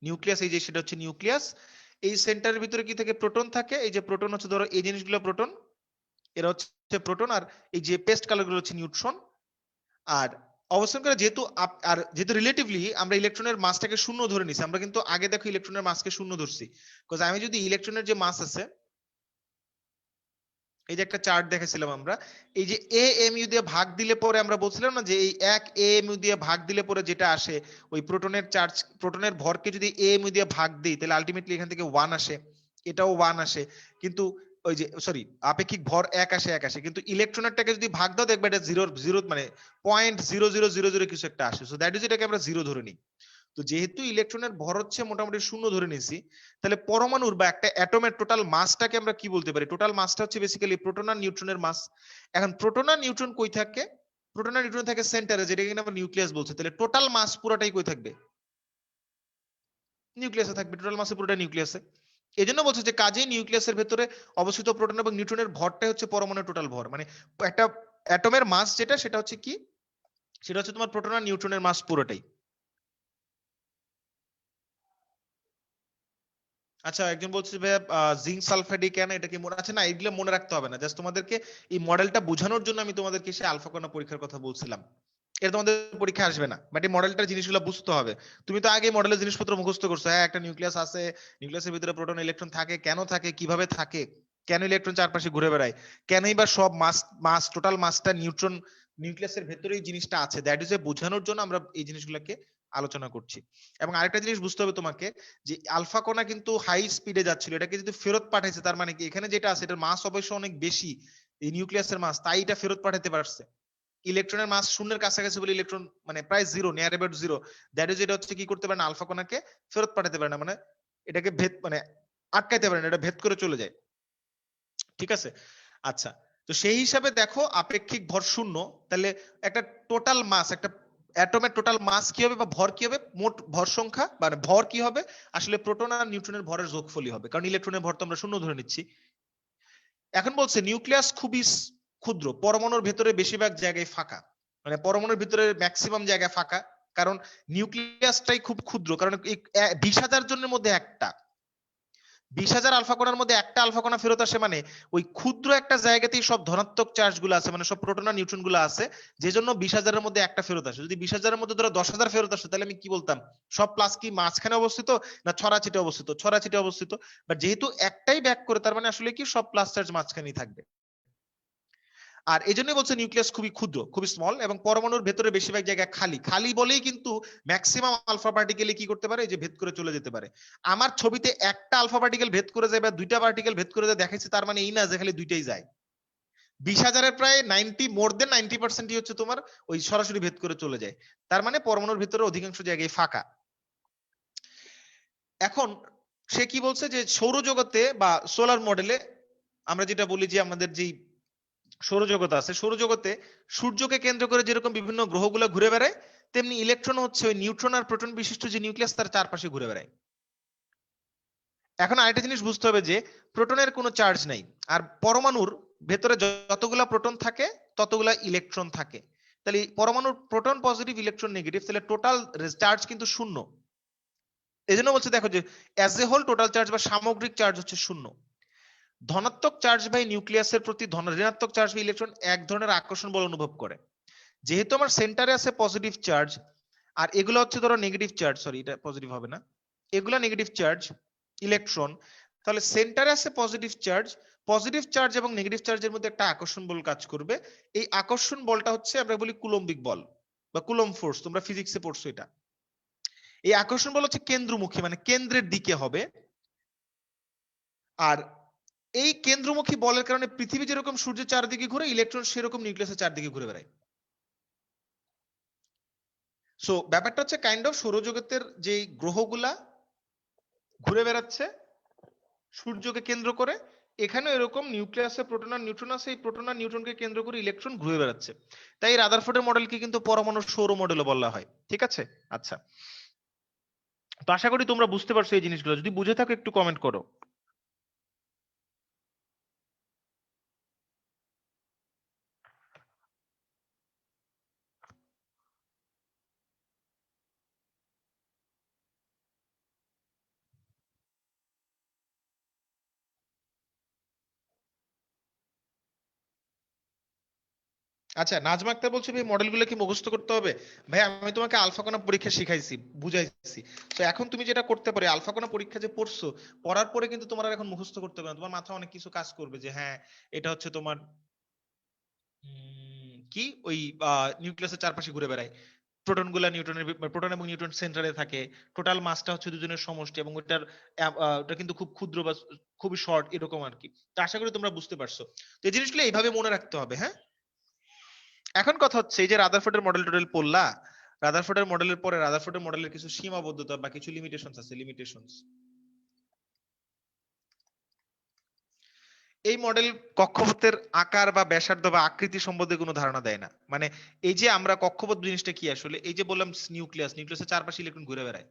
নিউক্লিয়াস এই যে সেটা হচ্ছে নিউক্লিয়াস, এই সেন্টারের ভিতরে কি থাকে? প্রোটন থাকে। এই যে প্রোটন হচ্ছে ধরো এই জিনিসগুলো প্রোটন, এরা হচ্ছে প্রোটন, আর এই যে পেস্ট কালার গুলো হচ্ছে নিউট্রন। আর অবস্থান করে যেহেতু আর যেহেতু রিলেটিভলি আমরা ইলেকট্রনের মাসটাকে শূন্য ধরে নিছি, আমরা কিন্তু আগে দেখো ইলেকট্রনের মাসকে শূন্য ধরছি, বিকজ আমি যদি ইলেকট্রনের যে মাস আছে, এই যে একটা চার্ট দেখেছিলাম আমরা, এই যে এ এম ইউ দিয়ে ভাগ দিলে পরে আমরা বলছিলাম না যে এই এক এ এম ইউ দিয়ে ভাগ দিলে পরে যেটা আসে, ওই প্রোটনের চার্জ, প্রোটনের ভরকে যদি এ এম ইউ দিয়ে ভাগ দিই তাহলে আলটিমেটলি এখান থেকে 1 আসে। এটাও 1 আসে, কিন্তু ওই যে সরি আপেক্ষিক ভর 1 আসে 1 আসে, কিন্তু ইলেকট্রনেরটাকে যদি ভাগ দাও দেখবে এটা 0 মানে 0.0000 কিছু একটা আসে। সো দ্যাট ইজ এটাকে আমরা 0 ধরে নিই। তো যেহেতু ইলেকট্রনের ভর হচ্ছে মোটামুটি 0 ধরে নিয়েছি, তাহলে পরমাণুর বা একটা অ্যাটমের টোটাল মাসটাকে আমরা কি বলতে পারি? টোটাল মাসটা হচ্ছে বেসিক্যালি প্রোটন আর নিউট্রনের মাস। এখন প্রোটন আর নিউট্রন কই থাকে? প্রোটন আর নিউট্রন থাকে সেন্টারে, যেটাকে কিনা আমরা নিউক্লিয়াস বলছি। তাহলে টোটাল মাস পুরোটাই কই থাকবে? নিউক্লিয়াসে থাকবে। টোটাল মাসে পুরোটা নিউক্লিয়াসে। এজন্য বলছে যে কাজেই নিউক্লিয়াসের ভেতরে অবস্থিত প্রোটন এবং নিউট্রনের ভরটাই হচ্ছে পরমাণুর টোটাল ভর। মানে একটা অ্যাটমের মাস যেটা, সেটা হচ্ছে কি? সেটা হচ্ছে তোমার প্রোটন আর নিউট্রনের মাস পুরোটাই। আচ্ছা, একজন বলছে যে জিঙ্ক সালফাইড কেন, এটা কি মনে আছে? না, এগুলো মনে রাখতে হবে না, জাস্ট তোমাদেরকে এই মডেলটা বোঝানোর জন্য আমি তোমাদেরকে সে আলফা কণা পরীক্ষার কথা বলছিলাম। এটা তোমাদের পরীক্ষা আসবে না, বাট এই মডেলটার জিনিসগুলো বুঝতে হবে। তুমি তো আগে মডেলের জিনিসপত্র মুখস্থ করছো। হ্যাঁ, একটা নিউক্লিয়াস আছে, নিউক্লিয়াসের ভিতরে প্রোটন ইলেকট্রন থাকে, কেন থাকে, কিভাবে থাকে, কেন ইলেকট্রন চারপাশে ঘুরে বেড়ায়, কেনই বা সব মাস মাস টোটাল মাসটা নিউট্রন নিউক্লিয়াসের ভেতরে এই জিনিসটা আছে, দ্যাট ইজ এ বোঝানোর জন্য আমরা এই জিনিসগুলোকে আলোচনা করছি। এবং আরেকটা জিনিস বুঝতে হবে তোমাকে, যে আলফা কণা কিন্তু হাই স্পিডে যাচ্ছিল, এটাকে যদি ফেরত পাঠাইছে তার মানে কি এখানে যেটা আছে এটার মাস অবশ্য অনেক বেশি, এই নিউক্লিয়াসের মাস, তাই এটা ফেরত পাঠাতে পারছে। ইলেকট্রনের মাস শূন্যের কাছাকাছি বলে ইলেকট্রন মানে প্রায় zero, near about zero, that is এটা হচ্ছে কি করতে পারে না, আলফা কণাকে ফেরত পাঠাতে পারে না, মানে এটাকে ভেদ মানে আটকাইতে পারে না, এটা ভেদ করে চলে যায়। ঠিক আছে, আচ্ছা। তো সেই হিসাবে দেখো আপেক্ষিক ভর 0, তাহলে একটা টোটাল মাস, একটা অ্যাটমের টোটাল মাস কি হবে বা ভর কি হবে? মোট ভর সংখ্যা মানে ভর কি হবে? আসলে প্রোটন আর নিউট্রনের ভরের যোগফলই হবে, কারণ ইলেকট্রনের ভর তো আমরা 0 ধরে নিচ্ছি। এখন বলছে নিউক্লিয়াস খুবই ক্ষুদ্র, পরমাণুর ভেতরে বেশিরভাগ জায়গায় ফাঁকা, মানে পরমাণুর ভিতরে ম্যাক্সিমাম জায়গা ফাঁকা, কারণ নিউক্লিয়াসটাই খুব ক্ষুদ্র, কারণ 20,000 জনের মধ্যে একটা 20,000 আলফা কণার মধ্যে একটা আলফা কণা ফেরত আসে, মানে ওই ক্ষুদ্র একটা জায়গাতেই সব ধনাত্মক চার্জ গুলো আছে, মানে সব প্রোটন আর নিউট্রন গুলো আছে, যে জন্য 20,000-এর মধ্যে একটা ফেরত আসে। যদি 20,000-এর মধ্যে ধরো 10,000 ফেরত আসে, তাহলে আমি কি বলতাম? সব প্লাস কি মাঝখানে অবস্থিত না ছড়াছিটে অবস্থিত? ছড়াছিটে অবস্থিত। বাট যেহেতু একটাই ব্যাক করে, তার মানে আসলে কি সব প্লাস চার্জ মাঝখানেই থাকবে। আর এই জন্যই বলছে নিউক্লিয়াস খুবই ক্ষুদ্র, খুবই স্মল, এবং পরমাণুর ভেতরে বেশিরভাগ জায়গা খালি, খালি বলেই কিন্তু ম্যাক্সিমাম আলফা পার্টিকেলে কি করতে পারে, এই যে ভেদ করে চলে যেতে পারে। আমার ছবিতে একটা আলফা পার্টিকেল ভেদ করে যায় বা দুইটা পার্টিকেল ভেদ করে যায় দেখাইছে, তার মানে এই না যে খালি দুইটাই যায়। 20,000-এর প্রায় 90% হচ্ছে তোমার ওই সরাসরি ভেদ করে চলে যায়, তার মানে পরমাণুর ভেতরে অধিকাংশ জায়গায় ফাঁকা। এখন সে কি বলছে যে সৌরজগতে বা সোলার মডেলে আমরা যেটা বলি যে আমাদের যেই সৌরজগৎ আছে, সৌরজগতে সূর্যকে কেন্দ্র করে যেরকম বিভিন্ন গ্রহগুলো ঘুরে বেড়ায়, তেমনি ইলেকট্রন হচ্ছে ওই নিউট্রন আর প্রোটন বিশিষ্ট যে নিউক্লিয়াস তার চারপাশে ঘুরে বেড়ায়। এখন আরেকটা জিনিস বুঝতে হবে যে প্রোটনের কোনো চার্জ নাই, আর পরমাণুর ভেতরে যতগুলা প্রোটন থাকে ততগুলা ইলেকট্রন থাকে। তাহলে পরমাণুর প্রোটন পজিটিভ ইলেকট্রন নেগেটিভ, তাহলে টোটাল চার্জ কিন্তু 0। এই জন্য বলছে দেখো যে as a whole total charge বা সামগ্রিক চার্জ হচ্ছে 0। ধনাত্মক চার্জ বাই নিউক্লিয়াসের প্রতি ঋণাত্মক চার্জ বা ইলেকট্রন এক ধরনের আকর্ষণ বল অনুভব করে। যেহেতু আমার সেন্টারে আছে পজিটিভ চার্জ, আর এগুলো হচ্ছে ধরো নেগেটিভ চার্জ, সরি এটা পজিটিভ হবে না, এগুলা নেগেটিভ চার্জ ইলেকট্রন, তাহলে সেন্টারে আছে পজিটিভ চার্জ এবং নেগেটিভ চার্জের মধ্যে একটা আকর্ষণ বল কাজ করবে। এই আকর্ষণ বলটা হচ্ছে আমরা বলি কুলম্বিক বল বা কুলম্ব ফোর্স, তোমরা ফিজিক্সে পড়ছো এটা। এই আকর্ষণ বল হচ্ছে কেন্দ্রমুখী, মানে কেন্দ্রের দিকে হবে। আর এই কেন্দ্রমুখী বলের কারণে পৃথিবী যেরকম সূর্যের চারদিকে ঘুরে, ইলেকট্রন সেরকম নিউক্লিয়াসের চারদিকে ঘুরে বেড়ায়। সো ব্যাপারটা হচ্ছে কাইন্ড অফ সৌরজগতের যে গ্রহগুলা ঘুরে বেড়াচ্ছে সূর্যকে কেন্দ্র করে, এখানে এরকম নিউক্লিয়াসে প্রোটন আর নিউট্রন আছে, এই প্রোটন আর নিউট্রনকে কেন্দ্র করে ইলেকট্রন ঘুরে বেড়াচ্ছে। তাই রাদারফোর্ডের মডেলকে কিন্তু পরমাণুর সৌর মডেলও বলা হয়। ঠিক আছে, আচ্ছা। তো আশা করি তোমরা বুঝতে পারছো এই জিনিসগুলো, যদি বুঝে থাকো একটু কমেন্ট করো। আচ্ছা, নাজমা আক্তার বলছে ভাই মডেলগুলো কি মুখস্থ করতে হবে? ভাই আমি তোমাকে আলফা কণা পরীক্ষা শিখাইছি, বুঝাইছি। তো এখন তুমি যেটা করতে পারো, আলফা কণা পরীক্ষা যে পড়ছো, পড়ার পরে কিন্তু তোমার আর এখন মুখস্থ করতে হবে না, তোমার মাথায় অনেক কিছু কাজ করবে, যে হ্যাঁ এটা হচ্ছে তোমার কি ওই নিউক্লিয়াসের চারপাশে ঘুরে বেড়ায়, প্রোটনগুলা প্রোটন এবং নিউট্রন সেন্টারে থাকে, টোটাল মাসটা হচ্ছে দুজনের সমষ্টি এবং ওটা কিন্তু খুব ক্ষুদ্র বা খুবই শর্ট এরকম আর কি। তো আশা করি তোমরা বুঝতে পারছো। তো এই জিনিসগুলো এইভাবে মনে রাখতে হবে। হ্যাঁ, এখন কথা হচ্ছে এই যে রাদারফোর্ডের মডেল টোডেল পড়লা, রাদারফোর্ডের মডেলের পরে রাদারফোর্ডের মডেলের কিছু সীমাবদ্ধতা বা কিছু লিমিটেশনস আছে, লিমিটেশনস। এই মডেল কক্ষপথের আকার বা ব্যাসার্ধ বা আকৃতি সম্বন্ধে কোনো ধারণা দেয় না। মানে এই যে আমরা কক্ষপথ জিনিসটা কি আসলে, এই যে বললাম নিউক্লিয়াসের চারপাশে ইলেকট্রন ঘুরে বেড়ায়।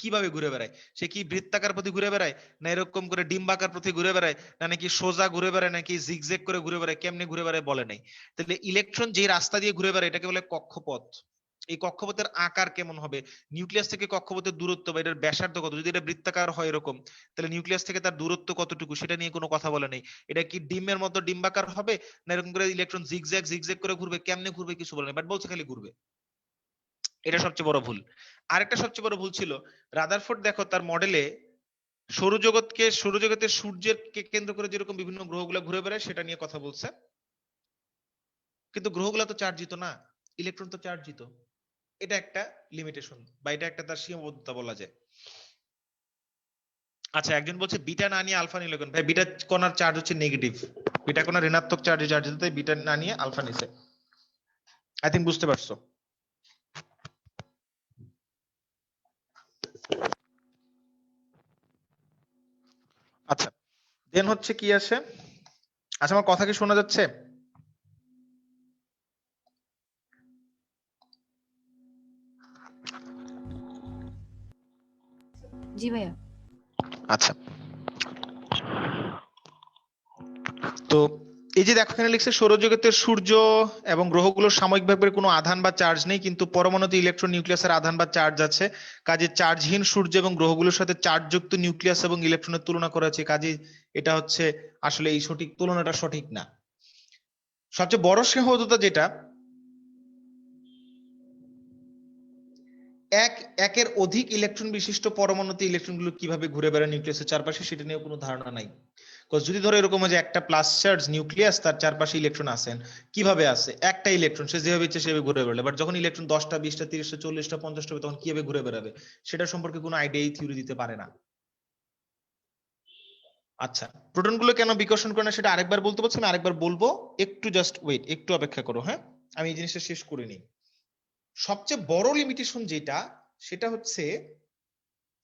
কিভাবে ঘুরে বেড়ায়? সে কি বৃত্তাকার পথে ঘুরে বেড়ায়, না এরকম করে ডিম্বাকার পথে ঘুরে বেড়ায়, না নাকি সোজা ঘুরে বেড়ায়, নাকি জিগজ্যাগ করে ঘুরে বেড়ায়, কেমনে ঘুরে বেড়ায় বলে নাই। তাহলে ইলেকট্রন যে রাস্তা দিয়ে ঘুরে বেড়ায় এটাকে বলে কক্ষপথ। এই কক্ষপথের আকার কেমন হবে, নিউক্লিয়াস থেকে কক্ষপথের দূরত্ব বা এটার ব্যাসার্ধ কত, যদি এটা বৃত্তাকার হয় এরকম তাহলে নিউক্লিয়াস থেকে তার দূরত্ব কতটুকু সেটা নিয়ে কোনো কথা বলে নেই। এটা কি ডিমের মতো ডিম্বাকার হবে, না এরকম করে ইলেকট্রন জিগজ্যাগ করে ঘুরবে, কেমনে ঘুরবে কিছু বলে নেই, বাট বলছে খালি ঘুরবে। এটা সবচেয়ে বড় ভুল। আরেকটা সবচেয়ে বড় ভুল ছিল রাদারফোর্ড, দেখো তার মডেলে সৌরজগতের সূর্যের কে কেন্দ্র করে যেরকম বিভিন্ন গ্রহগুলা ঘুরে বেড়ায় সেটা নিয়ে কথা বলছে, কিন্তু গ্রহগুলা তো চার্জিত না, ইলেকট্রন তো চার্জিত। এটা একটা লিমিটেশন বা এটা একটা তার সীমাবদ্ধতা বলা যায়। আচ্ছা, একজন বলছে বিটা না নিয়ে আলফা নিল কেন? ভাই বিটা কণার চার্জ হচ্ছে নেগেটিভ, বিটা কণা ঋণাত্মক চার্জে চার্জিত, তাই বিটা না নিয়ে আলফা নিছে। আই থিংক বুঝতে পারছো। আচ্ছা, দেন হচ্ছে কি আছে, আচ্ছা আমার কথা কি শোনা যাচ্ছে? জি ভাইয়া। আচ্ছা, তো এই যে দেখো এখানে লিখছে সৌরজগতের সূর্য এবং গ্রহগুলোর সাময়িকভাবে কোনো আধান বা চার্জ নেই, কিন্তু পরমাণুতে ইলেকট্রন নিউক্লিয়াসের আধান বা চার্জ আছে। কাজে চার্জহীন সূর্য এবং গ্রহগুলোর সাথে চার্জযুক্ত নিউক্লিয়াস এবং ইলেকট্রনের তুলনা করা হচ্ছে। কাজে এটা হচ্ছে আসলে এই সঠিক তুলনাটা সঠিক না। সবচেয়ে বড় সীমাবদ্ধতা যেটা, একের অধিক ইলেকট্রন বিশিষ্ট পরমাণুতে ইলেকট্রনগুলো কিভাবে ঘুরে বেড়ায় নিউক্লিয়াসের চারপাশে সেটা নিয়ে কোনো ধারণা নাই। যদি ধরো এরকম হয় যে একটা প্লাস চার্জ নিউক্লিয়াস, তার চারপাশে ইলেকট্রন আছেন, কিভাবে আছে? একটা ইলেকট্রন সে যেভাবে ইচ্ছে সেভাবে ঘুরে বেড়াবে, বাট যখন ইলেকট্রন 10টা 20টা 30টা 40টা 50টা হবে তখন কিভাবে ঘুরে বেড়াবে সেটা সম্পর্কে কোনো আইডিয়া এই থিওরি দিতে পারে না। আচ্ছা, প্রোটন গুলো কেন বিকর্ষণ করে না সেটা আরেকবার বলতে পারছি, আমি আরেকবার বলবো, একটু জাস্ট ওয়েট, একটু অপেক্ষা করো। হ্যাঁ, আমি এই জিনিসটা শেষ করে নিই। সবচেয়ে বড় লিমিটেশন যেটা, সেটা হচ্ছে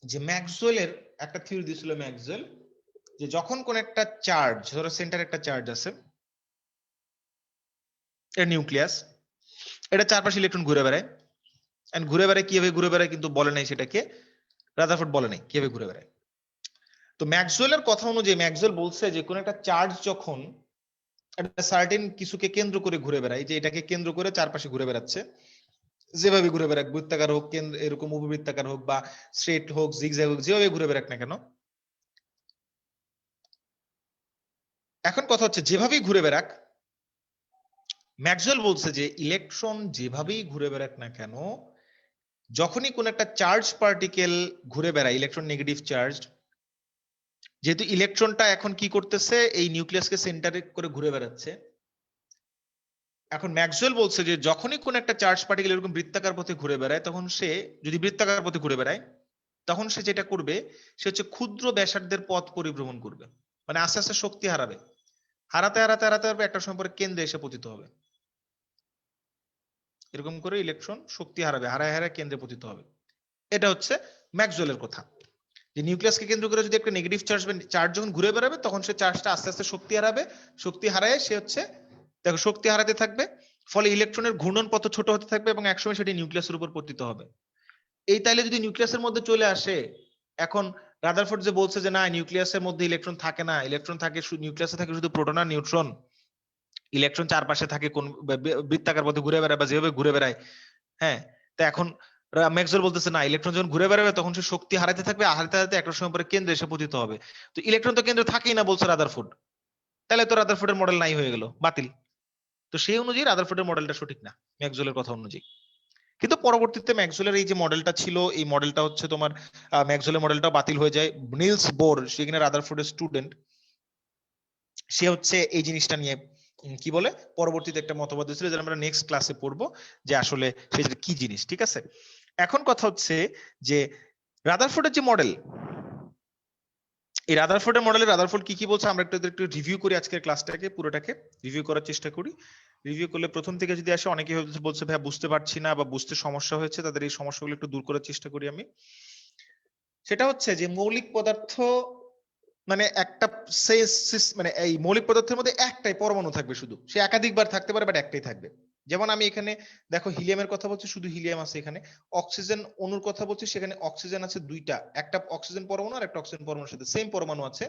যে ম্যাক্সওয়েলের একটা থিওরি দিয়েছিল ম্যাক্সওয়েল, যে যখন কোন একটা চার্জ, ধরো সেন্টার একটা চার্জ আছে, এটা নিউক্লিয়াস, এটা চারপাশে ইলেকট্রন ঘুরে বেড়ায়, এন্ড ঘুরে বেড়ায় কিভাবে ঘুরে বেড়ায় কিন্তু বলে নাই, সেটাকে রাদারফোর্ড বলে নাই কিভাবে ঘুরে বেড়ায়। তো ম্যাক্সওয়েলের কথা অনুযায়ী ম্যাক্সওয়েল বলছে যে কোন একটা চার্জ যখন একটা সার্টেন কিছুকে কেন্দ্র করে ঘুরে বেড়ায়, যে এটাকে কেন্দ্র করে চারপাশে ঘুরে বেড়াচ্ছে, যেভাবে ঘুরে বেড়াক, বৃত্তাকার হোক, কেন্দ্র এরকম উপবৃত্তাকার হোক বা স্ট্রেট হোক, জিগজ্যাগ হোক, যেভাবে ঘুরে বেড়াক না কেন, এখন কথা হচ্ছে যেভাবেই ঘুরে বেড়াক, ম্যাক্সওয়েল বলছে যে ইলেকট্রন যেভাবেই ঘুরে বেড়াক না কেন, যখনই কোন একটা চার্জ পার্টিকেল ঘুরে বেড়ায়, ইলেকট্রন নেগেটিভ চার্জ, যেহেতু ইলেকট্রনটা এখন কি করতেছে, এই নিউক্লিয়াসকে সেন্টারে করে ঘুরে বেড়াচ্ছে, এখন ম্যাক্সওয়েল বলছে যে যখনই কোন একটা চার্জ পার্টিকেল এরকম বৃত্তাকার পথে ঘুরে বেড়ায়, তখন সে যদি বৃত্তাকার পথে ঘুরে বেড়ায়, তখন সে যেটা করবে সে হচ্ছে ক্ষুদ্র ব্যাসার্ধের পথ পরিভ্রমণ করবে, মানে আস্তে আস্তে শক্তি হারাবে, হারাতে হারাতে হারাতে হারাতে একটা সময় পরে কেন্দ্রে এসে পতিত হবে। এরকম করে ইলেকট্রন শক্তি হারাবে, হারায় হারায় কেন্দ্রে পতিত হবে। এটা হচ্ছে ম্যাক্সওয়েলের কথা, যে নিউক্লিয়াসকে কেন্দ্র করে যদি একটা নেগেটিভ চার্জ যখন ঘুরে বেড়াবে, তখন সে চার্জটা আস্তে আস্তে শক্তি হারাবে, শক্তি হারায় সে হচ্ছে, দেখো শক্তি হারাতে থাকবে, ফলে ইলেকট্রনের ঘূর্ণন পথ ছোট হতে থাকবে এবং একসময় সেটি নিউক্লিয়াসের উপর পতিত হবে। এই তাইলে যদি নিউক্লিয়াসের মধ্যে চলে আসে, এখন রাদারফোর্ড যে বলছে যে না নিউক্লিয়াসের মধ্যে ইলেকট্রন থাকে না, ইলেকট্রন থাকে, নিউক্লিয়াসে থাকে শুধু প্রোটন আর নিউট্রন, ইলেকট্রন চারপাশে থাকে কোন বৃত্তাকার পথে ঘুরে বেড়ায় বা যেভাবে ঘুরে বেড়ায়। হ্যাঁ, তো এখন ম্যাক্সওয়েল বলতেছে না, ইলেকট্রন যখন ঘুরে বেড়াবে তখন সে শক্তি হারাতে থাকবে, হারাতে হারাতে একটা সময় পরে কেন্দ্রে এসে পতিত হবে। তো ইলেকট্রন তো কেন্দ্রে থাকেই না বলছে রাদারফোর্ড, তাহলে তো রাদারফোর্ডের মডেল নাই হয়ে গেল, বাতিল। তো সেই অনুযায়ী রাদারফোর্ডের মডেলটা সঠিক না ম্যাক্সওয়েলের কথা অনুযায়ী। কিন্তু পরবর্তীতে ম্যাক্সওয়েলের এই যে মডেলটা ছিল, এই মডেলটা হচ্ছে তোমার ম্যাক্সওয়েলের মডেলটা বাতিল হয়ে যায়। নিলস বোর, সেখানে রাদারফোর্ডের স্টুডেন্ট, সে হচ্ছে এই জিনিসটা নিয়ে কি বলে পরবর্তীতে একটা মতবাদ দিয়েছিল, যেটা আমরা নেক্সট ক্লাসে পড়বো যে আসলে সেটা কি জিনিস। ঠিক আছে, এখন কথা হচ্ছে যে রাদারফোর্ডের যে মডেল, এই রাদারফোর্ডের মডেলে রাদারফোর্ড কি কি বলছে আমরা একটু রিভিউ করি, আজকের ক্লাসটাকে পুরোটাকে রিভিউ করার চেষ্টা করি। রিভিউ করলে প্রথম থেকে যদি আসে, অনেকে বলছে ভাই বুঝতে পারছি না বা বুঝতে সমস্যা হয়েছে, তাদের এই সমস্যাগুলো একটু দূর করার চেষ্টা করি আমি। সেটা হচ্ছে যে মৌলিক পদার্থ মানে একটা মানে এই মৌলিক পদার্থের মধ্যে একটাই পরমাণু থাকবে, শুধু সে একাধিকবার থাকতে পারে বাট একটাই থাকবে। যেমন আমি এখানে দেখো হিলিয়ামের কথা বলছি, শুধু হিলিয়াম আছে এখানে। অক্সিজেন অণুর কথা বলছি, সেখানে অক্সিজেন আছে দুইটা, একটা অক্সিজেন পরমাণু আর একটা অক্সিজেন পরমাণুর সাথে সেম পরমাণু আছে।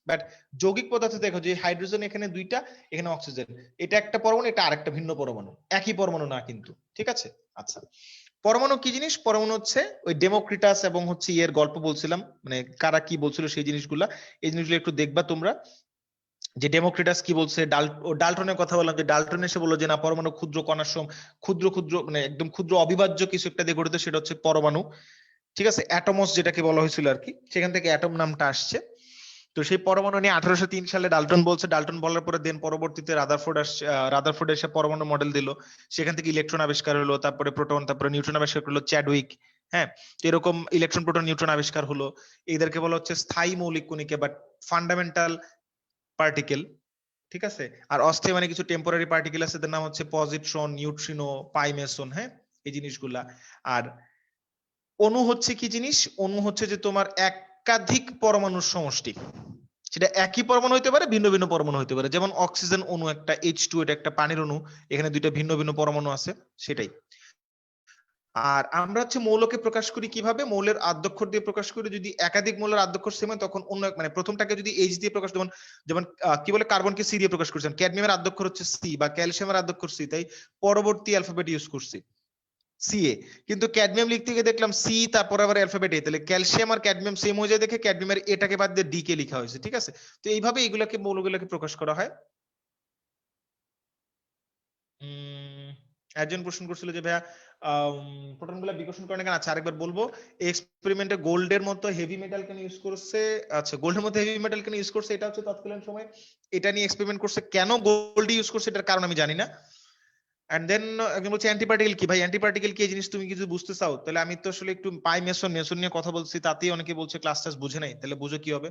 বাট যৌগিক পদার্থে দেখো যে হাইড্রোজেন এখানে দুইটা, এখানে অক্সিজেন, এটা একটা পরমাণু, এটা আরেকটা ভিন্ন পরমাণু, একই পরমাণু না কিন্তু। ঠিক আছে, আচ্ছা পরমাণু কি জিনিস? পরমাণু হচ্ছে ওই ডেমোক্রিটাস এবং হচ্ছে এর গল্প বলছিলাম, মানে কারা কি বলছিল সেই জিনিসগুলা, এই জিনিসগুলো একটু দেখবা তোমরা। যে ডেমোক্রিটাস কি বলছে, ডাল্টনের কথা বললাম, যে ডাল্টন এসে বললো যে না পরমাণু ক্ষুদ্র কণার ক্ষুদ্র ক্ষুদ্র মানে একদম ক্ষুদ্র অবিভাজ্য কিছু একটা দিয়ে গঠিত, সেটা হচ্ছে পরমাণু। ঠিক আছে, অ্যাটমস যেটাকে বলা হয়েছিল আর কি, সেখান থেকে অ্যাটম নামটা আসছে। তো সেই পরমাণু নিয়ে 1803 সালে ডাল্টন বলছে, ডাল্টন বলার পরে দেন পরবর্তীতে রাদারফোর্ড এসে পরমাণু মডেল দিল, সেখান থেকে ইলেকট্রন আবিষ্কার হলো, তারপরে প্রোটন, তারপরে নিউট্রন আবিষ্কার করলো চ্যাডউইক। হ্যাঁ, এরকম ইলেকট্রন প্রোটন নিউট্রন আবিষ্কার হলো। এদেরকে বলা হচ্ছে স্থায়ী মৌলিক কণিকা বা ফান্ডামেন্টাল পার্টিকেল। ঠিক আছে, আর অস্থায়ী মানে কিছু টেম্পোরারি পার্টিকেল আছে, তাদের নাম হচ্ছে পজিট্রন, নিউট্রিনো, পাইমেসন। হ্যাঁ, এই জিনিসগুলা। আর অণু হচ্ছে কি জিনিস? অণু হচ্ছে যে তোমার একাধিক পরমাণুর সমষ্টি, সেটা একই পরমাণু হইতে পারে, ভিন্ন ভিন্ন পরমাণু হইতে পারে। যেমন অক্সিজেন অণু একটা H2, এটা একটা পানির অণু, এখানে দুইটা ভিন্ন ভিন্ন পরমাণু আছে, সেটাই। আর আমরা হচ্ছে মৌলকে প্রকাশ করি কিভাবে? মৌলের আদ্যক্ষর দিয়ে প্রকাশ করি। যদি একাধিক মৌলের আদ্যক্ষর সেম হয়, তখন অন্য মানে প্রথমটাকে যদি H দিয়ে প্রকাশ, যেমন যেমন কি বলে কার্বনকে সি দিয়ে প্রকাশ করছেন, ক্যাডমিয়ামের আদ্যক্ষর হচ্ছে সি বা ক্যালসিয়ামের আদ্যক্ষর সি, তাই পরবর্তী অ্যালফাবেট ইউজ করছি সিএ। কিন্তু ক্যাডমিয়াম লিখতে গিয়ে দেখলাম সি, তারপর আবার অ্যালফাবেট এ, তাহলে ক্যালসিয়াম আর ক্যাডমিয়াম সেম হয়ে যায় দেখে ক্যাডমিয়ামের এটাকে বাদ দিয়ে ডি কে লেখা হয়েছে। ঠিক আছে, তো এইভাবে এগুলাকে মৌলগুলোকে প্রকাশ করা হয়। একজন প্রশ্ন করছিল যে ভাইয়া প্রোটন গুলা বিকর্ষণ করে না কেন? আচ্ছা আরেকবার বলবো, এক্সপেরিমেন্টে গোল্ডের মতো হেভি মেটাল কেন ইউজ করছে? আচ্ছা গোল্ডের মতো হেভি মেটাল কেন ইউজ করছে, এটা হচ্ছে তৎকালীন সময় এটা নিয়ে এক্সপেরিমেন্ট করছে। কেন গোল্ড ইউজ করছে এটার কারণ আমি জানি না। এন্ড দেন একজন বলছে অ্যান্টিপার্টিকেল কি? ভাই অ্যান্টিপার্টিকেল কি জিনিস তুমি কিছু বুঝতে চাও? তাহলে আমি তো আসলে একটু পাই মেসন নিয়ে কথা বলছি, তাতেই অনেকে বলছে ক্লাস টাস বুঝে নাই, তাহলে বুঝো কি হবে?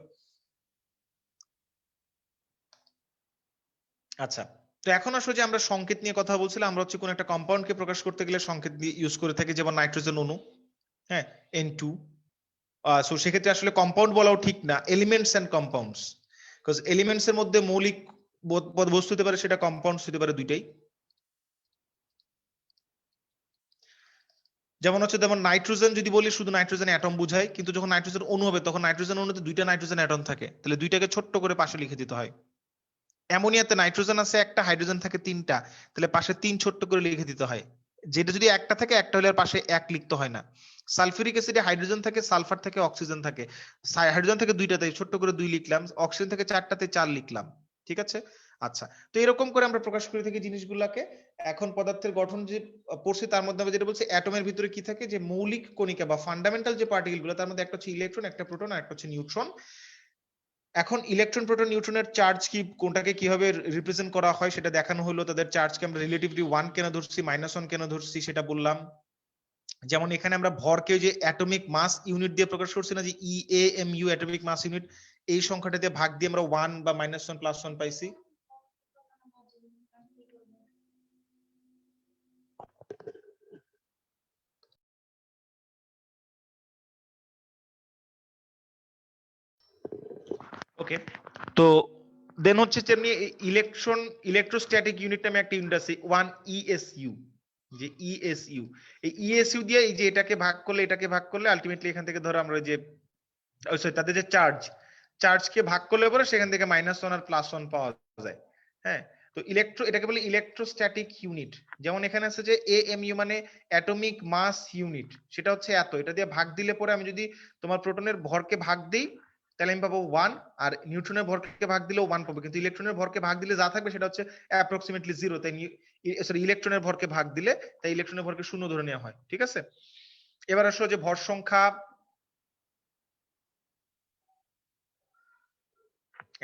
আচ্ছা, তো এখন আসলে যে আমরা সংকেত নিয়ে কথা বলছিলাম, আমরা হচ্ছে কোন একটা কম্পাউন্ডকে প্রকাশ করতে গেলে সংকেত দিয়ে ইউজ করে থাকি, যেমন নাইট্রোজেন অণু, হ্যাঁ N2। সো সেক্ষেত্রে আসলে কম্পাউন্ড বলাও ঠিক না, elements and compounds, because elements এর মধ্যে মৌলিক বস্তু হতে পারে, সেটা কম্পাউন্ডস হতে পারে, দুইটাই। যেমন হচ্ছে যেমন নাইট্রোজেন যদি বলি, শুধু নাইট্রোজেন অ্যাটম বুঝায়, কিন্তু যখন নাইট্রোজেন অণু হবে তখন নাইট্রোজেন অণুতে দুইটা নাইট্রোজেন অ্যাটম থাকে, তাহলে দুইটাকে ছোট্ট করে পাশে লিখে দিতে হয়। অ্যামোনিয়াতে নাইট্রোজেন আছে একটা, হাইড্রোজেন থাকে তিনটা, তাহলে পাশে তিন ছোট্ট করে লিখে দিতে হয়। যেটা যদি একটা থাকে, একটা হলে আর পাশে এক লিখতে হয় না। সালফিউরিক অ্যাসিডে হাইড্রোজেন থাকে, সালফার থাকে, অক্সিজেন থাকে। হাইড্রোজেন থেকে দুইটাতে ছোট্ট করে দুই লিখলাম, অক্সিজেন থেকে চারটাতে চার লিখলাম। ঠিক আছে, আচ্ছা তো এরকম করে আমরা প্রকাশ করে থাকি জিনিসগুলাকে। এখন পদার্থের গঠন যে পড়ছি, তার মধ্যে আমরা যেটা বলছি অ্যাটমের ভিতরে কি থাকে, যে মৌলিক কণিকা বা ফান্ডামেন্টাল যে পার্টিকেল গুলো, তার মধ্যে একটা হচ্ছে ইলেকট্রন, একটা প্রোটন, আর একটা হচ্ছে নিউট্রন। এখন ইলেকট্রন প্রোটন নিউট্রনের চার্জ কি, কোনটাকে কিভাবে রিপ্রেজেন্ট করা হয় সেটা দেখানো হলো। তাদের চার্জকে আমরা রিলেটিভলি 1 কেন ধরছি, -1 কেন ধরছি সেটা বললাম। যেমন এখানে আমরা ভরকে যে অ্যাটমিক মাস ইউনিট দিয়ে প্রকাশ করছি না, যে EAMU অ্যাটমিক মাস ইউনিট, এই সংখ্যাটা দিয়ে ভাগ দিয়ে আমরা 1 বা -1 +1 পাইছি। ওকে, তো দেন হচ্ছে তেমনি ইলেকট্রোস্ট্যাটিক ইউনিট নামে একটা ইউনিট আছে 1 ESU, যে ESU, এই ESU দিয়ে এই যে এটাকে ভাগ করলে আলটিমেটলি এখান থেকে ধরো আমরা যে তাদের যে চার্জকে ভাগ করলে পরে সেখান থেকে -1 আর +1 পাওয়া যায়। হ্যাঁ, তো এটাকে বলে ইলেকট্রোস্ট্যাটিক ইউনিট। যেমন এখানে আছে যে AMU মানে অ্যাটমিক মাস ইউনিট, সেটা হচ্ছে এত, এটা দিয়ে ভাগ দিলে পরে আমি যদি তোমার প্রোটনের ভরকে ভাগ দিই তাহলে আমি পাবো 1, আর নিউট্রনের ভরকে ভাগ দিলেও 1 পাবো, কিন্তু ইলেকট্রনের ভরকে ভাগ দিলে যা থাকবে সেটা হচ্ছে অ্যাপ্রক্সিমেটলি 0, তাই সরি ইলেকট্রনের ভরকে ভাগ দিলে তাই ইলেকট্রনের ভরকে 0 ধরে নেওয়া হয়। ঠিক আছে, এবার আসলে যে ভর সংখ্যা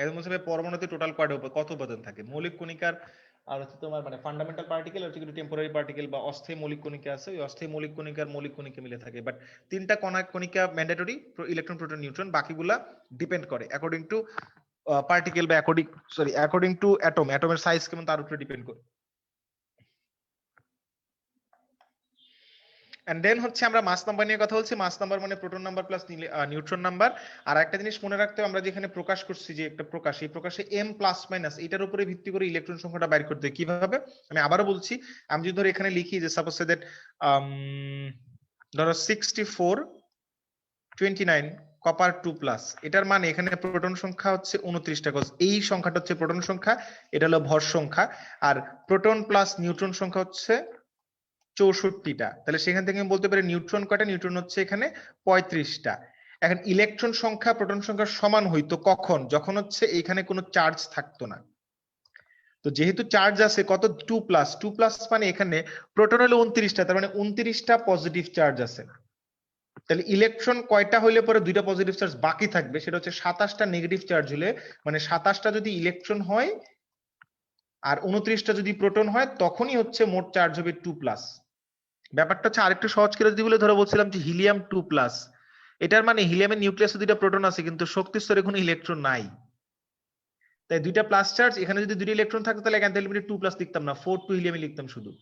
একদম বলছে ভাই পরমাণুতে টোটাল কত উপাদান থাকে? মৌলিক কণিকার আর হচ্ছে তোমার মানে ফান্ডামেন্টাল পার্টিকেল আর হচ্ছে টেম্পোরারি পার্টিকেল বা অস্থায়ী মৌলিক কণিকা আছে, ওই অস্থায়ী মৌলিক কণিকার মৌলিক কণিকা মিলে থাকে। বাট তিনটা কণিকা ম্যান্ডেটরি, ইলেকট্রন প্রোটন নিউট্রন, বাকিগুলা ডিপেন্ড করে অ্যাকর্ডিং টু পার্টিকেল বা অ্যাকর্ডিং টু অ্যাটমের সাইজ কেমন তার উপরে ডিপেন্ড করে। এন্ড দেন হচ্ছে আমরা মাস নাম্বার নিয়ে কথা বলছি। মাস নাম্বার মানে proton number plus neutron number. আর একটা জিনিস মনে রাখতে হবে, আমরা যেখানে প্রকাশ করছি যে একটা প্রকাশ, এই প্রকাশে এম প্লাস মাইনাস এটার উপরে ভিত্তি করে ইলেকট্রন সংখ্যাটা বাইর করতে হয়। কিভাবে? আমি আবারও বলছি, আমি যদি ধরো এখানে লিখি যে সাপোজ সে দ্যাট ধরো 64 29 কপার 2 প্লাস, এটার মানে এখানে প্রোটন সংখ্যা হচ্ছে 29টা, এই সংখ্যাটা হচ্ছে প্রোটন সংখ্যা, এটা হলো ভর সংখ্যা। আর প্রোটন প্লাস নিউট্রন সংখ্যা হচ্ছে 64টা। তাহলে সেখান থেকে আমি বলতে পারি নিউট্রন কয়টা? নিউট্রন হচ্ছে এখানে 35টা। এখন ইলেকট্রন সংখ্যা প্রোটন সংখ্যার সমান হইতো কখন? যখন হচ্ছে এখানে কোনো চার্জ থাকতো না। তো যেহেতু চার্জ আছে কত? 2 প্লাস, 2 প্লাস মানে এখানে প্রোটন হলো 29টা, তার মানে 29টা পজিটিভ চার্জ আছে। তাহলে ইলেকট্রন কয়টা হইলে পরে দুইটা পজিটিভ চার্জ বাকি থাকবে? সেটা হচ্ছে 27টা নেগেটিভ চার্জ হলে, মানে 27টা যদি ইলেকট্রন হয় আর 29টা যদি প্রোটন হয়, তখনই হচ্ছে মোট চার্জ হবে 2 প্লাস। ব্যাপারটা হচ্ছে আরেকটু সহজ করে যদি বলে, ধরো বলছিলাম যে হিলিয়াম 2 প্লাস, এটার মানে হিলিয়ামের নিউক্লিয়াসে দুইটা প্রোটন আছে কিন্তু শক্তি স্তরে কোনো ইলেকট্রন নাই, তাই দুইটা প্লাস চার্জ। এখানে যদি দুইটা ইলেকট্রন থাকতো তাহলে এখান থেকে 2 প্লাস লিখতাম না, 4 2 হিলিয়ামে লিখতাম শুধু।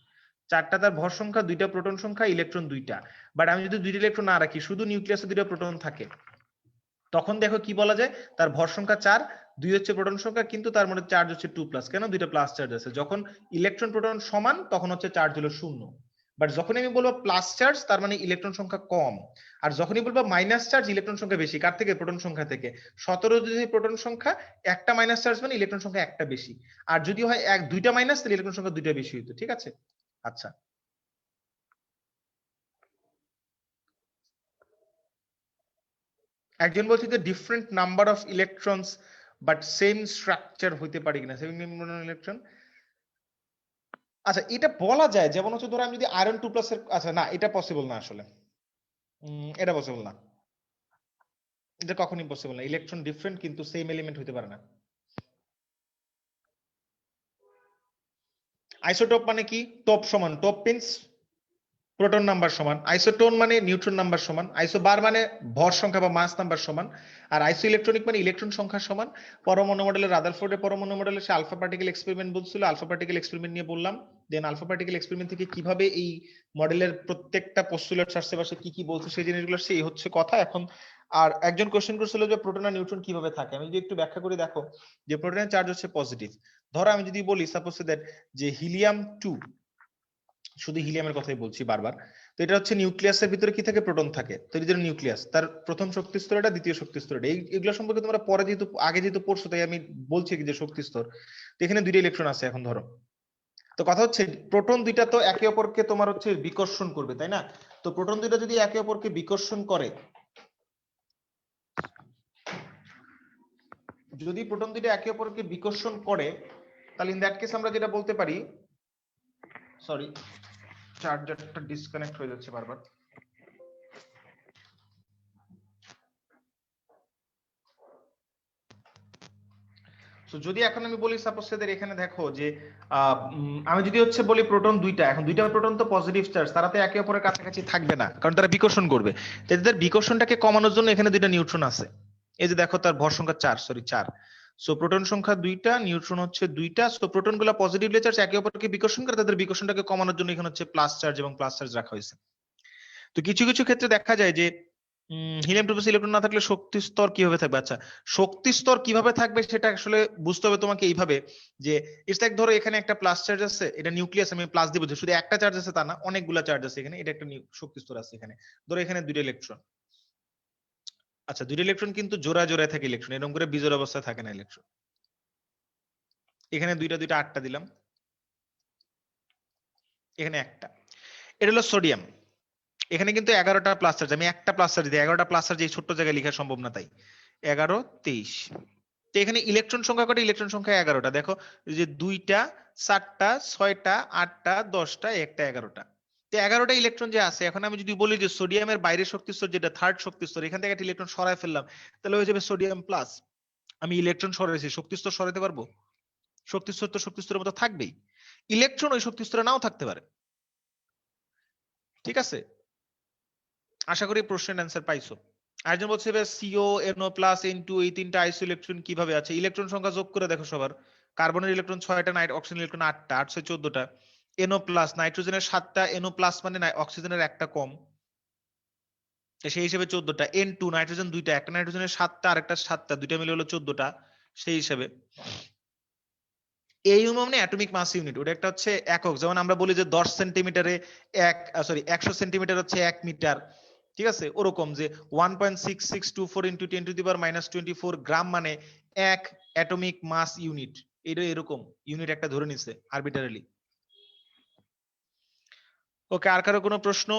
চারটা তার ভর সংখ্যা, দুইটা প্রোটন সংখ্যা, ইলেকট্রন দুইটা। বাট আমি যদি দুইটা ইলেকট্রন না রাখি, শুধু নিউক্লিয়াসে দুইটা প্রোটন থাকে, তখন দেখো কি বলা যায়, তার ভর সংখ্যা 4, 2 হচ্ছে প্রোটন সংখ্যা, কিন্তু তার মধ্যে চার্জ হচ্ছে 2 প্লাস। কেন? দুইটা প্লাস চার্জ আছে। যখন ইলেকট্রন প্রোটন সমান তখন হচ্ছে চার্জ হলো 0। বাট যখন আমি বলবো প্লাস চার্জ, তার মানে ইলেকট্রন সংখ্যা কম। আর যখনই বলবো মাইনাস চার্জ, ইলেকট্রন সংখ্যা বেশি। কার থেকে? প্রোটন সংখ্যা থেকে। 17 যদি প্রোটন সংখ্যা, একটা মাইনাস চার্জ মানে ইলেকট্রন সংখ্যা একটা বেশি। আর যদি হয় দুইটা মাইনাস, তাহলে ইলেকট্রন সংখ্যা দুইটা বেশি হইতো। ঠিক আছে? আচ্ছা, একজন বলছে যে different number of electrons but same structure হইতে পারে কিনা, সেম ইলেকট্রন। আচ্ছা, এটা বলা যায়। যেমন হচ্ছে ধরো আমি যদি আয়রন 2 প্লাস এর, আচ্ছা না, এটা পসিবল না আসলে, এটা পসিবল না, এটা কখনই পসিবল না। ইলেকট্রন ডিফারেন্ট কিন্তু সেম এলিমেন্ট হইতে পারে না। আইসোটোপ মানে কি? টোপ সমান, টোপ মিন্স প্রোটন নাম্বার সমান, আইসোটোন মানে নিউট্রন নাম্বার সমান, আইসোবার মানে ভর সংখ্যা বা মাস নাম্বার সমান, আর আইসো ইলেকট্রনিক মানে ইলেকট্রন সংখ্যা সমান। পরমাণু মডেলের রাদারফোর্ডের পরমাণু মডেলে সে আলফা পার্টিকেল এক্সপেরিমেন্ট বলছিল, আলফা পার্টিকেল এক্সপেরিমেন্ট নিয়ে বললাম। দেন আলফা পার্টিকেল এক্সপেরিমেন্ট থেকে কিভাবে এই মডেলের প্রত্যেকটা পোস্টুলেটস আশেপাশে কি কি বলছে সেই জিনিসগুলো, সেই হচ্ছে কথা এখন। আর একজন কোশ্চেন করছিল যে প্রোটন আর নিউট্রন কিভাবে থাকে। আমি যদি একটু ব্যাখ্যা করি, দেখো যে প্রোটনের চার্জ হচ্ছে পজিটিভ। ধরো আমি যদি বলি সাপোজ দ্যাট যে হিলিয়াম 2, শুধু হিলিয়ামের কথাই বলছি বারবার, তো এটা হচ্ছে নিউক্লিয়াসের ভিতরে কি থাকে? প্রোটন থাকে। তো এই যে নিউক্লিয়াস, তার প্রথম শক্তি স্তর এটা, দ্বিতীয় শক্তি স্তর এটা, এগুলো সম্পর্কে তোমরা পরে যেহেতু আগে যেহেতু পড়ছো, তাই আমি বলছি কি যে শক্তি স্তর। তো এখানে দুইটা ইলেকট্রন আছে। এখন ধরো, তো কথা হচ্ছে প্রোটন দুইটা তো একে অপরকে তোমার হচ্ছে বিকর্ষণ করবে, তাই না? তো প্রোটন দুইটা যদি একে অপরকে বিকর্ষণ করে, যদি প্রোটন দুইটা একে অপরকে বিকর্ষণ করে, তাহলে ইন দ্যাট কেস আমরা যেটা বলতে পারি, সরি চার্জারটা ডিসকানেক্ট হয়ে যাচ্ছে বারবার। তো যদি এখন আমি বলি সাপোজ এদের এখানে দেখো যে আমি যদি হচ্ছে বলি প্রোটন দুইটা, এখন দুইটা প্রোটন তো পজিটিভ চার্জ, তারা তো একে অপরের কাছাকাছি থাকবে না, কারণ তারা বিকর্ষণ করবে। তো এদের বিকর্ষণটাকে কমানোর জন্য এখানে দুইটা নিউট্রন আছে। এই যে দেখো তার ভর সংখ্যা 4। সো প্রোটন সংখ্যা 2টা, নিউট্রন হচ্ছে 2টা। সো প্রোটন গুলা পজিটিভলি চার্জ, একে অপরকে বিকর্ষণ করে, তাদের বিকর্ষণটাকে কমানোর জন্য এখানে হচ্ছে প্লাস চার্জ এবং প্লাস চার্জ রাখা হয়েছে। তো কিছু কিছু ক্ষেত্রে দেখা যায় যে হিলিয়াম 2 প্লাস ইলেকট্রন না থাকলে শক্তি স্তর কিভাবে থাকবে? আচ্ছা, শক্তি স্তর কিভাবে থাকবে সেটা আসলে বুঝতে হবে তোমাকে এইভাবে যে ইটস লাইক, ধরো এখানে একটা প্লাস চার্জ আছে, এটা নিউক্লিয়াস, আমি প্লাস দিব, শুধু একটা চার্জ আছে তা না, অনেকগুলা চার্জ আছে এখানে, এটা একটা শক্তি স্তর আছে এখানে। ধরো এখানে দুইটা ইলেকট্রন, আচ্ছা দুইটা ইলেকট্রন কিন্তু জোড়া জোড়ায় থাকে ইলেকট্রন, এরকম করে বিজোড় অবস্থায় থাকে না ইলেকট্রন। এখানে দুইটা 8টা দিলাম, এখানে একটা। এটা হলো সোডিয়াম, এখানে কিন্তু 11টা প্লাস চার্জ। আমি একটা প্লাস চার্জ দিই, 11টা প্লাস চার্জ এই ছোট্ট জায়গায় লেখা সম্ভব না, তাই 11 23। তো এখানে ইলেকট্রন সংখ্যা কত? ইলেকট্রন সংখ্যা 11টা। দেখো যে 2টা 4টা 6টা 8টা 10টা 1টা 11টা। তো 11টা ইলেকট্রন যে আছে, এখন আমি যদি বলি যে সোডিয়ামের বাইরের শক্তি স্তর যেটা থার্ড শক্তি স্তর, এখান থেকে একটা ইলেকট্রন সরায় ফেললাম, তাহলে হয়ে যাবে সোডিয়াম প্লাস। আমি ইলেকট্রন সরাইছি, শক্তি স্তর সরাইতে পারবো? শক্তি স্তর তো শক্তি স্তরের মতো থাকবেই, ইলেকট্রন ওই শক্তি স্তরে নাও থাকতে পারে। ঠিক আছে, আশা করি প্রশ্নের অ্যান্সার পাইছো। আরেকজন বলছে সিও এনও প্লাস এন2 এই তিনটা আইসো ইলেকট্রন কিভাবে আছে? ইলেকট্রন সংখ্যা যোগ করে দেখো সবার। কার্বনের ইলেকট্রন 6টা, অক্সিজেন ইলেকট্রন 8টা, 8 6 14টা। এনও প্লাস, নাইট্রোজেনের 7টা, এনও প্লাস মানে অক্সিজেনের একটা কম, সেই হিসেবে 14টা। এন2 নাইট্রোজেন 2টা, একটা নাইট্রোজেনের 7টা আর একটা 7টা, দুইটা মিলে হলো 14টা, সেই হিসেবে। এইউ মানে অ্যাটমিক মাস ইউনিট, ওটা একটা হচ্ছে একক। যেমন আমরা বলি যে 10 সেন্টিমিটারে 100 সেন্টিমিটার হচ্ছে 1 মিটার। ঠিক আছে, ওরকম যে 1.6624 ইন্টু 10 টু দি পাওয়ার -24 গ্রাম মানে 1 অ্যাটমিক মাস ইউনিট। এটা এরকম ইউনিট একটা ধরে নিছে আরবিটারিলি। ওকে, আর কারো কোনো প্রশ্ন?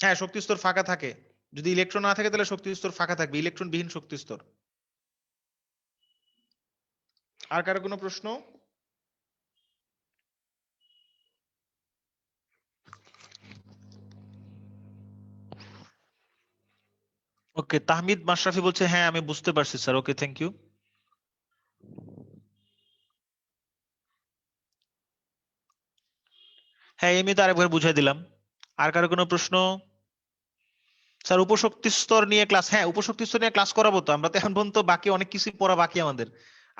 হ্যাঁ, শক্তি স্তর ফাঁকা থাকে, যদি ইলেকট্রন না থাকে তাহলে শক্তি স্তর ফাঁকা থাকবে, ইলেকট্রন বিহীন শক্তি স্তর। আর কারো কোনো প্রশ্ন? ওকে, তাহমিদ মাশরাফি বলছে হ্যাঁ আমি বুঝতে পারছি স্যার। Okay, thank you. হ্যাঁ, এমনি তো আরেকবার বুঝাই দিলাম। আর কারো কোনো প্রশ্ন? স্যার উপশক্তি স্তর নিয়ে ক্লাস, হ্যাঁ উপশক্তি স্তর নিয়ে ক্লাস করাবো তো। আমরা তো এখন পর্যন্ত বাকি অনেক কিছুই পড়া বাকি আমাদের।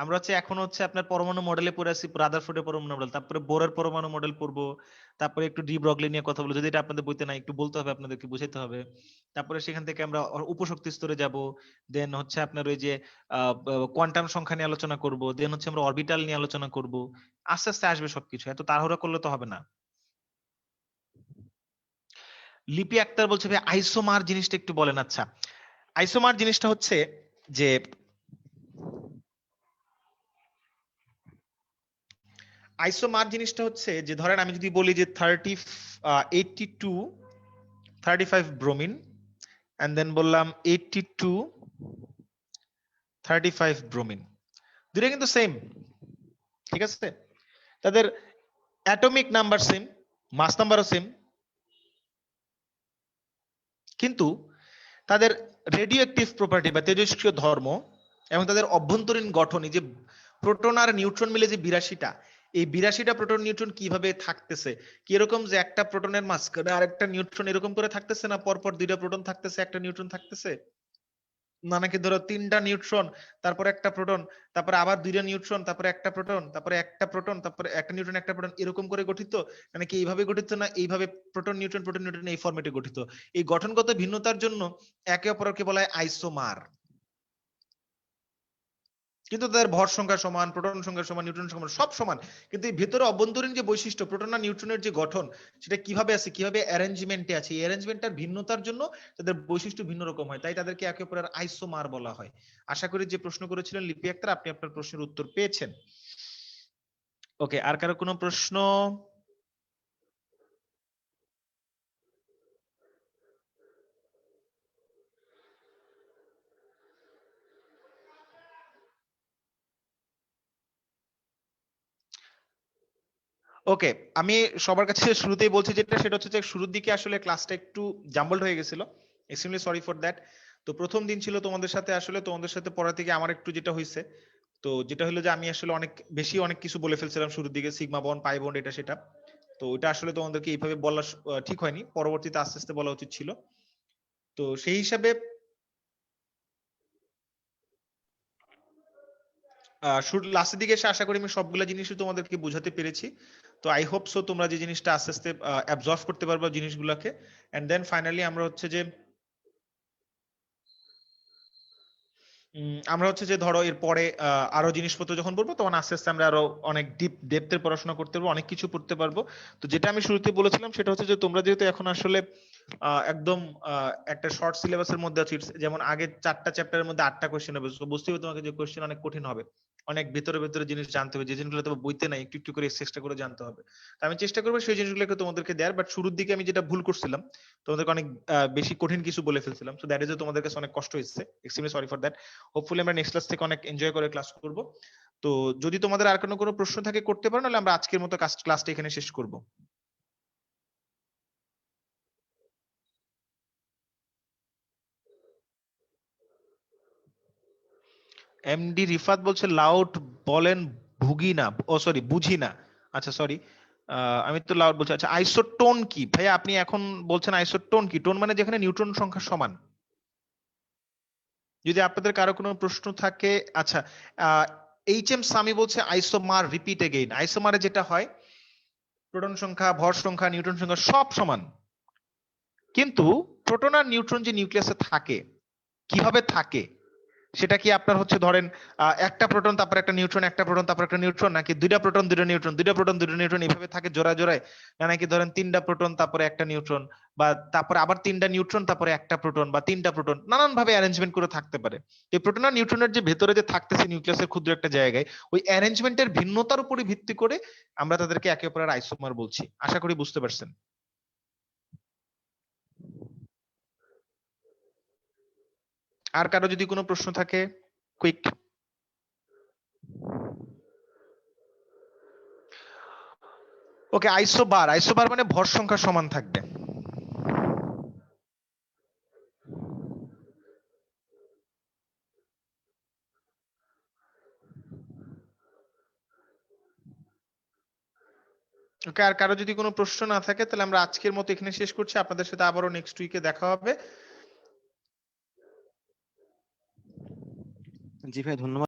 আমরা হচ্ছে এখন হচ্ছে আপনার পরমাণু মডেলে পড়ে আছি, রাদারফোর্ডের পরমাণু মডেল, তারপরে বোরের পরমাণু মডেল পড়বো, তারপরে একটু ডি ব্রগলি নিয়ে কথা বলবো, যদি এটা আপনাদের বইতে নাই একটু বলতে হবে, আপনাদেরকে বুঝাইতে হবে। তারপরে সেখান থেকে আমরা উপশক্তি স্তরে যাব, দেন হচ্ছে আপনার ওই যে কোয়ান্টাম সংখ্যা নিয়ে আলোচনা করব, দেন হচ্ছে আমরা অরবিটাল নিয়ে আলোচনা করব। আস্তে আস্তে আসবে সবকিছু, এত তাড়াহুড়া করলে তো হবে না। লিপি আক্তার বলছে ভাই আইসোমার জিনিসটা একটু বলেন। আচ্ছা, আইসোমার জিনিসটা হচ্ছে যে আইসোমার জিনিসটা হচ্ছে যে ধরেন আমি যদি বলি যে 35 ব্রোমিন এন্ড দেন বললাম 35 ব্রোমিন, দুটো কিন্তু সেম। ঠিক আছে, তাদের অ্যাটমিক নাম্বার সেম, মাস নাম্বারও সেম, কিন্তু তাদের রেডিও অ্যাক্টিভ প্রপার্টি বা তেজস্ক্রিয় ধর্ম এবং তাদের অভ্যন্তরীণ গঠন, এই যে প্রোটন আর নিউট্রন মিলে যে 82টা, এই 82টা প্রোটন নিউট্রন কিভাবে থাকতেছে, কি এরকম যে একটা প্রোটনের মাঝখানে আরেকটা নিউট্রন এরকম করে থাকতেছে না, পরপর দুইটা প্রোটন থাকতেছে একটা নিউট্রন থাকতেছে না, নাকি ধরো তিনটা নিউট্রন তারপরে একটা প্রোটন, তারপরে আবার দুইটা নিউট্রন তারপরে একটা প্রোটন, তারপরে একটা প্রোটন তারপরে একটা নিউট্রন একটা প্রোটন, এরকম করে গঠিত, মানে কি এইভাবে গঠিত না এইভাবে প্রোটন নিউট্রন এই ফরম্যাটে গঠিত। এই গঠনগত ভিন্নতার জন্য একে অপরকে বলা হয় আইসোমার, কিন্তু তাদের ভর সংখ্যা সমান, প্রোটন সংখ্যা সমান, নিউট্রন সমান, সব সমান, কিন্তু এই ভেতরে অভ্যন্তরীণ যে বৈশিষ্ট্য প্রোটন আর নিউট্রনের যে গঠন সেটা কিভাবে আছে, কিভাবে অ্যারেঞ্জমেন্টে আছে, এই অ্যারেঞ্জমেন্টটার ভিন্নতার জন্য তাদের বৈশিষ্ট্য ভিন্ন রকম হয়, তাই তাদেরকে একে অপরের আইসোমার বলা হয়। আশা করি যে প্রশ্ন করেছিলেন লিপি আক্তার আপনি আপনার প্রশ্নের উত্তর পেয়েছেন। ওকে, আর কারো কোনো প্রশ্ন? ওকে, আমি সবার কাছে শুরুতেই বলছি যেটা, সেটা হচ্ছে যে শুরুর দিকে আসলে ক্লাসটা একটু জাম্বলড হয়ে গেছিল, এক্সট্রিমলি সরি ফর দ্যাট। তো প্রথম দিন ছিল তোমাদের সাথে, আসলে তোমাদের সাথে পড়া থেকে আমার একটু যেটা হয়েছে, তো যেটা হলো যে আমি আসলে অনেক কিছু বলে ফেলছিলাম শুরুর দিকে, সিগমা বন্ড পাই বন্ড এটা সেটা। তো এটা আসলে তোমাদেরকে এইভাবে বলা ঠিক হয়নি, পরবর্তীতে আস্তে আস্তে বলা উচিত ছিল। তো সেই হিসাবে লাস্টের দিকে এসে আশা করি আমি সবগুলা জিনিসই তোমাদেরকে বোঝাতে পেরেছি। তো আই হোপ সো তোমরা যে জিনিসটা আস্তে আস্তে অ্যাবজর্ব করতে পারবে জিনিসগুলোকে, এন্ড দেন ফাইনালি আমরা হচ্ছে যে আমরা হচ্ছে যে ধরো এরপরে আরো জিনিসপত্র যখন পড়বো তখন আস্তে আস্তে আমরা আরো অনেক ডেপথের পড়াশোনা করতে পারবো, অনেক কিছু পড়তে পারবো। তো যেটা আমি শুরুতে বলেছিলাম সেটা হচ্ছে যে তোমরা যেহেতু এখন আসলে একদম একটা শর্ট সিলেবাসের মধ্যে আছি, যেমন আগে 4টা চ্যাপ্টারের মধ্যে 8টা কোশ্চেন হবে, তো বুঝতে হবে তোমাকে যে কোশ্চেন অনেক কঠিন হবে, অনেক ভেতরে ভেতরে জিনিস জানতে হবে, যে জিনিসগুলো তোমার বইতে নাই একটু একটু করে চেষ্টা করে জানতে হবে। তো আমি চেষ্টা করবো সেই জিনিসগুলোকে তোমাদেরকে দেওয়ার, বাট শুরুর দিকে আমি যেটা ভুল করছিলাম তোমাদেরকে অনেক বেশি কঠিন কিছু বলে ফেলছিলাম, সো দ্যাট ইজ তোমাদের কাছে অনেক কষ্ট হয়েছে, extremely sorry for that. Hopefully আমরা নেক্সট ক্লাস থেকে অনেক এনজয় করে ক্লাস করব। তো যদি তোমাদের আর কোনো প্রশ্ন থাকে করতে পারো, নাহলে আমরা আজকের মতো ক্লাসটা এখানে শেষ করব। এমডি রিফাত বলছে লাউড বলেন ভুগি না, ও সরি বুঝি না। আচ্ছা সরি, আমি তো লাউড বলছি। আচ্ছা আইসোটোন কি ভাইয়া? আপনি এখন বলছেন আইসোটোন কি? টোন মানে যেখানে নিউট্রন সংখ্যা সমান। যদি আপনাদের কারো কোনো প্রশ্ন থাকে। আচ্ছা এইচ এম সামি বলছে আইসোমার রিপিট এগেইন। আইসোমারে যেটা হয় প্রোটন সংখ্যা, ভর সংখ্যা, নিউট্রন সংখ্যা সব সমান, কিন্তু প্রোটন আর নিউট্রন যে নিউক্লিয়াসে থাকে কিভাবে থাকে সেটা কি আপনার হচ্ছে ধরেন একটা প্রোটন তারপর একটা নিউট্রন, একটা প্রোটন তারপর একটা নিউট্রন, নাকি দুইটা প্রোটন দুইটা নিউট্রন, দুইটা প্রোটন দুইটা নিউট্রন এইভাবে থাকে জোড়ায় জোড়ায়, না নাকি ধরেন তিনটা প্রোটন তারপরে একটা নিউট্রন, বা তারপরে আবার তিনটা নিউট্রন তারপরে একটা প্রোটন, বা তিনটা প্রোটন, নানান ভাবে অ্যারেঞ্জমেন্ট করে থাকতে পারে। এই প্রোটন আর নিউট্রনের যে ভেতরে যে থাকতেছে নিউক্লিয়াসের ক্ষুদ্র একটা জায়গায়, ওই অ্যারেঞ্জমেন্টের ভিন্নতার উপরে ভিত্তি করে আমরা তাদেরকে একে অপরের আইসোমার বলছি। আশা করি বুঝতে পারছেন। আর কারো যদি কোনো প্রশ্ন থাকে কুইক। ওকে, আইসোবার, আইসোবার মানে ভর সংখ্যা সমান থাকবে। ওকে, আর কারো যদি কোনো প্রশ্ন না থাকে তাহলে আমরা আজকের মতো এখানে শেষ করছি। আপনাদের সাথে আবারও নেক্সট উইকে দেখা হবে। জি ভাই ধন্যবাদ।